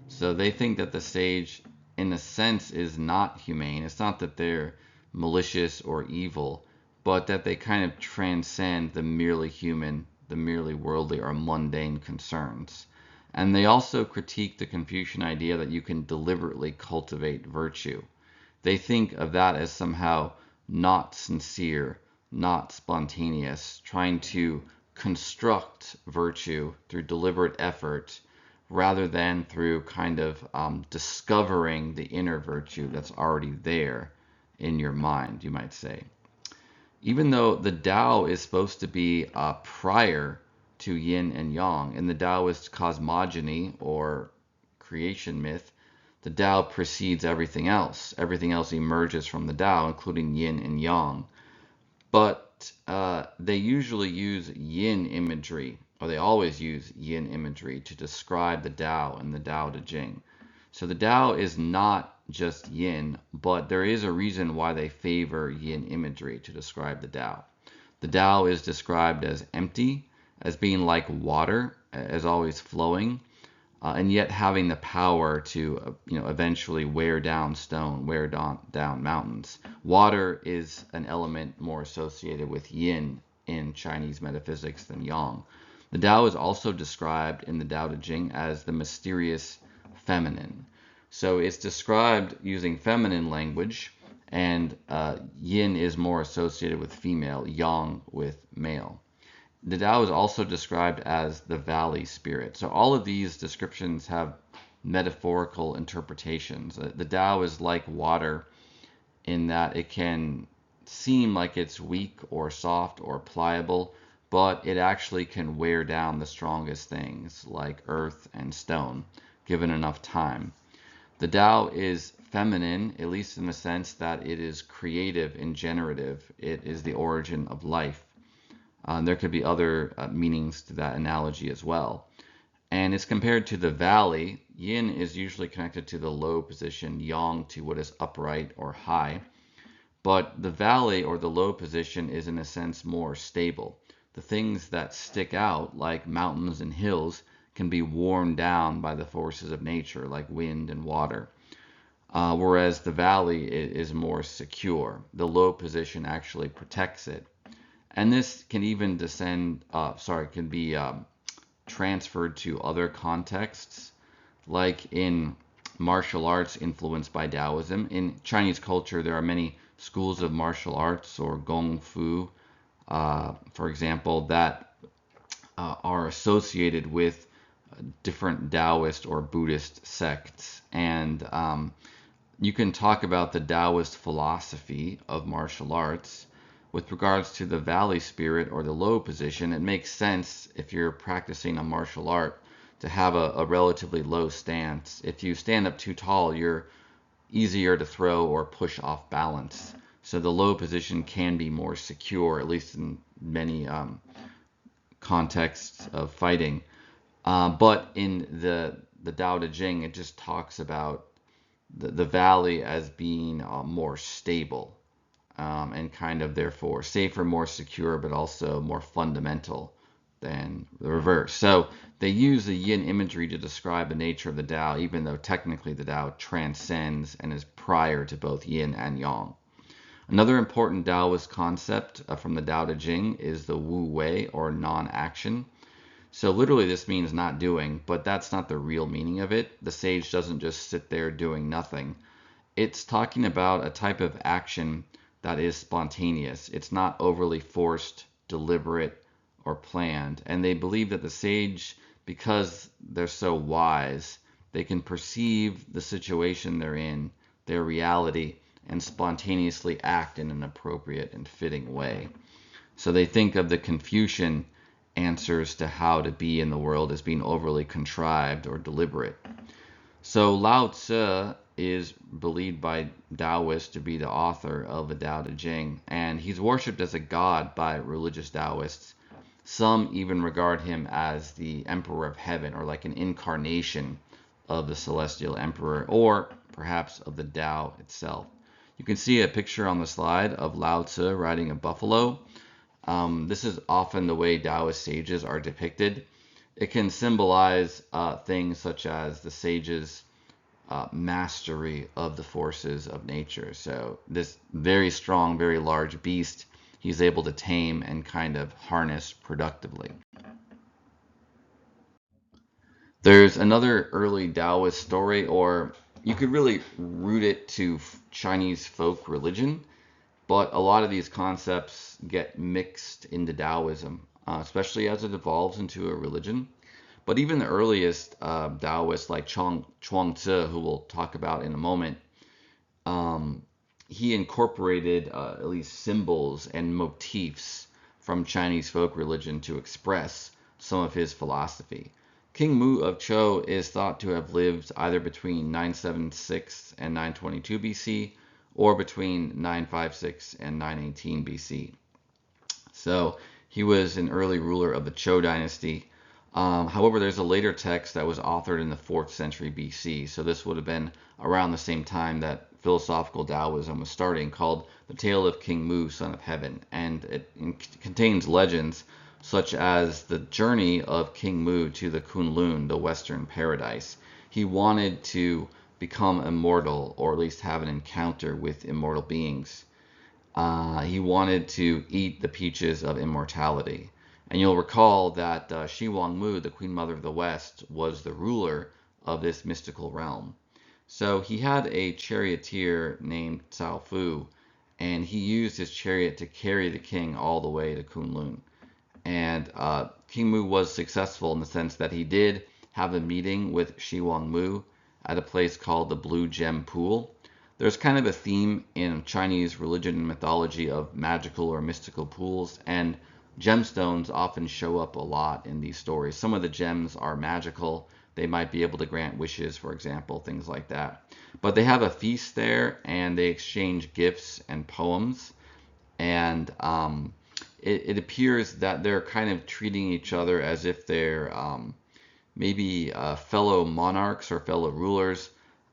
So they think that the sage, in a sense, is not humane. It's not that they're malicious or evil, but that they kind of transcend the merely human, the merely worldly or mundane concerns. And they also critique the Confucian idea that you can deliberately cultivate virtue. They think of that as somehow not sincere, not spontaneous, trying to construct virtue through deliberate effort rather than through kind of discovering the inner virtue that's already there in your mind, you might say. Even though the Tao is supposed to be prior to yin and yang, in the Taoist cosmogony or creation myth, the Tao precedes everything else. Everything else emerges from the Tao, including yin and yang. But they usually use yin imagery, or they always use yin imagery to describe the Tao and the Tao Te Ching. So the Tao is not just yin, but there is a reason why they favor yin imagery to describe the Tao. The Tao is described as empty, as being like water, as always flowing, and yet having the power to eventually wear down stone, wear down mountains. Water is an element more associated with yin in Chinese metaphysics than yang. The Tao is also described in the Tao Te Ching as the mysterious feminine. So it's described using feminine language, and yin is more associated with female, yang with male. The Tao is also described as the valley spirit. So all of these descriptions have metaphorical interpretations. The Tao is like water in that it can seem like it's weak or soft or pliable, but it actually can wear down the strongest things like earth and stone, given enough time. The Tao is feminine, at least in the sense that it is creative and generative. It is the origin of life. There could be other meanings to that analogy as well. And it's compared to the valley. Yin is usually connected to the low position, yang to what is upright or high. But the valley or the low position is in a sense more stable. The things that stick out, like mountains and hills, can be worn down by the forces of nature, like wind and water. Whereas the valley is more secure. The low position actually protects it. And this can even can be transferred to other contexts, like in martial arts influenced by Daoism. In Chinese culture, there are many schools of martial arts or Gong Fu, for example, that are associated with different Taoist or Buddhist sects. And you can talk about the Taoist philosophy of martial arts. With regards to the valley spirit or the low position, it makes sense if you're practicing a martial art to have a relatively low stance. If you stand up too tall, you're easier to throw or push off balance. So the low position can be more secure, at least in many contexts of fighting. But in the Tao Te Ching, it just talks about the valley as being more stable, and kind of therefore safer, more secure, but also more fundamental than the reverse. So they use the yin imagery to describe the nature of the Tao, even though technically the Tao transcends and is prior to both yin and yang. Another important Taoist concept from the Tao Te Ching is the Wu Wei, or non-action. So literally this means not doing, but that's not the real meaning of it. The sage doesn't just sit there doing nothing. It's talking about a type of action that is spontaneous. It's not overly forced, deliberate, or planned. And they believe that the sage, because they're so wise, they can perceive the situation they're in, their reality, and spontaneously act in an appropriate and fitting way. So they think of the Confucian answers to how to be in the world as being overly contrived or deliberate. So Lao Tzu is believed by Taoists to be the author of the Tao Te Ching, and he's worshipped as a god by religious Taoists. Some even regard him as the emperor of heaven, or like an incarnation of the celestial emperor, or perhaps of the Tao itself. You can see a picture on the slide of Lao Tzu riding a buffalo. This is often the way Taoist sages are depicted. It can symbolize things such as the sage's mastery of the forces of nature. So this very strong, very large beast, he's able to tame and kind of harness productively. There's another early Taoist story, or you could really root it to Chinese folk religion, but a lot of these concepts get mixed into Taoism, especially as it evolves into a religion. But even the earliest Taoists, like Chuang Tzu, who we'll talk about in a moment, he incorporated at least symbols and motifs from Chinese folk religion to express some of his philosophy. King Mu of Chou is thought to have lived either between 976 and 922 BC, or between 956 and 918 BC. So he was an early ruler of the Chou dynasty. However, there's a later text that was authored in the 4th century BC, so this would have been around the same time that philosophical Taoism was starting, called The Tale of King Mu, Son of Heaven, and it contains legends such as the journey of King Mu to the Kunlun, the Western Paradise. He wanted to become immortal, or at least have an encounter with immortal beings. He wanted to eat the peaches of immortality. And you'll recall that Shi Huangmu, the Queen Mother of the West, was the ruler of this mystical realm. So he had a charioteer named Cao Fu, and he used his chariot to carry the king all the way to Kunlun. And King Mu was successful in the sense that he did have a meeting with Shi Mu at a place called the Blue Gem Pool. There's kind of a theme in Chinese religion and mythology of magical or mystical pools, and gemstones often show up a lot in these stories. Some of the gems are magical. They might be able to grant wishes, for example, things like that. But they have a feast there, and they exchange gifts and poems. And it appears that they're kind of treating each other as if they're maybe fellow monarchs or fellow rulers.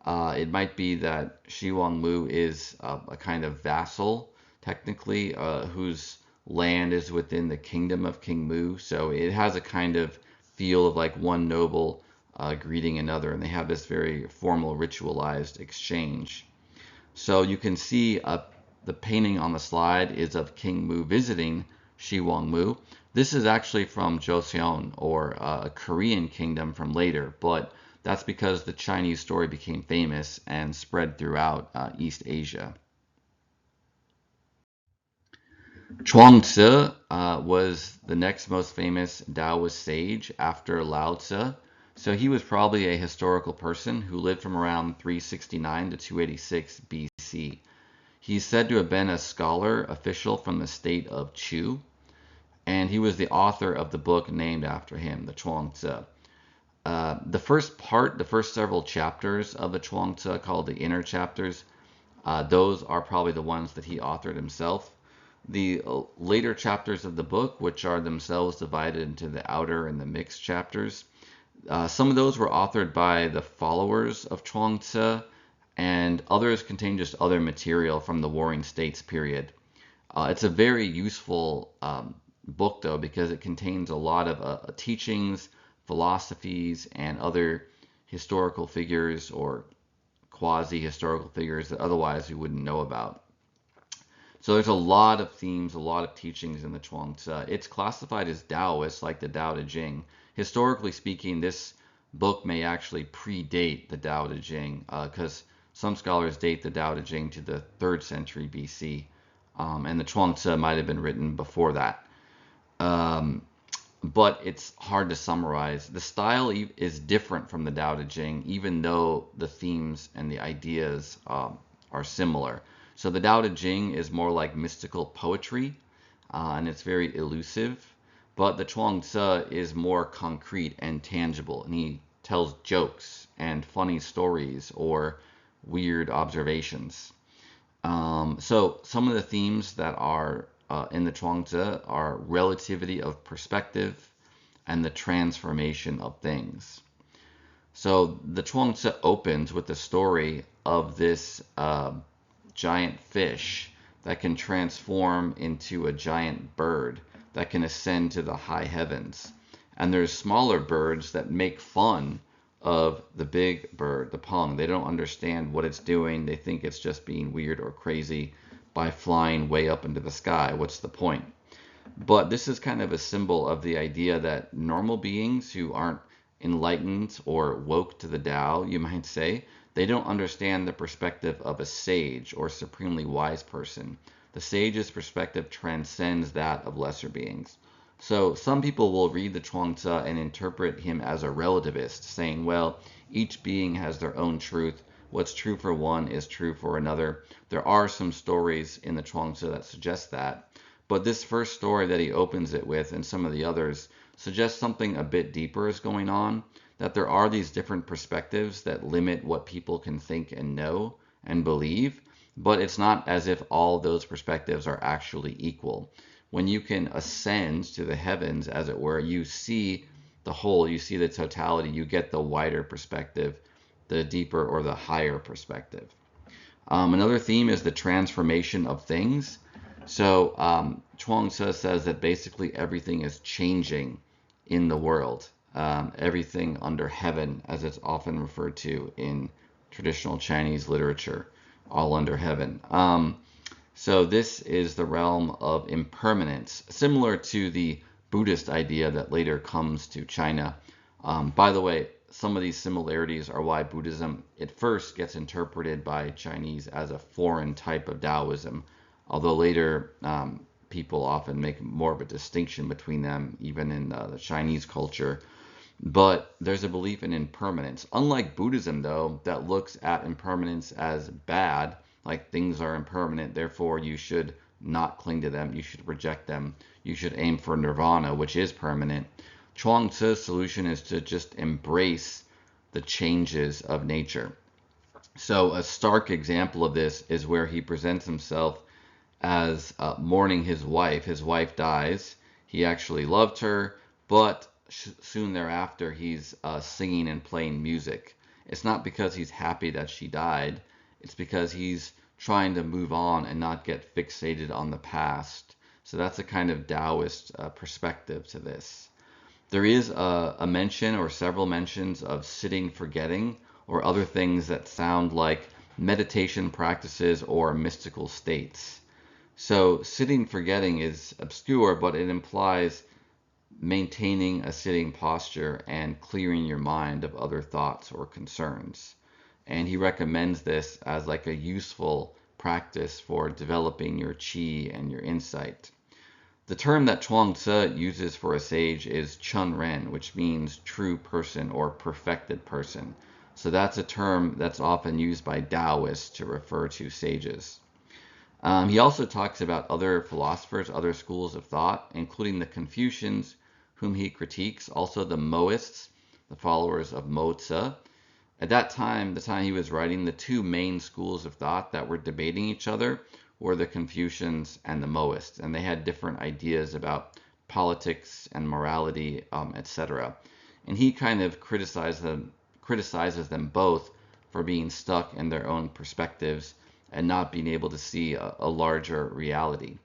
It might be that Shi Mu is a kind of vassal, technically, whose land is within the kingdom of King Mu. So it has a kind of feel of like one noble greeting another, and they have this very formal, ritualized exchange. So you can see the painting on the slide is of King Mu visiting Shi Mu. This is actually from Joseon, or a Korean kingdom from later, but that's because the Chinese story became famous and spread throughout East Asia. Chuang-Tzu was the next most famous Taoist sage after Lao Tzu. So he was probably a historical person who lived from around 369 to 286 BC. He's said to have been a scholar official from the state of Chu, and he was the author of the book named after him, the Chuang-Tzu. The first several chapters of the Chuang-Tzu, called the inner chapters, those are probably the ones that he authored himself. The later chapters of the book, which are themselves divided into the outer and the mixed chapters, some of those were authored by the followers of Chuang-Tzu, and others contain just other material from the Warring States period. It's a very useful book, though, because it contains a lot of teachings, philosophies, and other historical figures or quasi-historical figures that otherwise we wouldn't know about. So there's a lot of themes, a lot of teachings in the Chuang-Tzu. It's classified as Taoist, like the Tao Te Ching. Historically speaking, this book may actually predate the Tao Te Ching, because some scholars date the Tao Te Ching to the 3rd century BC, and the Chuang-Tzu might have been written before that. But it's hard to summarize. The style is different from the Tao Te Ching, even though the themes and the ideas are similar. So the Tao Te Ching is more like mystical poetry, and it's very elusive. But the Chuang-Tzu is more concrete and tangible, and he tells jokes and funny stories or weird observations. So some of the themes that are in the Chuang-Tzu are relativity of perspective and the transformation of things. So the Chuang-Tzu opens with the story of this giant fish that can transform into a giant bird that can ascend to the high heavens. And there's smaller birds that make fun of the big bird, the pung. They don't understand what it's doing. They think it's just being weird or crazy by flying way up into the sky. What's the point? But this is kind of a symbol of the idea that normal beings who aren't enlightened or woke to the Tao, you might say, they don't understand the perspective of a sage or supremely wise person. The sage's perspective transcends that of lesser beings. So some people will read the Chuang-Tzu and interpret him as a relativist, saying, well, each being has their own truth. What's true for one is true for another. There are some stories in the Chuang-Tzu that suggest that. But this first story that he opens it with, and some of the others, suggests something a bit deeper is going on, that there are these different perspectives that limit what people can think and know and believe, but it's not as if all those perspectives are actually equal. When you can ascend to the heavens, as it were, you see the whole, you see the totality, you get the wider perspective, the deeper or the higher perspective. Another theme is the transformation of things. So Chuang-Tzu says that basically everything is changing in the world, everything under heaven, as it's often referred to in traditional Chinese literature, all under heaven. So this is the realm of impermanence, similar to the Buddhist idea that later comes to China. By the way, some of these similarities are why Buddhism at first gets interpreted by Chinese as a foreign type of Taoism, although later people often make more of a distinction between them, even in the Chinese culture. But there's a belief in impermanence. Unlike Buddhism, though, that looks at impermanence as bad, like things are impermanent, therefore you should not cling to them, you should reject them, you should aim for nirvana, which is permanent. Chuang Tzu's solution is to just embrace the changes of nature. So, a stark example of this is where he presents himself as mourning his wife. His wife dies. He actually loved her, but soon thereafter he's singing and playing music. It's not because he's happy that she died, it's because he's trying to move on and not get fixated on the past. So that's a kind of Taoist perspective to this. There is a mention or several mentions of sitting forgetting or other things that sound like meditation practices or mystical states. So sitting forgetting is obscure, but it implies maintaining a sitting posture and clearing your mind of other thoughts or concerns. And he recommends this as like a useful practice for developing your qi and your insight. The term that Chuang Tzu uses for a sage is Chun Ren, which means true person or perfected person. So that's a term that's often used by Taoists to refer to sages. He also talks about other philosophers, other schools of thought, including the Confucians, whom he critiques, also the Mohists, the followers of Mo Tzu. At that time, the time he was writing, the two main schools of thought that were debating each other were the Confucians and the Mohists, and they had different ideas about politics and morality, etc. And he kind of criticizes them both for being stuck in their own perspectives and not being able to see a larger reality.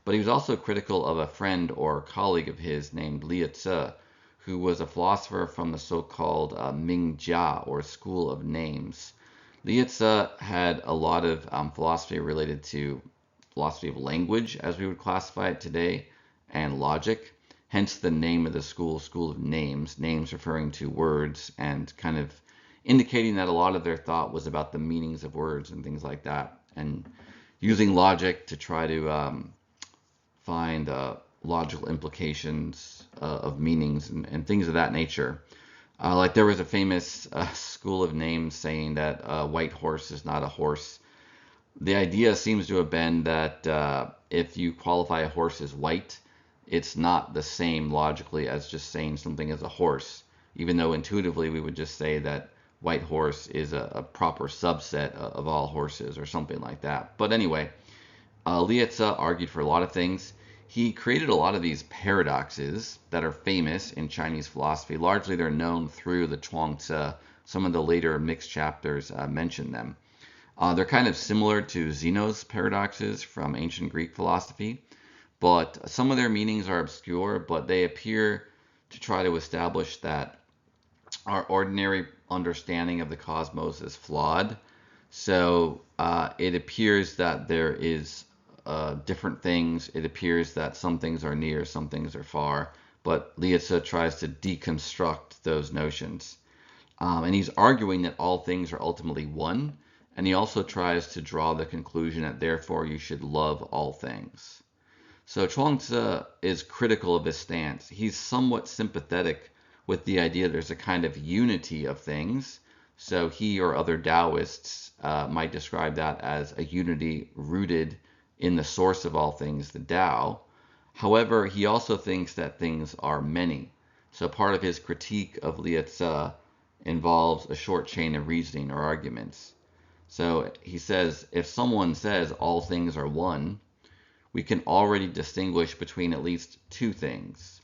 But he was also critical of a friend or colleague of his named Liu Tzu, who was a philosopher from the so-called Ming Jia, or School of Names. Liu Tzu had a lot of philosophy related to philosophy of language, as we would classify it today, and logic. Hence the name of the school, School of Names, names referring to words and kind of indicating that a lot of their thought was about the meanings of words and things like that, and using logic to try to find logical implications of meanings and things of that nature. Like there was a famous School of Names saying that a white horse is not a horse. The idea seems to have been that if you qualify a horse as white, it's not the same logically as just saying something is a horse, even though intuitively we would just say that white horse is a proper subset of all horses or something like that. But anyway, Liu Tzu argued for a lot of things. He created a lot of these paradoxes that are famous in Chinese philosophy. Largely they're known through the Chuang Tzu. Some of the later mixed chapters mention them. They're kind of similar to Zeno's paradoxes from ancient Greek philosophy, but some of their meanings are obscure, but they appear to try to establish that our ordinary understanding of the cosmos is flawed. So it appears that there is different things. It appears that some things are near, some things are far, but Liu Tzu tries to deconstruct those notions. And he's arguing that all things are ultimately one, and he also tries to draw the conclusion that therefore you should love all things. So Chuang Tzu is critical of this stance. He's somewhat sympathetic with the idea there's a kind of unity of things. So he or other Taoists might describe that as a unity rooted in the source of all things, the Tao. However, he also thinks that things are many. So part of his critique of Liu Tzu involves a short chain of reasoning or arguments. So he says, if someone says all things are one, we can already distinguish between at least two things.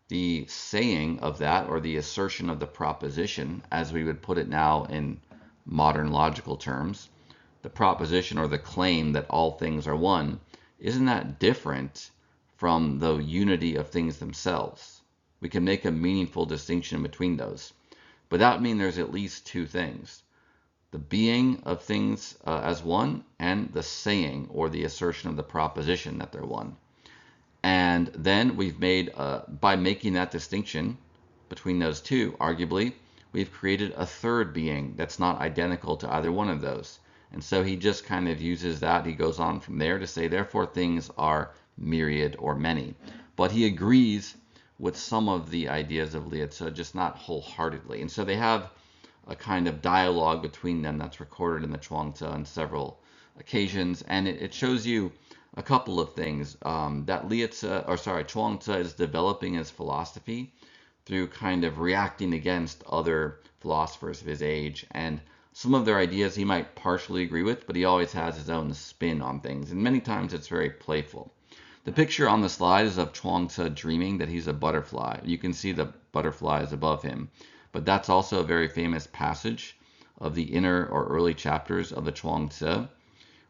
The saying of that, or the assertion of the proposition, as we would put it now in modern logical terms, the proposition or the claim that all things are one, isn't that different from the unity of things themselves? We can make a meaningful distinction between those. But that would mean there's at least two things. The being of things as one, and the saying or the assertion of the proposition that they're one. And then we've made, by making that distinction between those two, arguably, we've created a third being that's not identical to either one of those. And so he just kind of uses that. He goes on from there to say, therefore, things are myriad or many. But he agrees with some of the ideas of Lietze, just not wholeheartedly. And so they have a kind of dialogue between them that's recorded in the Chuang-Tzu on several occasions, and it shows you a couple of things. That Chuang-Tzu is developing his philosophy through kind of reacting against other philosophers of his age, and some of their ideas he might partially agree with, but he always has his own spin on things, and many times it's very playful. The picture on the slide is of Chuang-Tzu dreaming that he's a butterfly. You can see the butterflies above him, but that's also a very famous passage of the inner or early chapters of the Chuang-Tzu,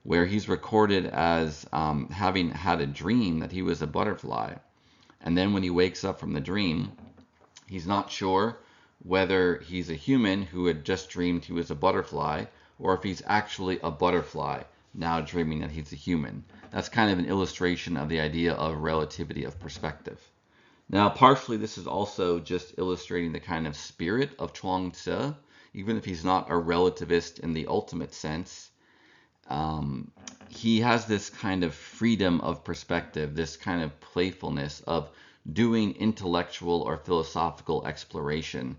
where he's recorded as having had a dream that he was a butterfly. And then when he wakes up from the dream, he's not sure whether he's a human who had just dreamed he was a butterfly, or if he's actually a butterfly now dreaming that he's a human. That's kind of an illustration of the idea of relativity of perspective. Now, partially this is also just illustrating the kind of spirit of Chuang-Tzu, even if he's not a relativist in the ultimate sense. He has this kind of freedom of perspective, this kind of playfulness of doing intellectual or philosophical exploration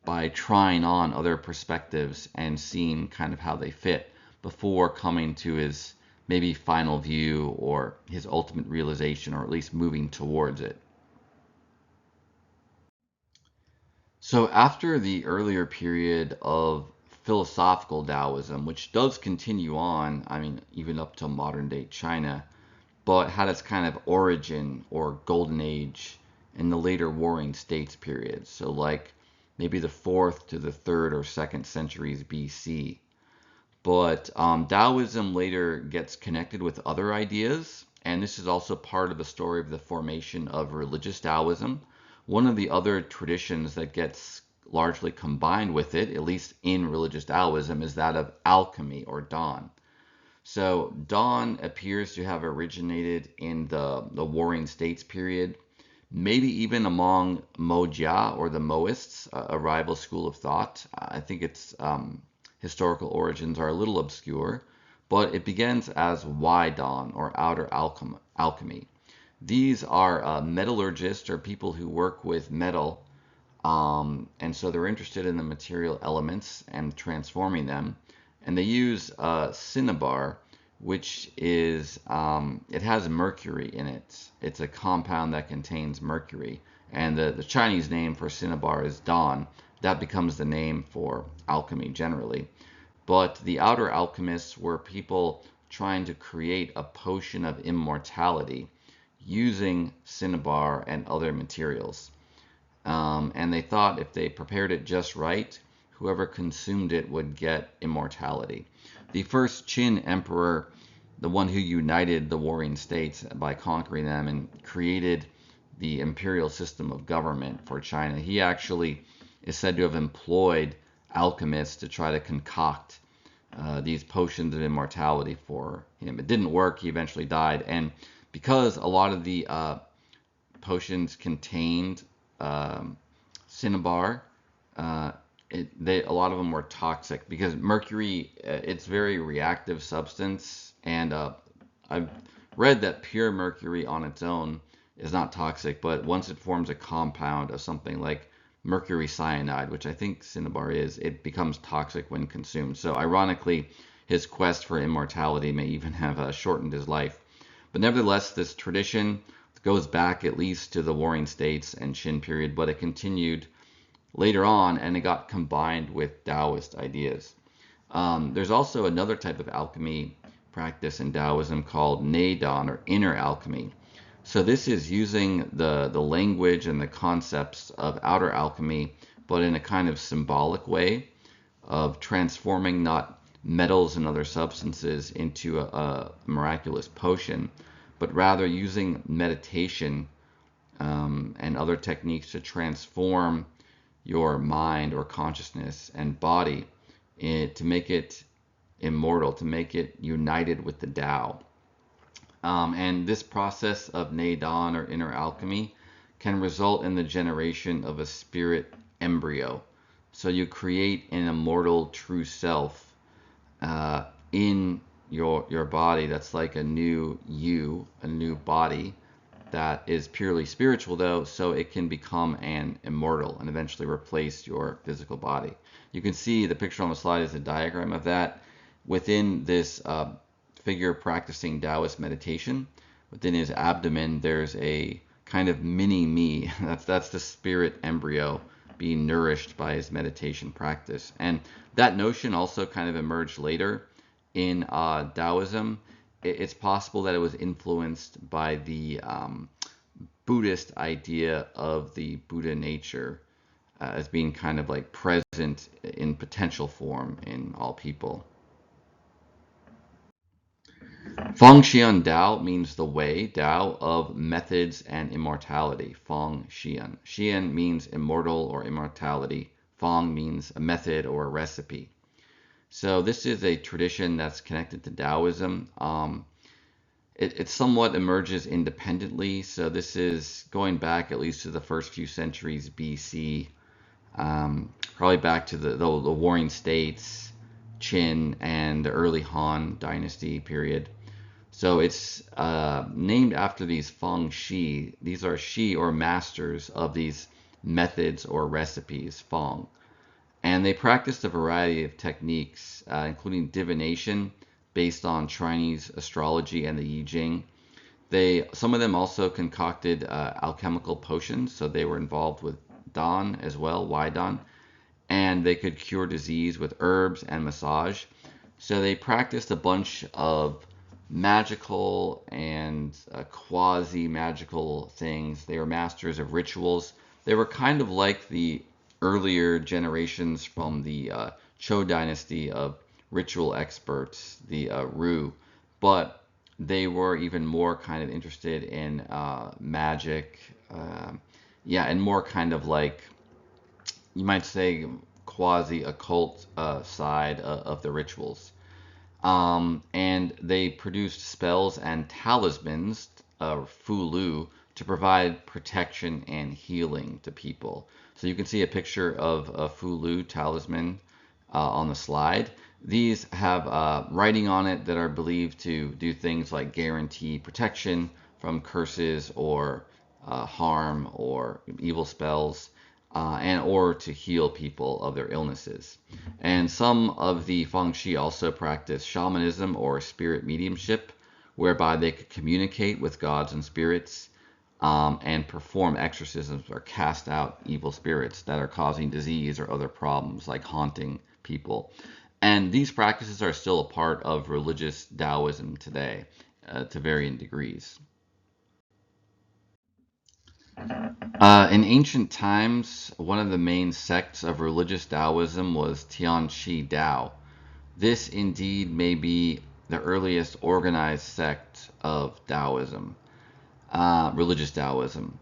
by trying on other perspectives and seeing kind of how they fit before coming to his maybe final view or his ultimate realization, or at least moving towards it. So after the earlier period of philosophical Taoism, which does continue on, I mean, even up to modern day China, but had its kind of origin or golden age in the later Warring States period. So like maybe the 4th to the 3rd or 2nd centuries BC. But Taoism later gets connected with other ideas, and this is also part of the story of the formation of religious Taoism. One of the other traditions that gets largely combined with it, at least in religious Taoism, is that of alchemy or dawn. So dawn appears to have originated in the Warring States period, maybe even among Mo-Jia or the Moists, a rival school of thought. I think its historical origins are a little obscure, but it begins as Dawn or outer alchemy. These are metallurgists or people who work with metal, and so they're interested in the material elements and transforming them. And they use cinnabar, which is, it has mercury in it. It's a compound that contains mercury. And the Chinese name for cinnabar is dawn. That becomes the name for alchemy generally. But the outer alchemists were people trying to create a potion of immortality using cinnabar and other materials. And they thought if they prepared it just right, whoever consumed it would get immortality. The first Qin emperor, the one who united the warring states by conquering them and created the imperial system of government for China, he actually is said to have employed alchemists to try to concoct these potions of immortality for him. It didn't work. He eventually died. And because a lot of the potions contained cinnabar, a lot of them were toxic because mercury, it's very reactive substance, and I've read that pure mercury on its own is not toxic, but once it forms a compound of something like mercury cyanide, which I think cinnabar is, it becomes toxic when consumed. So ironically, his quest for immortality may even have shortened his life. But nevertheless, this tradition goes back at least to the Warring States and Qin period, but it continued later on, and it got combined with Taoist ideas. There's also another type of alchemy practice in Taoism called Neidan, or inner alchemy. So this is using the language and the concepts of outer alchemy, but in a kind of symbolic way of transforming not metals and other substances into a miraculous potion, but rather using meditation and other techniques to transform your mind or consciousness and body to make it immortal, to make it united with the Tao. And this process of Neidan, or inner alchemy, can result in the generation of a spirit embryo. So you create an immortal true self in your body that's like a new you, a new body that is purely spiritual though, so it can become an immortal and eventually replace your physical body. You can see the picture on the slide is a diagram of that. Within this figure practicing Taoist meditation, within his abdomen there's a kind of mini me. That's the spirit embryo being nourished by his meditation practice. And that notion also kind of emerged later in Taoism. It's possible that it was influenced by the Buddhist idea of the Buddha nature as being kind of like present in potential form in all people. Feng Xian Dao means the way, Dao of methods and immortality. Feng Xian. Xian means immortal or immortality. Feng means a method or a recipe. So this is a tradition that's connected to Taoism. It somewhat emerges independently. So this is going back at least to the first few centuries BC, probably back to the Warring States, Qin, and the early Han Dynasty period. So it's named after these Feng Shi. These are Shi or masters of these methods or recipes, Feng. And they practiced a variety of techniques, including divination based on Chinese astrology and the I Ching. Some of them also concocted alchemical potions, so they were involved with Dan as well, Dan, and they could cure disease with herbs and massage. So they practiced a bunch of magical and quasi-magical things. They were masters of rituals. They were kind of like the earlier generations from the Zhou dynasty of ritual experts, the Ru, but they were even more kind of interested in magic, yeah, and more kind of like, you might say, quasi occult side of the rituals. And they produced spells and talismans, fulu, to provide protection and healing to people. So you can see a picture of a fulu talisman on the slide. These have writing on it that are believed to do things like guarantee protection from curses or harm or evil spells, and or to heal people of their illnesses. And some of the Feng Shi also practice shamanism or spirit mediumship, whereby they could communicate with gods and spirits, and perform exorcisms or cast out evil spirits that are causing disease or other problems like haunting people. And these practices are still a part of religious Taoism today, to varying degrees. In ancient times, one of the main sects of religious Taoism was Tianqi Dao. This indeed may be the earliest organized sect of Taoism, religious Taoism.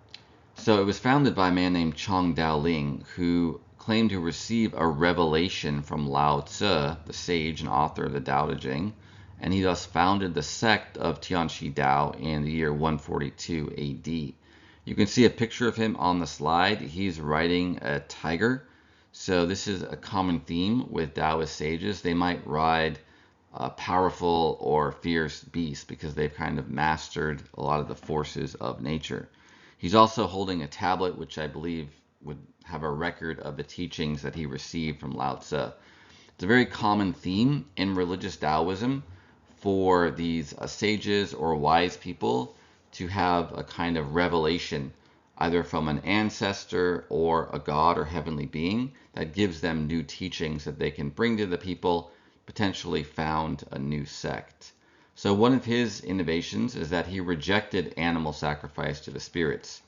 So it was founded by a man named Chang Daoling, who claimed to receive a revelation from Lao Tzu, the sage and author of the Tao Te Ching, and he thus founded the sect of Tianqi Dao in the year 142 AD. You can see a picture of him on the slide. He's riding a tiger. So this is a common theme with Taoist sages. They might ride a powerful or fierce beast because they've kind of mastered a lot of the forces of nature. He's also holding a tablet, which I believe would have a record of the teachings that he received from Lao Tzu. It's a very common theme in religious Taoism for these sages or wise people to have a kind of revelation, either from an ancestor or a god or heavenly being, that gives them new teachings that they can bring to the people, potentially found a new sect. So one of his innovations is that he rejected animal sacrifice to the spirits,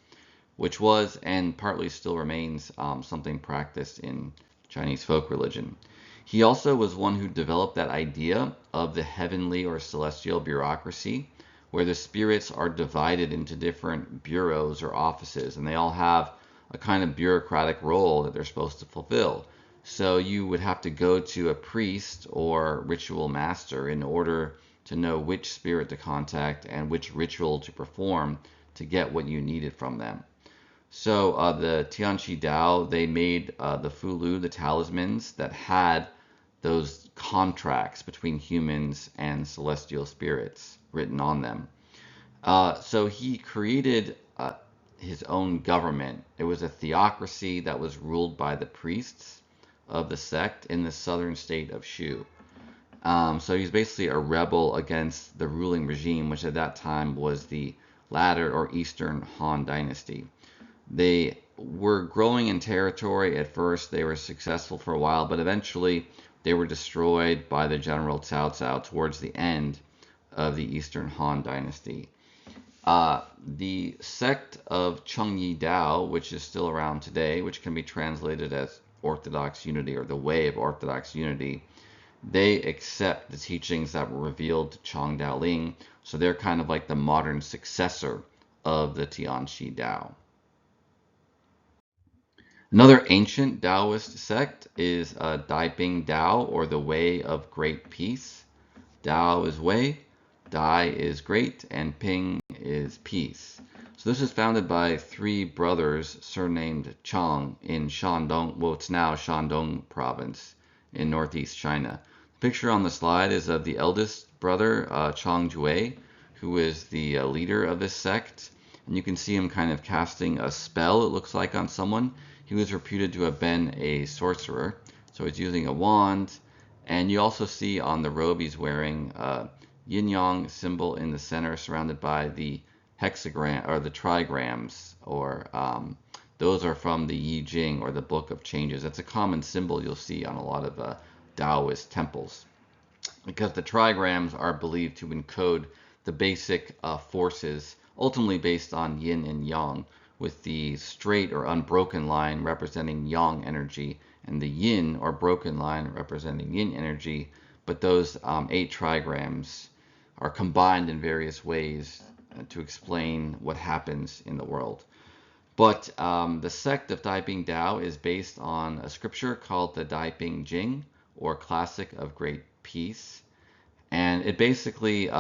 which was and partly still remains something practiced in Chinese folk religion. He also was one who developed that idea of the heavenly or celestial bureaucracy, where the spirits are divided into different bureaus or offices, and they all have a kind of bureaucratic role that they're supposed to fulfill. So you would have to go to a priest or ritual master in order to know which spirit to contact and which ritual to perform to get what you needed from them. So the Tianqi Dao, they made the Fulu, the talismans that had those contracts between humans and celestial spirits written on them. So he created his own government. It was a theocracy that was ruled by the priests of the sect in the southern state of Shu. So he's basically a rebel against the ruling regime, which at that time was the latter or eastern Han dynasty. They were growing in territory at first. They were successful for a while, but eventually they were destroyed by the general Cao Cao towards the end of the Eastern Han dynasty. The sect of Chengyi Dao, which is still around today, which can be translated as Orthodox Unity or the Way of Orthodox Unity, they accept the teachings that were revealed to Chang Daoling, so they're kind of like the modern successor of the Tianqi Dao. Another ancient Taoist sect is Daiping Dao, or the Way of Great Peace. Dao is way, Dai is great, and Ping is peace. So this is founded by three brothers surnamed Chang in Shandong, well, it's now Shandong province in northeast China. The picture on the slide is of the eldest brother, Chang Jue, who is the leader of this sect. And you can see him kind of casting a spell, it looks like, on someone. He was reputed to have been a sorcerer, so he's using a wand. And you also see on the robe he's wearing yin-yang symbol in the center, surrounded by the hexagram or the trigrams, or those are from the Yi Jing, or the Book of Changes. That's a common symbol you'll see on a lot of Taoist temples, because the trigrams are believed to encode the basic forces, ultimately based on yin and yang, with the straight or unbroken line representing yang energy and the yin or broken line representing yin energy. But those 8 trigrams are combined in various ways to explain what happens in the world. But the sect of Daiping Dao is based on a scripture called the Daiping Jing, or Classic of Great Peace. And it basically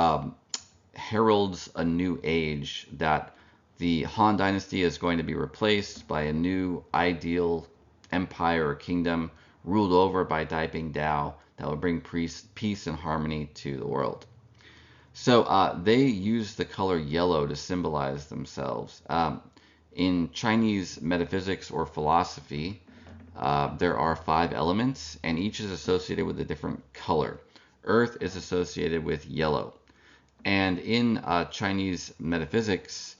heralds a new age, that the Han dynasty is going to be replaced by a new ideal empire or kingdom ruled over by Daiping Dao that will bring peace and harmony to the world. So they use the color yellow to symbolize themselves. In Chinese metaphysics or philosophy, there are 5 elements, and each is associated with a different color. Earth is associated with yellow. And in Chinese metaphysics,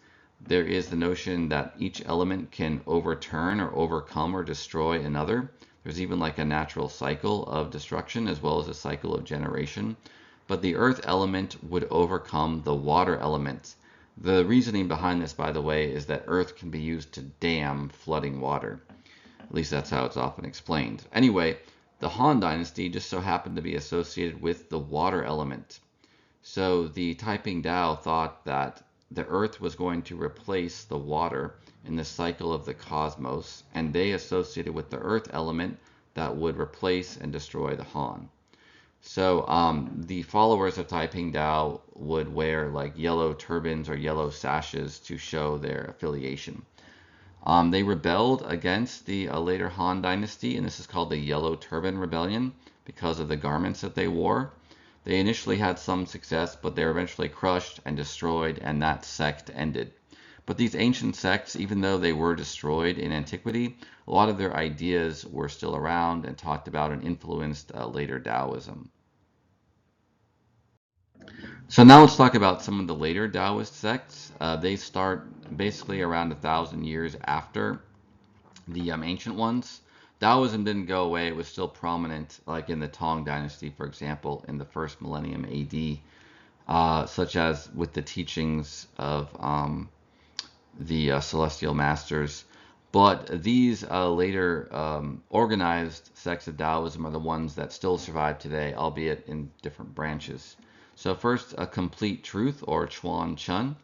there is the notion that each element can overturn or overcome or destroy another. There's even like a natural cycle of destruction as well as a cycle of generation. But the earth element would overcome the water element. The reasoning behind this, by the way, is that earth can be used to dam flooding water. At least that's how it's often explained. Anyway, the Han dynasty just so happened to be associated with the water element. So the Taiping Dao thought that the earth was going to replace the water in the cycle of the cosmos, and they associated with the earth element that would replace and destroy the Han. So the followers of Taiping Dao would wear like yellow turbans or yellow sashes to show their affiliation. They rebelled against the later Han dynasty, and this is called the Yellow Turban Rebellion because of the garments that they wore. They initially had some success, but they were eventually crushed and destroyed, and that sect ended. But these ancient sects, even though they were destroyed in antiquity, a lot of their ideas were still around and talked about and influenced later Daoism. So now let's talk about some of the later Taoist sects. They start basically around 1,000 years after the ancient ones. Taoism didn't go away. It was still prominent, like in the Tang Dynasty, for example, in the first millennium AD, such as with the teachings of the Celestial Masters. But these later organized sects of Taoism are the ones that still survive today, albeit in different branches. So first, a Complete Truth, or Chuan Chun.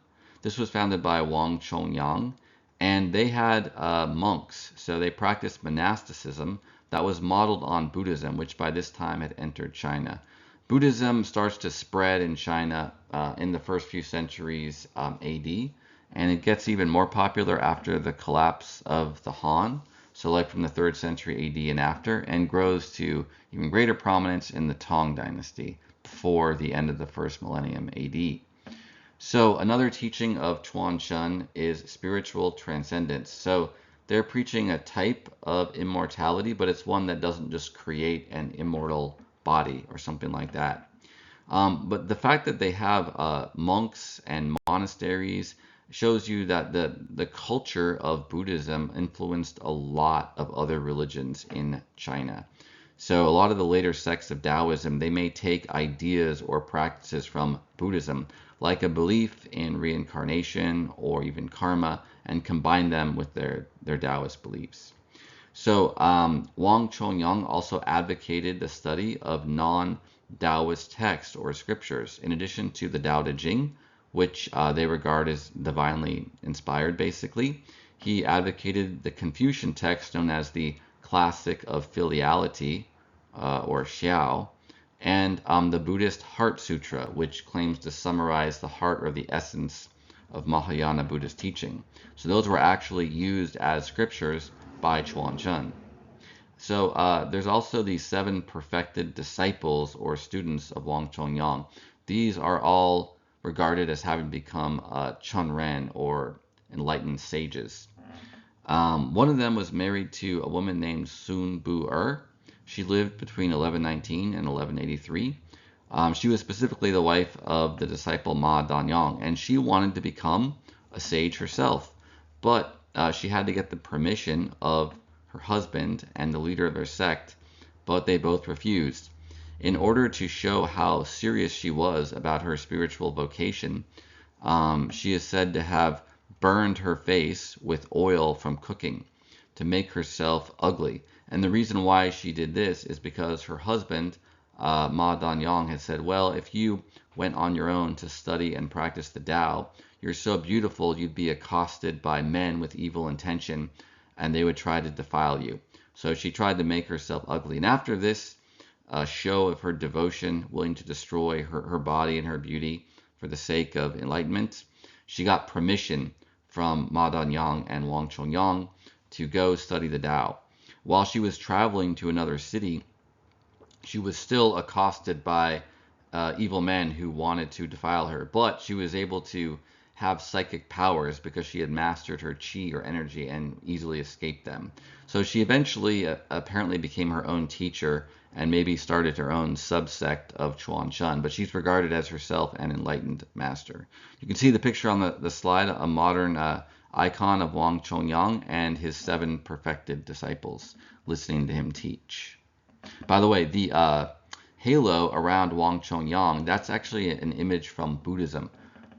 This was founded by Wang Chongyang, and they had monks. So they practiced monasticism that was modeled on Buddhism, which by this time had entered China. Buddhism starts to spread in China in the first few centuries AD, and it gets even more popular after the collapse of the Han, so like from the 3rd century AD and after, and grows to even greater prominence in the Tang dynasty before the end of the 1st millennium AD. So another teaching of Chuan Shen is spiritual transcendence. So they're preaching a type of immortality, but it's one that doesn't just create an immortal body or something like that. But the fact that they have monks and monasteries shows you that the culture of Buddhism influenced a lot of other religions in China. So a lot of the later sects of Taoism, they may take ideas or practices from Buddhism, like a belief in reincarnation or even karma, and combine them with their Taoist beliefs. So Wang Chongyang also advocated the study of non-Taoist texts or scriptures, in addition to the Tao Te Ching, which they regard as divinely inspired, basically. He advocated the Confucian text known as the Classic of Filiality, or Xiao, and the Buddhist Heart Sutra, which claims to summarize the heart or the essence of Mahayana Buddhist teaching. So those were actually used as scriptures by Chuan Shen. So there's also the 7 perfected disciples or students of Wang Chongyang. These are all regarded as having become Chunren or enlightened sages. One of them was married to a woman named Sun Bu-er. She lived between 1119 and 1183. She was specifically the wife of the disciple Ma Danyang, and she wanted to become a sage herself, but she had to get the permission of her husband and the leader of their sect, but they both refused. In order to show how serious she was about her spiritual vocation, she is said to have burned her face with oil from cooking to make herself ugly. And the reason why she did this is because her husband, Ma Danyang, had said, well, if you went on your own to study and practice the Tao, you're so beautiful you'd be accosted by men with evil intention, and they would try to defile you. So she tried to make herself ugly. And after this show of her devotion, willing to destroy her body and her beauty for the sake of enlightenment, she got permission from Ma Danyang and Wang Chongyang to go study the Tao. While she was traveling to another city, she was still accosted by evil men who wanted to defile her, but she was able to have psychic powers because she had mastered her chi or energy and easily escaped them. So she eventually apparently became her own teacher and maybe started her own subsect of Chuan Shen, but she's regarded as herself an enlightened master. You can see the picture on the slide, a modern icon of Wang Chongyang and his 7 perfected disciples listening to him teach. By the way, the halo around Wang Chongyang, that's actually an image from Buddhism.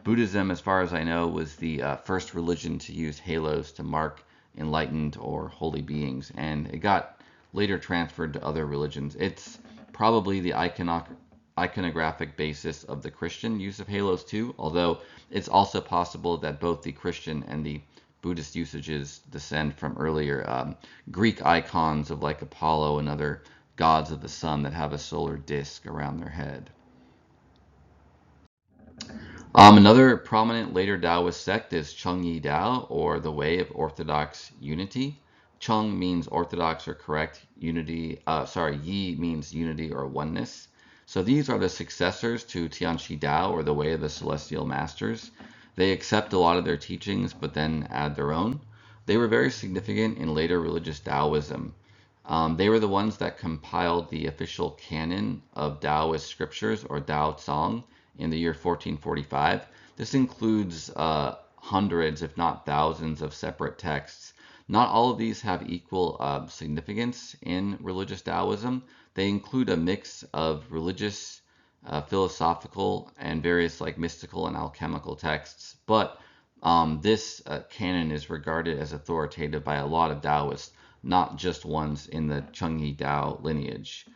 Buddhism, as far as I know, was the first religion to use halos to mark enlightened or holy beings, and it got later transferred to other religions. It's probably the iconographic basis of the Christian use of halos too, although it's also possible that both the Christian and the Buddhist usages descend from earlier Greek icons of like Apollo and other gods of the sun that have a solar disk around their head. Another prominent later Taoist sect is Chengyi Dao, or the Way of Orthodox Unity. Cheng means orthodox or correct, Yi means unity or oneness. So these are the successors to Tianqi Dao, or the Way of the Celestial Masters. They accept a lot of their teachings, but then add their own. They were very significant in later religious Taoism. They were the ones that compiled the official canon of Taoist scriptures, or Tao Tsang, in the year 1445. This includes hundreds, if not thousands, of separate texts. Not all of these have equal significance in religious Taoism. They include a mix of religious, philosophical, and various like mystical and alchemical texts. But this canon is regarded as authoritative by a lot of Taoists, not just ones in the Chengyi Dao lineage.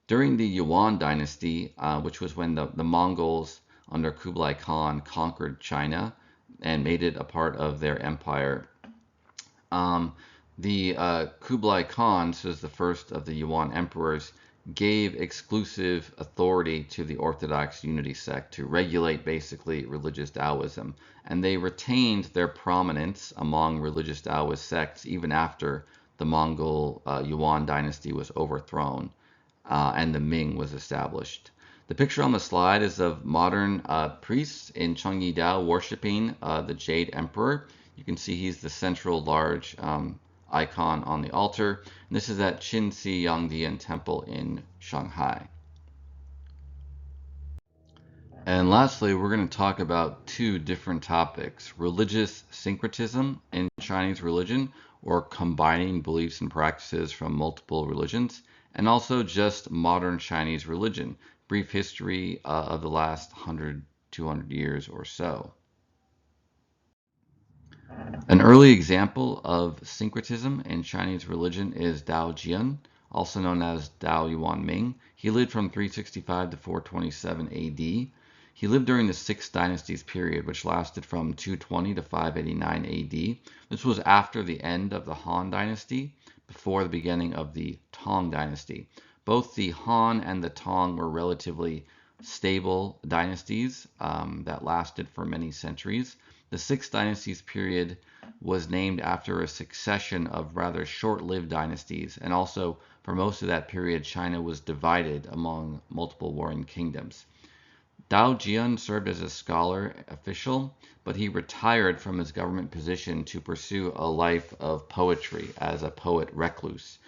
During the Yuan dynasty, which was when the Mongols under Kublai Khan conquered China and made it a part of their empire, the Kublai Khan, so is the first of the Yuan emperors, gave exclusive authority to the Orthodox Unity sect to regulate basically religious Taoism. And they retained their prominence among religious Taoist sects even after the Mongol Yuan dynasty was overthrown and the Ming was established. The picture on the slide is of modern priests in Chengyi Dao worshiping the Jade Emperor. You can see he's the central large icon on the altar. And this is at Qinxi Yangdian Temple in Shanghai. And lastly, we're going to talk about two different topics: religious syncretism in Chinese religion, or combining beliefs and practices from multiple religions, and also just modern Chinese religion, brief history of the last 100, 200 years or so. An early example of syncretism in Chinese religion is Dao Jian, also known as Dao Yuan Ming. He lived from 365 to 427 AD. He lived during the Six Dynasties period, which lasted from 220 to 589 AD. This was after the end of the Han Dynasty, before the beginning of the Tang Dynasty. Both the Han and the Tang were relatively stable dynasties that lasted for many centuries. The Six Dynasties period was named after a succession of rather short-lived dynasties, and also for most of that period, China was divided among multiple warring kingdoms. Dao Jian served as a scholar official, but he retired from his government position to pursue a life of poetry as a poet recluse.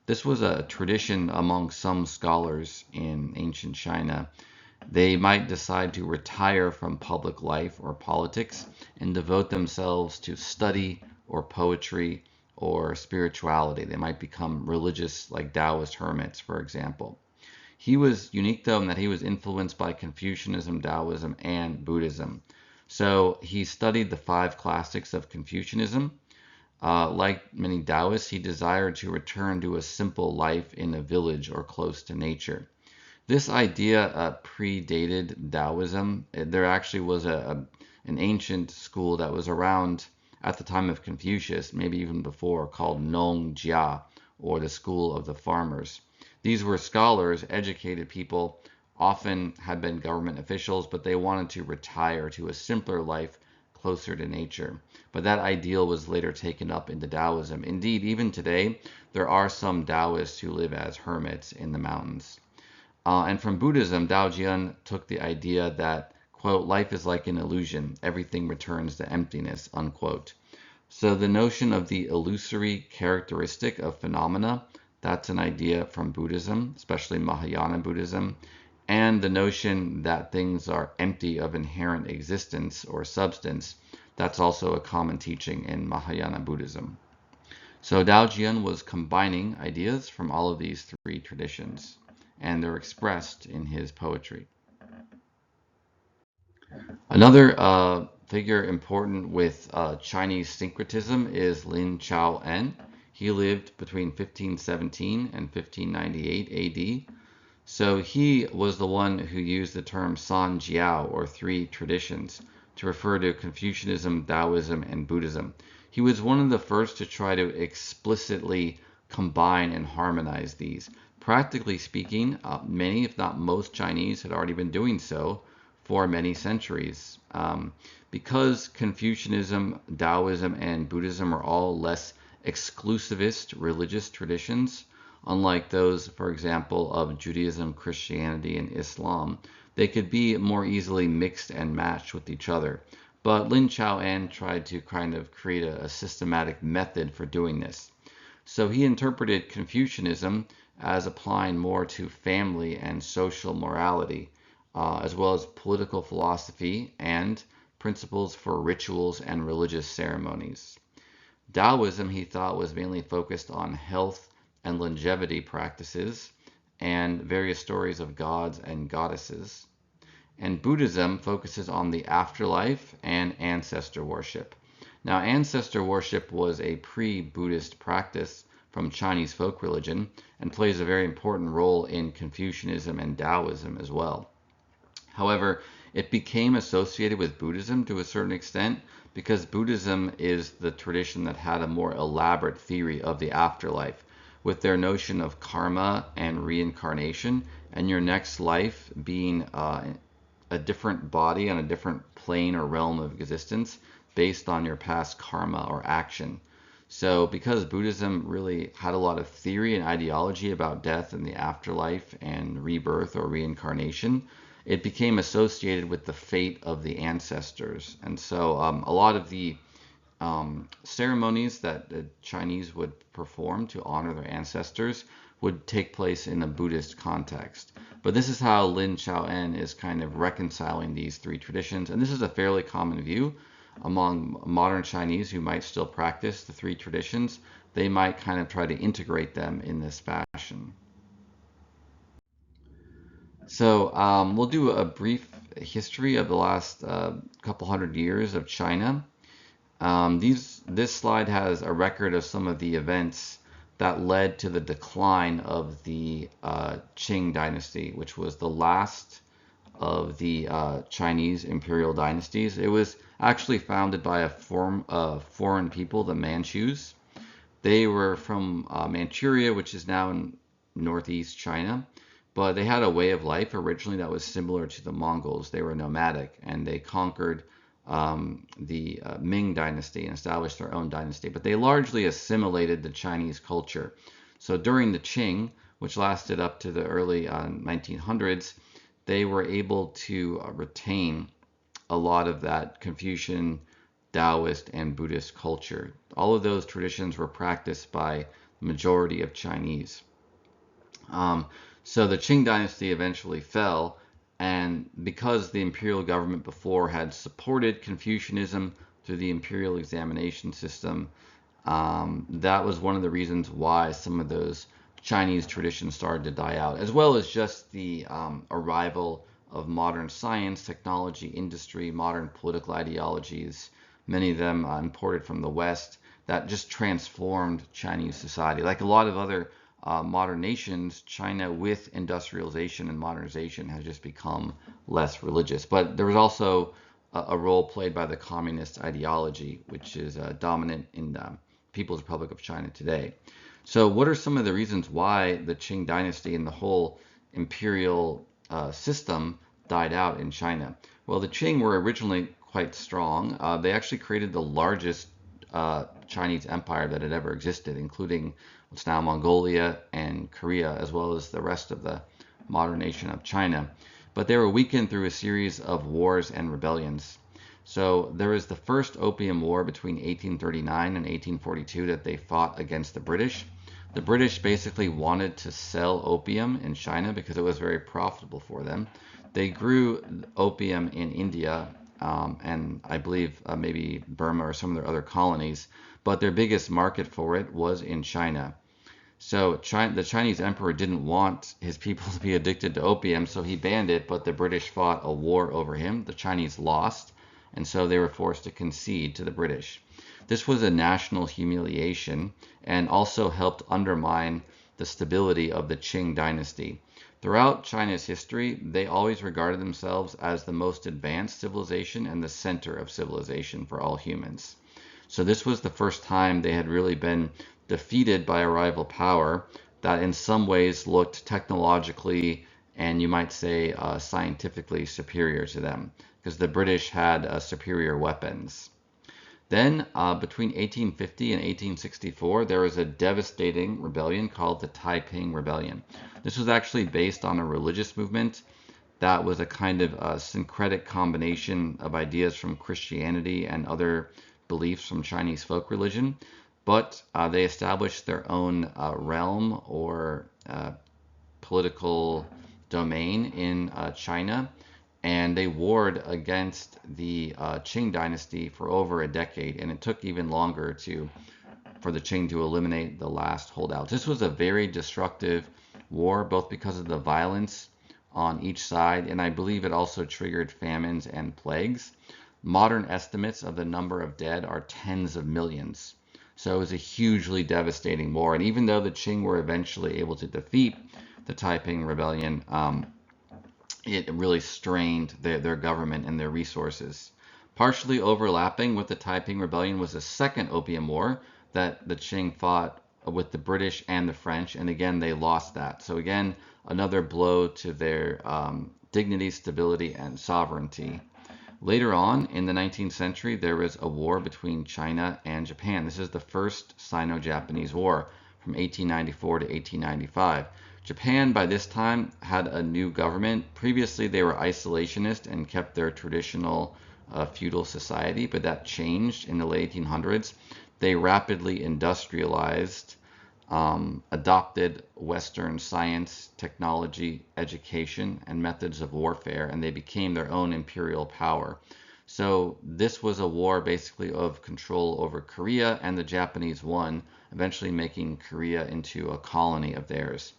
This was a tradition among some scholars in ancient China. They might decide to retire from public life or politics and devote themselves to study or poetry or spirituality. They might become religious, like Taoist hermits, for example. He was unique, though, in that he was influenced by Confucianism, Daoism, and Buddhism. So he studied the five classics of Confucianism. Like many Taoists, he desired to return to a simple life in a village or close to nature. This idea predated Taoism. There actually was an ancient school that was around at the time of Confucius, maybe even before, called Nong Jia, or the School of the Farmers. These were scholars, educated people, often had been government officials, but they wanted to retire to a simpler life closer to nature. But that ideal was later taken up into Taoism. Indeed, even today, there are some Taoists who live as hermits in the mountains. And from Buddhism, Dao Jian took the idea that, quote, life is like an illusion, everything returns to emptiness, unquote. So the notion of the illusory characteristic of phenomena, that's an idea from Buddhism, especially Mahayana Buddhism, and the notion that things are empty of inherent existence or substance, that's also a common teaching in Mahayana Buddhism. So Dao Jian was combining ideas from all of these three traditions, and they're expressed in his poetry. Another figure important with Chinese syncretism is Lin Chao-en. He lived between 1517 and 1598 AD. So he was the one who used the term San Jiao, or three traditions, to refer to Confucianism, Taoism, and Buddhism. He was one of the first to try to explicitly combine and harmonize these. Practically speaking, many, if not most, Chinese had already been doing so for many centuries. Because Confucianism, Taoism, and Buddhism are all less exclusivist religious traditions, unlike those, for example, of Judaism, Christianity, and Islam, they could be more easily mixed and matched with each other. But Lin Chao-en tried to kind of create a systematic method for doing this. So he interpreted Confucianism as applying more to family and social morality, as well as political philosophy and principles for rituals and religious ceremonies. Taoism, he thought, was mainly focused on health and longevity practices and various stories of gods and goddesses. And Buddhism focuses on the afterlife and ancestor worship. Now, ancestor worship was a pre-Buddhist practice from Chinese folk religion and plays a very important role in Confucianism and Taoism as well. However, it became associated with Buddhism to a certain extent because Buddhism is the tradition that had a more elaborate theory of the afterlife, with their notion of karma and reincarnation, and your next life being a different body on a different plane or realm of existence based on your past karma or action. So, because Buddhism really had a lot of theory and ideology about death and the afterlife and rebirth or reincarnation, it became associated with the fate of the ancestors. And so, a lot of the ceremonies that the Chinese would perform to honor their ancestors would take place in a Buddhist context. But this is how Lin Chao-en is kind of reconciling these three traditions. And this is a fairly common view among modern Chinese who might still practice the three traditions. They might kind of try to integrate them in this fashion. So we'll do a brief history of the last couple hundred years of China. This slide has a record of some of the events that led to the decline of the Qing dynasty, which was the last of the Chinese imperial dynasties. It was actually founded by a foreign people, the Manchus. They were from Manchuria, which is now in northeast China, but they had a way of life originally that was similar to the Mongols. They were nomadic, and they conquered the Ming dynasty and established their own dynasty, but they largely assimilated the Chinese culture. So during the Qing, which lasted up to the early 1900s, they were able to retain a lot of that Confucian, Taoist, and Buddhist culture. All of those traditions were practiced by the majority of Chinese. So the Qing dynasty eventually fell, and because the imperial government before had supported Confucianism through the imperial examination system, that was one of the reasons why some of those Chinese traditions started to die out, as well as just the arrival of modern science, technology, industry, modern political ideologies, many of them imported from the West, that just transformed Chinese society. Like a lot of other modern nations, China with industrialization and modernization has just become less religious. But there was also a role played by the communist ideology, which is dominant in the People's Republic of China today. So what are some of the reasons why the Qing dynasty and the whole imperial system died out in China? Well, the Qing were originally quite strong. They actually created the largest Chinese empire that had ever existed, including what's now Mongolia and Korea, as well as the rest of the modern nation of China. But they were weakened through a series of wars and rebellions. So there was the first Opium War between 1839 and 1842 that they fought against the British. The British basically wanted to sell opium in China because it was very profitable for them. They grew opium in India and I believe maybe Burma or some of their other colonies, but their biggest market for it was in China. So the Chinese emperor didn't want his people to be addicted to opium, so he banned it, but the British fought a war over him. The Chinese lost, and so they were forced to concede to the British. This was a national humiliation and also helped undermine the stability of the Qing dynasty. Throughout China's history, they always regarded themselves as the most advanced civilization and the center of civilization for all humans. So this was the first time they had really been defeated by a rival power that in some ways looked technologically and you might say scientifically superior to them, because the British had superior weapons. Then between 1850 and 1864, there was a devastating rebellion called the Taiping Rebellion. This was actually based on a religious movement that was a kind of a syncretic combination of ideas from Christianity and other beliefs from Chinese folk religion, but they established their own realm or political domain in China, and they warred against the Qing dynasty for over a decade, and it took even longer for the Qing to eliminate the last holdouts. This was a very destructive war, both because of the violence on each side, and I believe it also triggered famines and plagues. Modern estimates of the number of dead are tens of millions. So it was a hugely devastating war, and even though the Qing were eventually able to defeat the Taiping Rebellion, it really strained their government and their resources. Partially overlapping with the Taiping Rebellion was the Second Opium War that the Qing fought with the British and the French, and again they lost that. So again, another blow to their dignity, stability, and sovereignty. Later on in the 19th century, there was a war between China and Japan. This is the first Sino-Japanese War from 1894 to 1895. Japan, by this time, had a new government. Previously, they were isolationist and kept their traditional feudal society, but that changed in the late 1800s. They rapidly industrialized, adopted Western science, technology, education, and methods of warfare, and they became their own imperial power. So this was a war basically of control over Korea, and the Japanese won, eventually making Korea into a colony of theirs.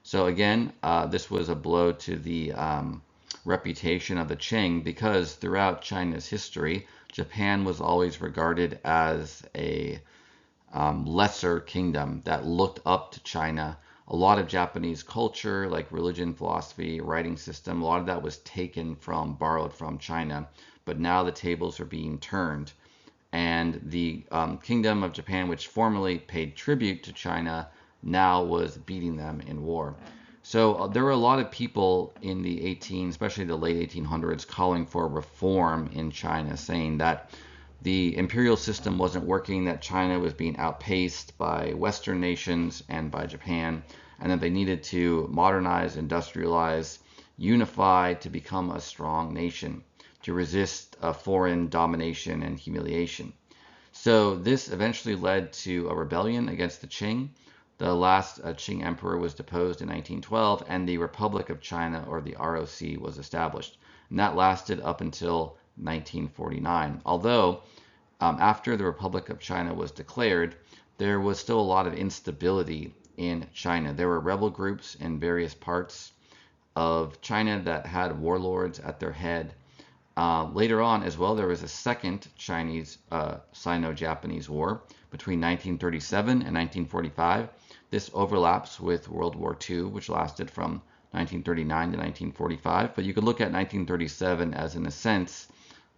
So again, this was a blow to the reputation of the Qing, because throughout China's history, Japan was always regarded as a lesser kingdom that looked up to China. A lot of Japanese culture, like religion, philosophy, writing system, a lot of that was borrowed from China. But now the tables are being turned. And the Kingdom of Japan, which formerly paid tribute to China, now was beating them in war. So there were a lot of people in the especially the late 1800s, calling for reform in China, saying that the imperial system wasn't working, that China was being outpaced by Western nations and by Japan, and that they needed to modernize, industrialize, unify to become a strong nation, to resist foreign domination and humiliation. So this eventually led to a rebellion against the Qing. The last Qing emperor was deposed in 1912, and the Republic of China, or the ROC, was established. And that lasted up until 1949. Although, after the Republic of China was declared, there was still a lot of instability in China. There were rebel groups in various parts of China that had warlords at their head. Later on as well, there was a second Chinese Sino-Japanese War between 1937 and 1945. This overlaps with World War II, which lasted from 1939 to 1945. But you could look at 1937 as, in a sense,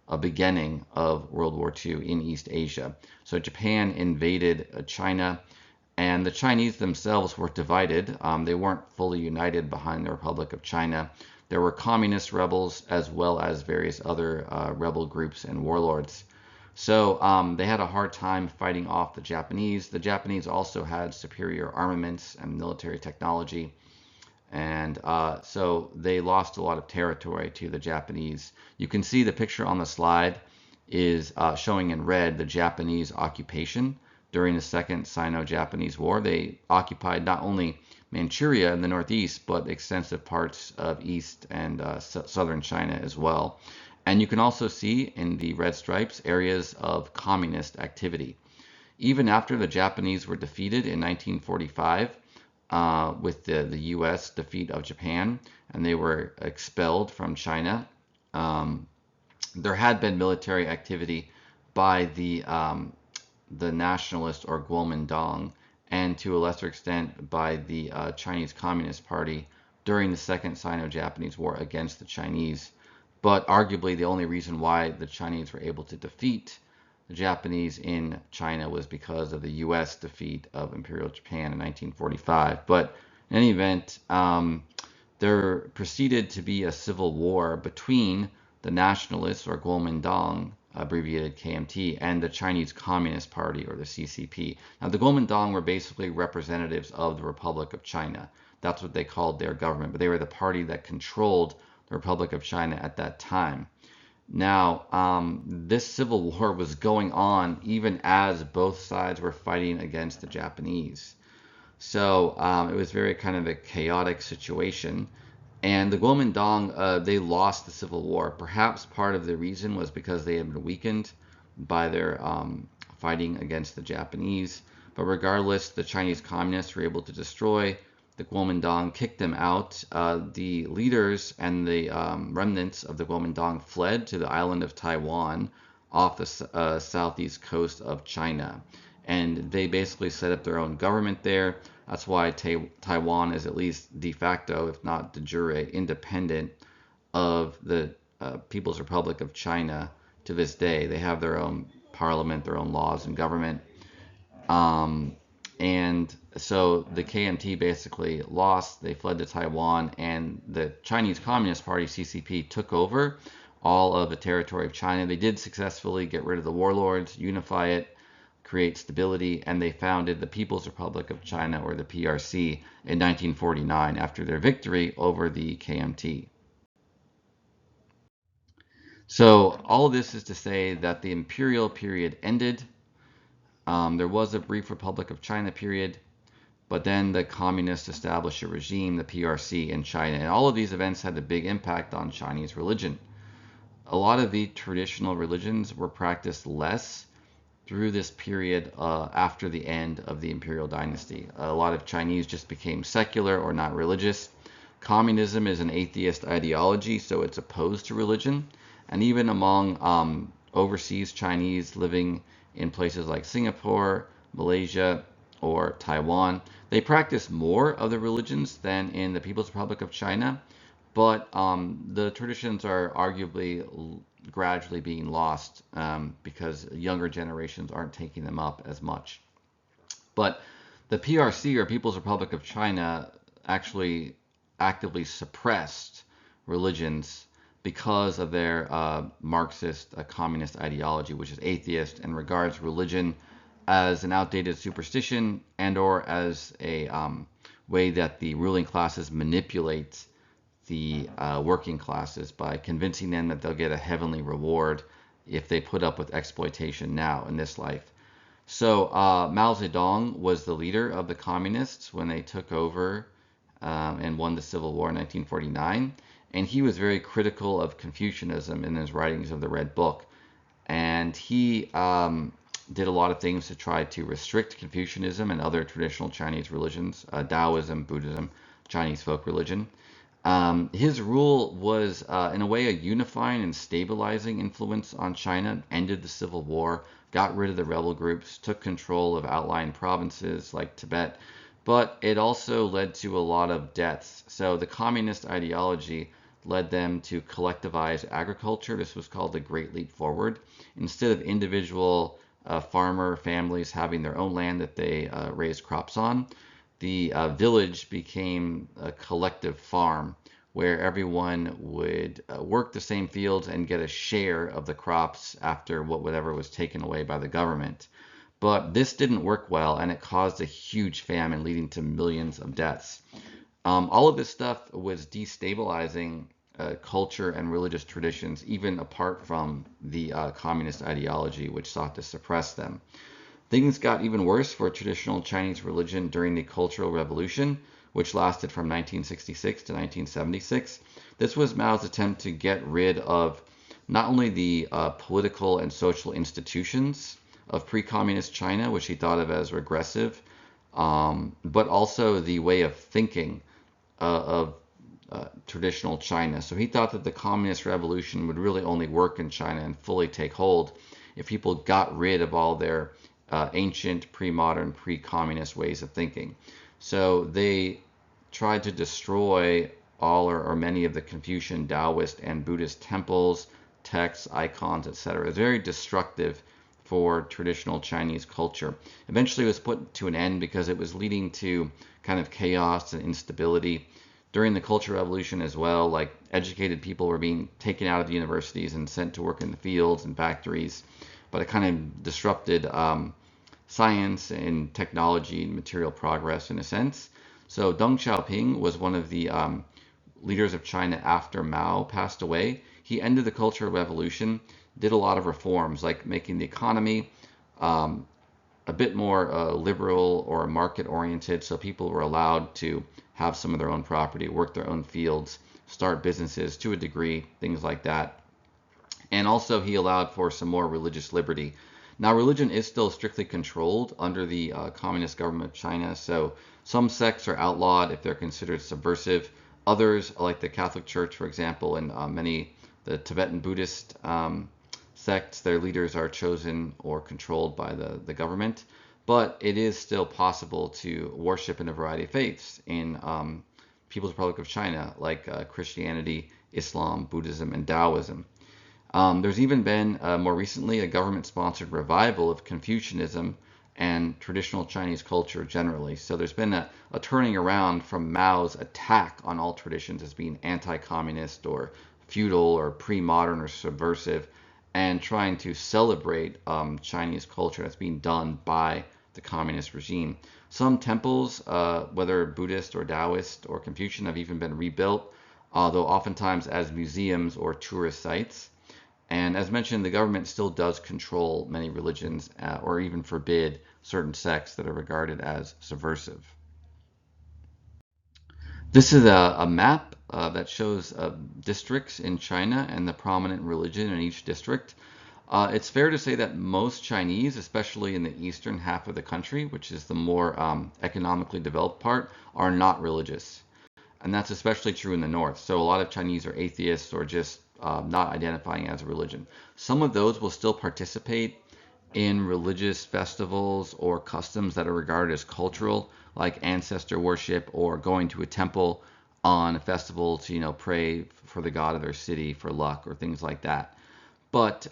a beginning of World War II in East Asia. So Japan invaded China, and the Chinese themselves were divided. They weren't fully united behind the Republic of China. There were communist rebels as well as various other rebel groups and warlords. So they had a hard time fighting off the Japanese. The Japanese also had superior armaments and military technology. And so they lost a lot of territory to the Japanese. You can see the picture on the slide is showing in red the Japanese occupation during the Second Sino-Japanese War. They occupied not only Manchuria in the northeast, but extensive parts of east and southern China as well. And you can also see in the red stripes areas of communist activity. Even after the Japanese were defeated in 1945, with the U.S. defeat of Japan, and they were expelled from China, there had been military activity by the nationalist or Kuomintang, and to a lesser extent by the Chinese Communist Party during the Second Sino-Japanese War against the Chinese. But arguably the only reason why the Chinese were able to defeat the Japanese in China was because of the U.S. defeat of Imperial Japan in 1945. But in any event, there proceeded to be a civil war between the nationalists, or Kuomintang, abbreviated KMT, and the Chinese Communist Party, or the CCP. Now, the Kuomintang were basically representatives of the Republic of China. That's what they called their government, but they were the party that controlled the Republic of China at that time. Now, this civil war was going on even as both sides were fighting against the Japanese. So it was very kind of a chaotic situation. And the Kuomintang, they lost the civil war. Perhaps part of the reason was because they had been weakened by their fighting against the Japanese. But regardless, the Chinese communists were able to destroy the Kuomintang, kicked them out. The leaders and the remnants of the Kuomintang fled to the island of Taiwan off the southeast coast of China. And they basically set up their own government there. That's why Taiwan is at least de facto, if not de jure, independent of the People's Republic of China to this day. They have their own parliament, their own laws and government. And so the KMT basically lost. They fled to Taiwan, and the Chinese Communist Party, CCP, took over all of the territory of China. They did successfully get rid of the warlords, unify it, create stability, and they founded the People's Republic of China, or the PRC, in 1949 after their victory over the KMT. So all of this is to say that the imperial period ended. There was a brief Republic of China period, but then the communists established a regime, the PRC, in China. And all of these events had a big impact on Chinese religion. A lot of the traditional religions were practiced less through this period after the end of the imperial dynasty. A lot of Chinese just became secular or not religious. Communism is an atheist ideology, so it's opposed to religion. And even among overseas Chinese living in places like Singapore, Malaysia, or Taiwan, they practice more of the religions than in the People's Republic of China, but the traditions are arguably gradually being lost because younger generations aren't taking them up as much. But the PRC, or People's Republic of China, actually actively suppressed religions because of their Marxist communist ideology, which is atheist and regards religion as an outdated superstition and or as a way that the ruling classes manipulate the working classes by convincing them that they'll get a heavenly reward if they put up with exploitation now in this life. So Mao Zedong was the leader of the communists when they took over and won the Civil War in 1949. And he was very critical of Confucianism in his writings of the Red Book. And he did a lot of things to try to restrict Confucianism and other traditional Chinese religions, Daoism, Buddhism, Chinese folk religion. His rule was, in a way, a unifying and stabilizing influence on China, ended the Civil War, got rid of the rebel groups, took control of outlying provinces like Tibet, but it also led to a lot of deaths. So the communist ideology led them to collectivize agriculture. This was called the Great Leap Forward. Instead of individual farmer families having their own land that they raised crops on, the village became a collective farm where everyone would work the same fields and get a share of the crops after whatever was taken away by the government. But this didn't work well, and it caused a huge famine leading to millions of deaths. All of this stuff was destabilizing culture and religious traditions, even apart from the communist ideology, which sought to suppress them. Things got even worse for traditional Chinese religion during the Cultural Revolution, which lasted from 1966 to 1976. This was Mao's attempt to get rid of not only the political and social institutions of pre-communist China, which he thought of as regressive, but also the way of thinking of traditional China. So he thought that the communist revolution would really only work in China and fully take hold if people got rid of all their ancient, pre-modern, pre-communist ways of thinking. So they tried to destroy all or many of the Confucian, Taoist, and Buddhist temples, texts, icons, etc. It was very destructive for traditional Chinese culture. Eventually it was put to an end because it was leading to kind of chaos and instability. During the Cultural Revolution as well, like educated people were being taken out of the universities and sent to work in the fields and factories, but it kind of disrupted science and technology and material progress in a sense. So Deng Xiaoping was one of the leaders of China after Mao passed away. He ended the Cultural Revolution, did a lot of reforms, like making the economy a bit more liberal or market-oriented, so people were allowed to have some of their own property, work their own fields, start businesses to a degree, things like that. And also he allowed for some more religious liberty. Now, religion is still strictly controlled under the Communist government of China, so some sects are outlawed if they're considered subversive. Others, like the Catholic Church, for example, and many the Tibetan Buddhist sects, their leaders are chosen or controlled by the government. But it is still possible to worship in a variety of faiths in People's Republic of China, like Christianity, Islam, Buddhism, and Taoism. There's even been more recently a government-sponsored revival of Confucianism and traditional Chinese culture generally. So there's been a turning around from Mao's attack on all traditions as being anti-communist or feudal or pre-modern or subversive, and trying to celebrate Chinese culture that's being done by the communist regime. Some temples, whether Buddhist or Taoist or Confucian, have even been rebuilt, although oftentimes as museums or tourist sites. And as mentioned, the government still does control many religions or even forbid certain sects that are regarded as subversive. This is a map that shows districts in China and the prominent religion in each district. It's fair to say that most Chinese, especially in the eastern half of the country, which is the more economically developed part, are not religious. And that's especially true in the north. So a lot of Chinese are atheists or just not identifying as a religion. Some of those will still participate in religious festivals or customs that are regarded as cultural, like ancestor worship or going to a temple on a festival to, pray for the god of their city for luck or things like that. But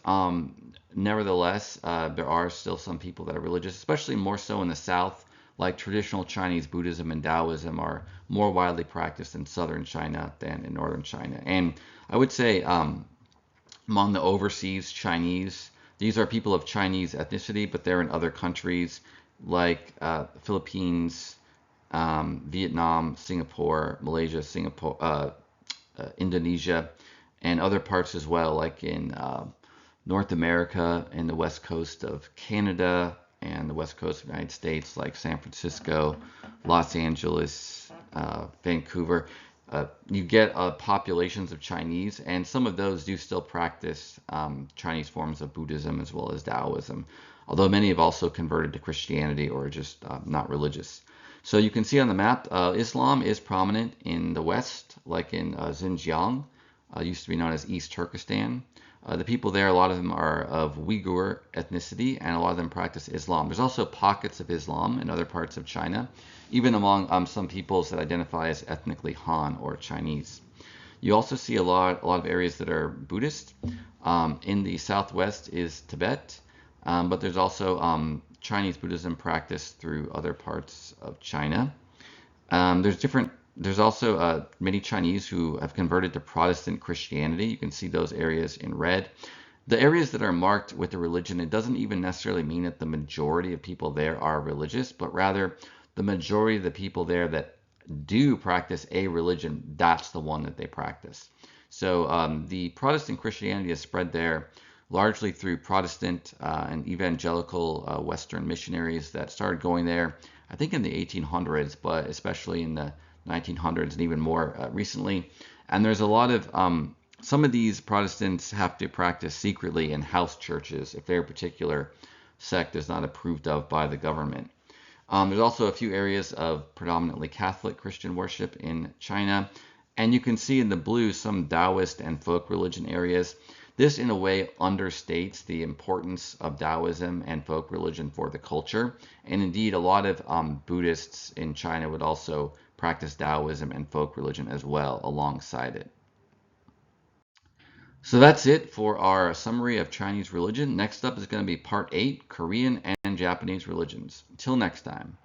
nevertheless, there are still some people that are religious, especially more so in the south, like traditional Chinese Buddhism and Daoism are more widely practiced in southern China than in northern China. And I would say among the overseas Chinese, these are people of Chinese ethnicity, but they're in other countries like Philippines, Vietnam, Singapore, Malaysia, Indonesia, and other parts as well, like in North America and the west coast of Canada and the west coast of the United States, like San Francisco, Los Angeles, Vancouver. You get populations of Chinese, and some of those do still practice Chinese forms of Buddhism as well as Taoism, although many have also converted to Christianity or just not religious. So you can see on the map, Islam is prominent in the west, like in Xinjiang, used to be known as East Turkestan. The people there, a lot of them are of Uyghur ethnicity, and a lot of them practice Islam. There's also pockets of Islam in other parts of China, even among some peoples that identify as ethnically Han or Chinese. You also see a lot of areas that are Buddhist. In the southwest is Tibet, but there's also Chinese Buddhism practiced through other parts of China. There's also many Chinese who have converted to Protestant Christianity. You can see those areas in red. The areas that are marked with the religion, it doesn't even necessarily mean that the majority of people there are religious, but rather the majority of the people there that do practice a religion, that's the one that they practice. So the Protestant Christianity is spread there largely through Protestant and evangelical Western missionaries that started going there, I think in the 1800s, but especially in the 1900s and even more recently. And there's a lot of, some of these Protestants have to practice secretly in house churches if their particular sect is not approved of by the government. There's also a few areas of predominantly Catholic Christian worship in China. And you can see in the blue some Taoist and folk religion areas. This, in a way, understates the importance of Taoism and folk religion for the culture. And indeed, a lot of Buddhists in China would also practice Taoism and folk religion as well alongside it. So that's it for our summary of Chinese religion. Next up is going to be part 8, Korean and Japanese religions. Until next time.